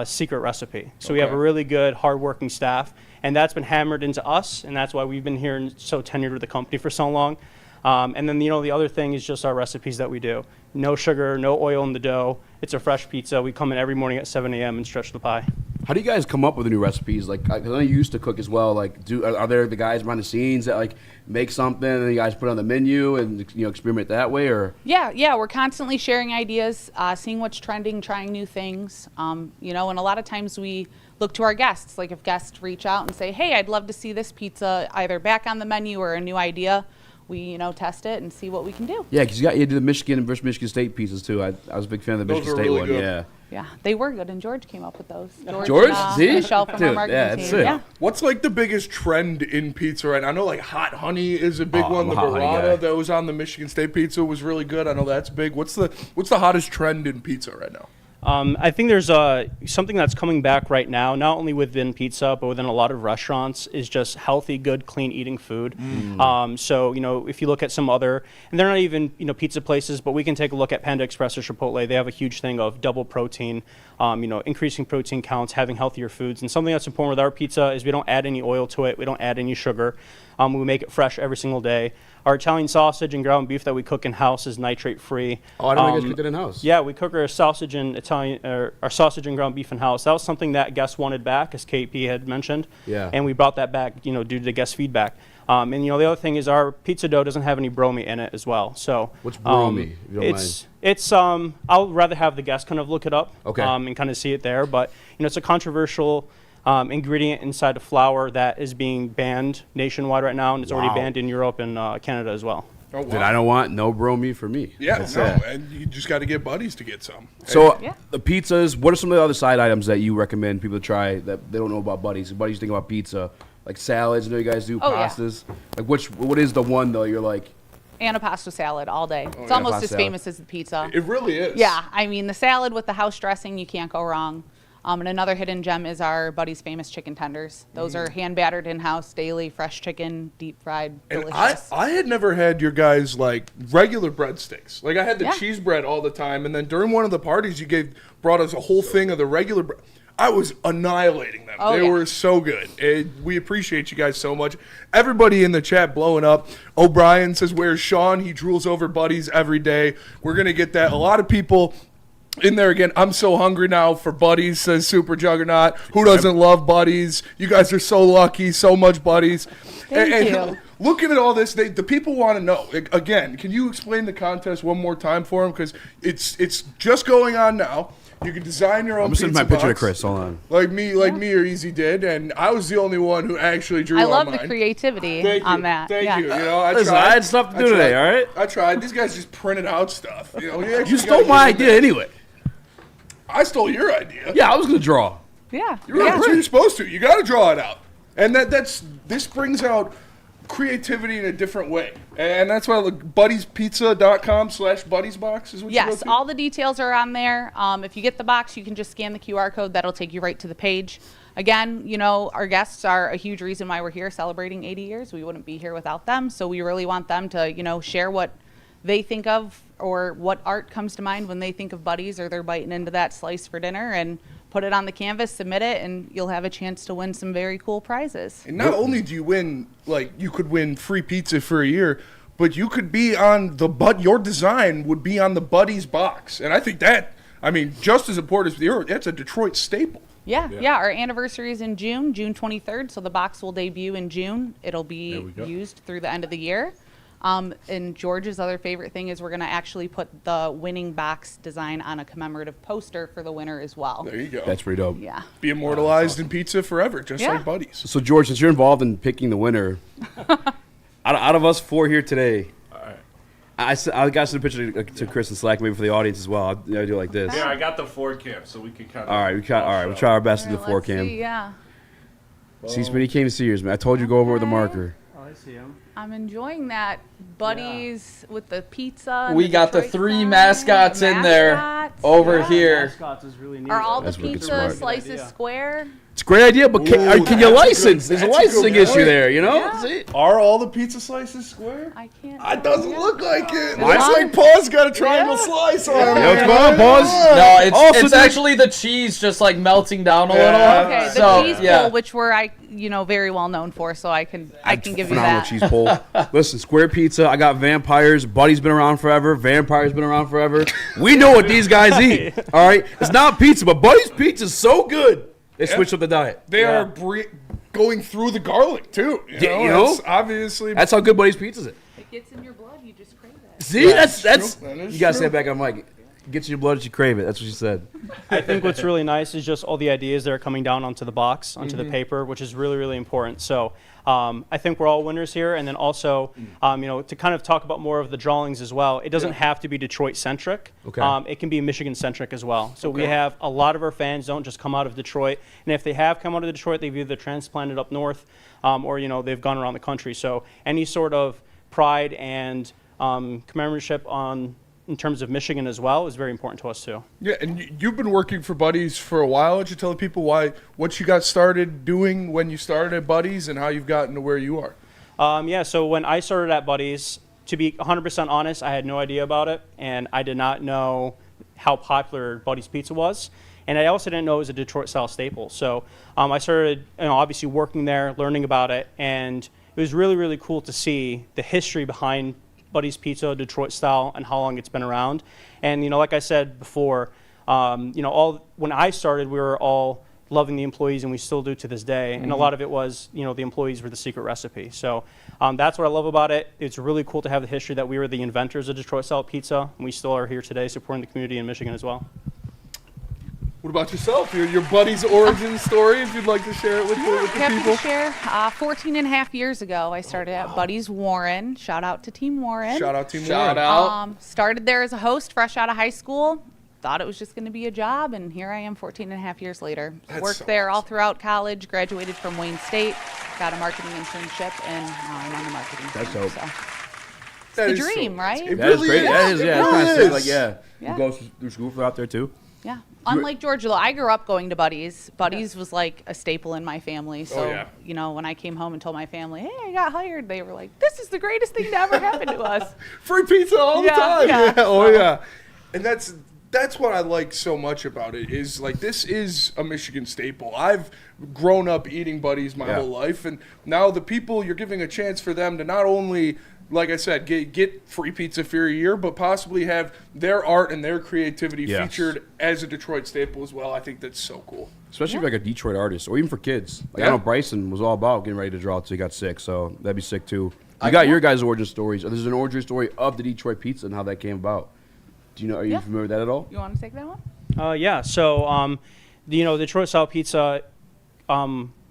secret recipe. So we have a really good, hardworking staff, and that's been hammered into us, and that's why we've been here and so tenured with the company for so long. And then, the other thing is just our recipes that we do. No sugar, no oil in the dough. It's a fresh pizza. We come in every morning at 7 a.m. and stretch the pie. How do you guys come up with the new recipes? Like, I know you used to cook as well. Like, are there the guys behind the scenes that like make something and you guys put it on the menu and experiment that way, or? Yeah, we're constantly sharing ideas, seeing what's trending, trying new things. And a lot of times we look to our guests. Like if guests reach out and say, "Hey, I'd love to see this pizza either back on the menu or a new idea," we test it and see what we can do. Yeah, because you did the Michigan versus Michigan State pizzas too. I was a big fan of the Michigan State one. Good. Yeah, they were good, and George came up with those. George? See? Michelle from our marketing team. Yeah. What's like the biggest trend in pizza right now? I know like hot honey is a big one. The hot honey guy. burrata that was on the Michigan State pizza was really good. I know that's big. What's the hottest trend in pizza right now? I think there's something that's coming back right now, not only within pizza, but within a lot of restaurants, is just healthy, good, clean eating food. So, if you look at some other, and they're not even, pizza places, but we can take a look at Panda Express or Chipotle. They have a huge thing of double protein, increasing protein counts, having healthier foods. And something that's important with our pizza is we don't add any oil to it. We don't add any sugar. We make it fresh every single day. Our Italian sausage and ground beef that we cook in-house is nitrate-free. Oh, I didn't know you guys cooked it in-house. Yeah, we cook our sausage and our sausage and ground beef in-house. That was something that guests wanted back, as KP had mentioned. Yeah. And we brought that back, due to the guest feedback. And the other thing is our pizza dough doesn't have any bromine in it as well. So what's bromine? If you don't mind. It's I'll rather have the guests kind of look it up. Okay. And kind of see it there, but it's a controversial ingredient inside of flour that is being banned nationwide right now, and it's already banned in Europe and Canada as well. Oh, wow. Then I don't want no bromine for me. Yeah, and you just got to get buddies to get some. So the pizzas, what are some of the other side items that you recommend people to try that they don't know about buddies? Buddies think about pizza, like salads. I know you guys do pastas. Like what is the one though? You're like Antipasto salad all day. It's almost as famous as the pizza. It really is. Yeah, I mean the salad with the house dressing, you can't go wrong. And another hidden gem is our Buddy's famous chicken tenders. Those are hand battered in-house, daily, fresh chicken, deep fried, delicious. I had never had your guys like regular breadsticks. Like I had the cheese bread all the time, and then during one of the parties you brought us a whole thing of the regular bread. I was annihilating them. They were so good. We appreciate you guys so much. Everybody in the chat blowing up. O'Brien says, "Where's Sean? He drools over Buddies every day." We're going to get that. A lot of people in there again. I'm so hungry now for Buddies, says Super Juggernaut. Who doesn't love Buddies? You guys are so lucky. So much Buddies. Thank you. Looking at all this, the people want to know. Again, can you explain the contest one more time for them? Because it's just going on now. You can design your own pizza box. I'm sending my picture to Chris. Hold on. Like me or Easy did, and I was the only one who actually drew on mine. I love the creativity on that. Thank you. Listen, I had stuff to do today, all right? I tried. These guys just printed out stuff. You stole my idea anyway. I stole your idea. Yeah, I was going to draw. Yeah. That's what you're supposed to. You got to draw it out. And this brings out creativity in a different way. And that's why buddiespizza.com/buddiesbox is what you go Yes, to? all the details are on there. If you get the box, you can just scan the QR code. That'll take you right to the page. Again, our guests are a huge reason why we're here celebrating 80 years. We wouldn't be here without them. So we really want them to, share what they think of or what art comes to mind when they think of Buddies or they're biting into that slice for dinner, and put it on the canvas, submit it, and you'll have a chance to win some very cool prizes. And not only do you win, you could win free pizza for a year, but you could be on your design would be on the Buddies box. And I think just as important as that's a Detroit staple. Yeah. Our anniversary is in June 23rd, so the box will debut in June. It'll be used through the end of the year. And George's other favorite thing is we're going to actually put the winning box design on a commemorative poster for the winner as well. There you go. That's pretty dope. Yeah. Be immortalized in pizza forever, just like Buddies. So, George, since you're involved in picking the winner, out of us four here today, I got some picture to Chris and Slack, maybe for the audience as well. I'll do it like this. Yeah, I got the 4 cam, so we can kind of. All right, we'll try our best to do the 4 cam. See, Smitty came to see yours, man. I told you go over with the marker. Oh, I see him. I'm enjoying that Buddies with the pizza. We got the 3 mascots in there over here. Mascots is really neat. Are all the That's wicked pizza smart. slices square? It's a great idea, but can you license? There's a licensing issue there, you know? Yeah. See? Are all the pizza slices square? I can't. It doesn't look like it. Why? Looks like Paul's got a triangle slice on it. What's going on, Paws? No, it's actually the cheese just like melting down a little. Okay, the So, cheese yeah. pull, which we're very well known for, so I can give you Phenomenal that. cheese pull. Listen, square pizza. I got vampires. Buddy's been around forever. Vampire's been around forever. We know what these guys eat. All right, it's not pizza, but Buddy's pizza is so good. They switched up the diet. They are going through the garlic too. You know? That's obviously. That's how good Buddy's pizza is. It gets in your blood, you just crave it. See, that's true. you gotta say it back on mic. Gets in your blood, you crave it. That's what she said. I think what's really nice is just all the ideas that are coming down onto the box, onto the paper, which is really, really important. So I think we're all winners here. And then also, to kind of talk about more of the drawings as well, it doesn't have to be Detroit-centric. Okay. It can be Michigan-centric as well. So we have a lot of our fans don't just come out of Detroit. And if they have come out of Detroit, they've either transplanted up north or, they've gone around the country. So any sort of pride and commemoration in terms of Michigan as well is very important to us too. Yeah, and you've been working for Buddies for a while. Would you tell the people what you got started doing when you started at Buddies and how you've gotten to where you are? So when I started at Buddies, to be 100% honest, I had no idea about it, and I did not know how popular Buddies Pizza was. And I also didn't know it was a Detroit-style staple. So I started, obviously working there, learning about it, and it was really, really cool to see the history behind Buddy's Pizza, Detroit style, and how long it's been around. And like I said before, when I started, we were all loving the employees, and we still do to this day. And a lot of it was, the employees were the secret recipe. So that's what I love about it. It's really cool to have the history that we were the inventors of Detroit style pizza, and we still are here today supporting the community in Michigan as well. What about yourself? Your Buddy's origin story, if you'd like to share it with the Happy people. to share. 14 and a half years ago, I started at Buddy's Warren. Shout out to Team Warren. Shout out Team Warren. Shout out. Started there as a host fresh out of high school. Thought it was just going to be a job, and here I am 14 and a half years later. Worked so there all throughout college, graduated from Wayne State, got a marketing internship, and now I'm on the marketing team. dope. So. That It's is the so dream, right? It That is really great. is. That is, It yeah. really It's kind of is. like, Yeah. You go through school for out there too. Yeah. Unlike Georgia, I grew up going to Buddy's. Buddy's was like a staple in my family. So, when I came home and told my family, hey, I got hired, they were like, this is the greatest thing to ever happen to us. Free pizza all the time. Yeah. Oh, yeah. And that's what I like so much about it is, like, this is a Michigan staple. I've grown up eating Buddies my whole life, and now the people, you're giving a chance for them to not only, like I said, get free pizza for a year, but possibly have their art and their creativity featured as a Detroit staple as well. I think that's so cool. Especially for like a Detroit artist, or even for kids. Like I know Bryson was all about getting ready to draw until he got sick, so that'd be sick too. You got your guys' origin stories. There's an origin story of the Detroit pizza and how that came about. Do you know? Are you familiar with that at all? You want to take that one? So, Detroit style pizza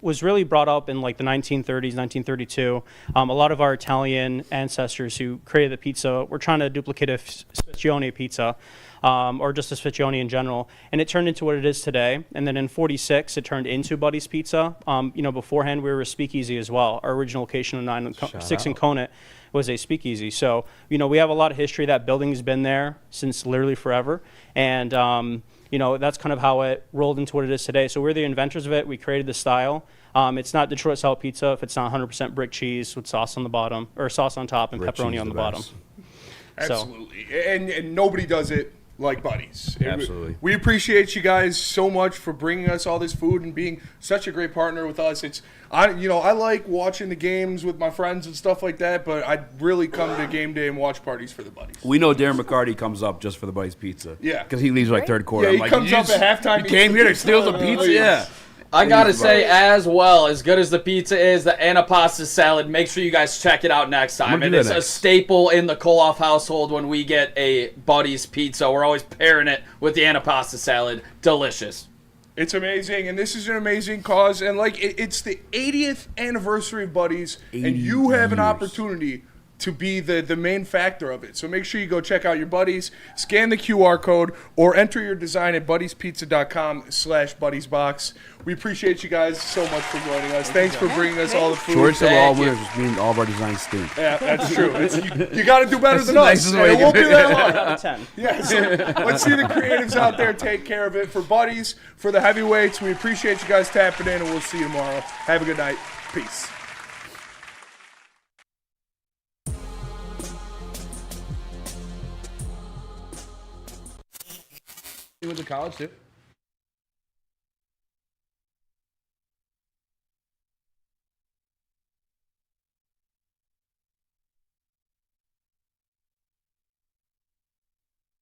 was really brought up in like the 1930s, 1932. A lot of our Italian ancestors who created the pizza were trying to duplicate a Sfeccione pizza, or just a Sfeccione in general, and it turned into what it is today. And then in '46, it turned into Buddy's Pizza. Beforehand we were a speakeasy as well. Our original location of 6 in Conant was a speakeasy. So, we have a lot of history. That building's been there since literally forever, and that's kind of how it rolled into what it is today. So we're the inventors of it. We created the style. It's not Detroit style pizza if it's not 100% brick cheese with sauce on the bottom, or sauce on top and Brick pepperoni cheese on the best. bottom. Absolutely. And nobody does it like Buddies. Absolutely. We appreciate you guys so much for bringing us all this food and being such a great partner with us. I like watching the games with my friends and stuff like that, but I really come to game day and watch parties for the Buddies. We know Darren McCarty comes up just for the Buddy's pizza. Yeah. Because he leaves like third quarter. Yeah, he I'm like, comes up at halftime. You came here to steal some pizza? Yeah. I gotta say, as well, as good as the pizza is, the antipasta salad, make sure you guys check it out next time. It is a staple in the Kohloff household when we get a Buddy's pizza. We're always pairing it with the antipasta salad. Delicious. It's amazing, and this is an amazing cause. And, it's the 80th anniversary of Buddies, and you have an opportunity to be the main factor of it. So make sure you go check out your Buddies, scan the QR code, or enter your design at buddiespizza.com/buddiesbox. We appreciate you guys so much for joining us. Thanks for bringing us all the food. Choice of all winners, which means all of our designs stink. Yeah, that's true. You got to do better That's than the us. nicest way It to won't do be it. that long. 10 out of 10. Yeah, so let's see the creatives out there take care of it. For Buddies, for the heavyweights, we appreciate you guys tapping in, and we'll see you tomorrow. Have a good night. Peace. You went to college too?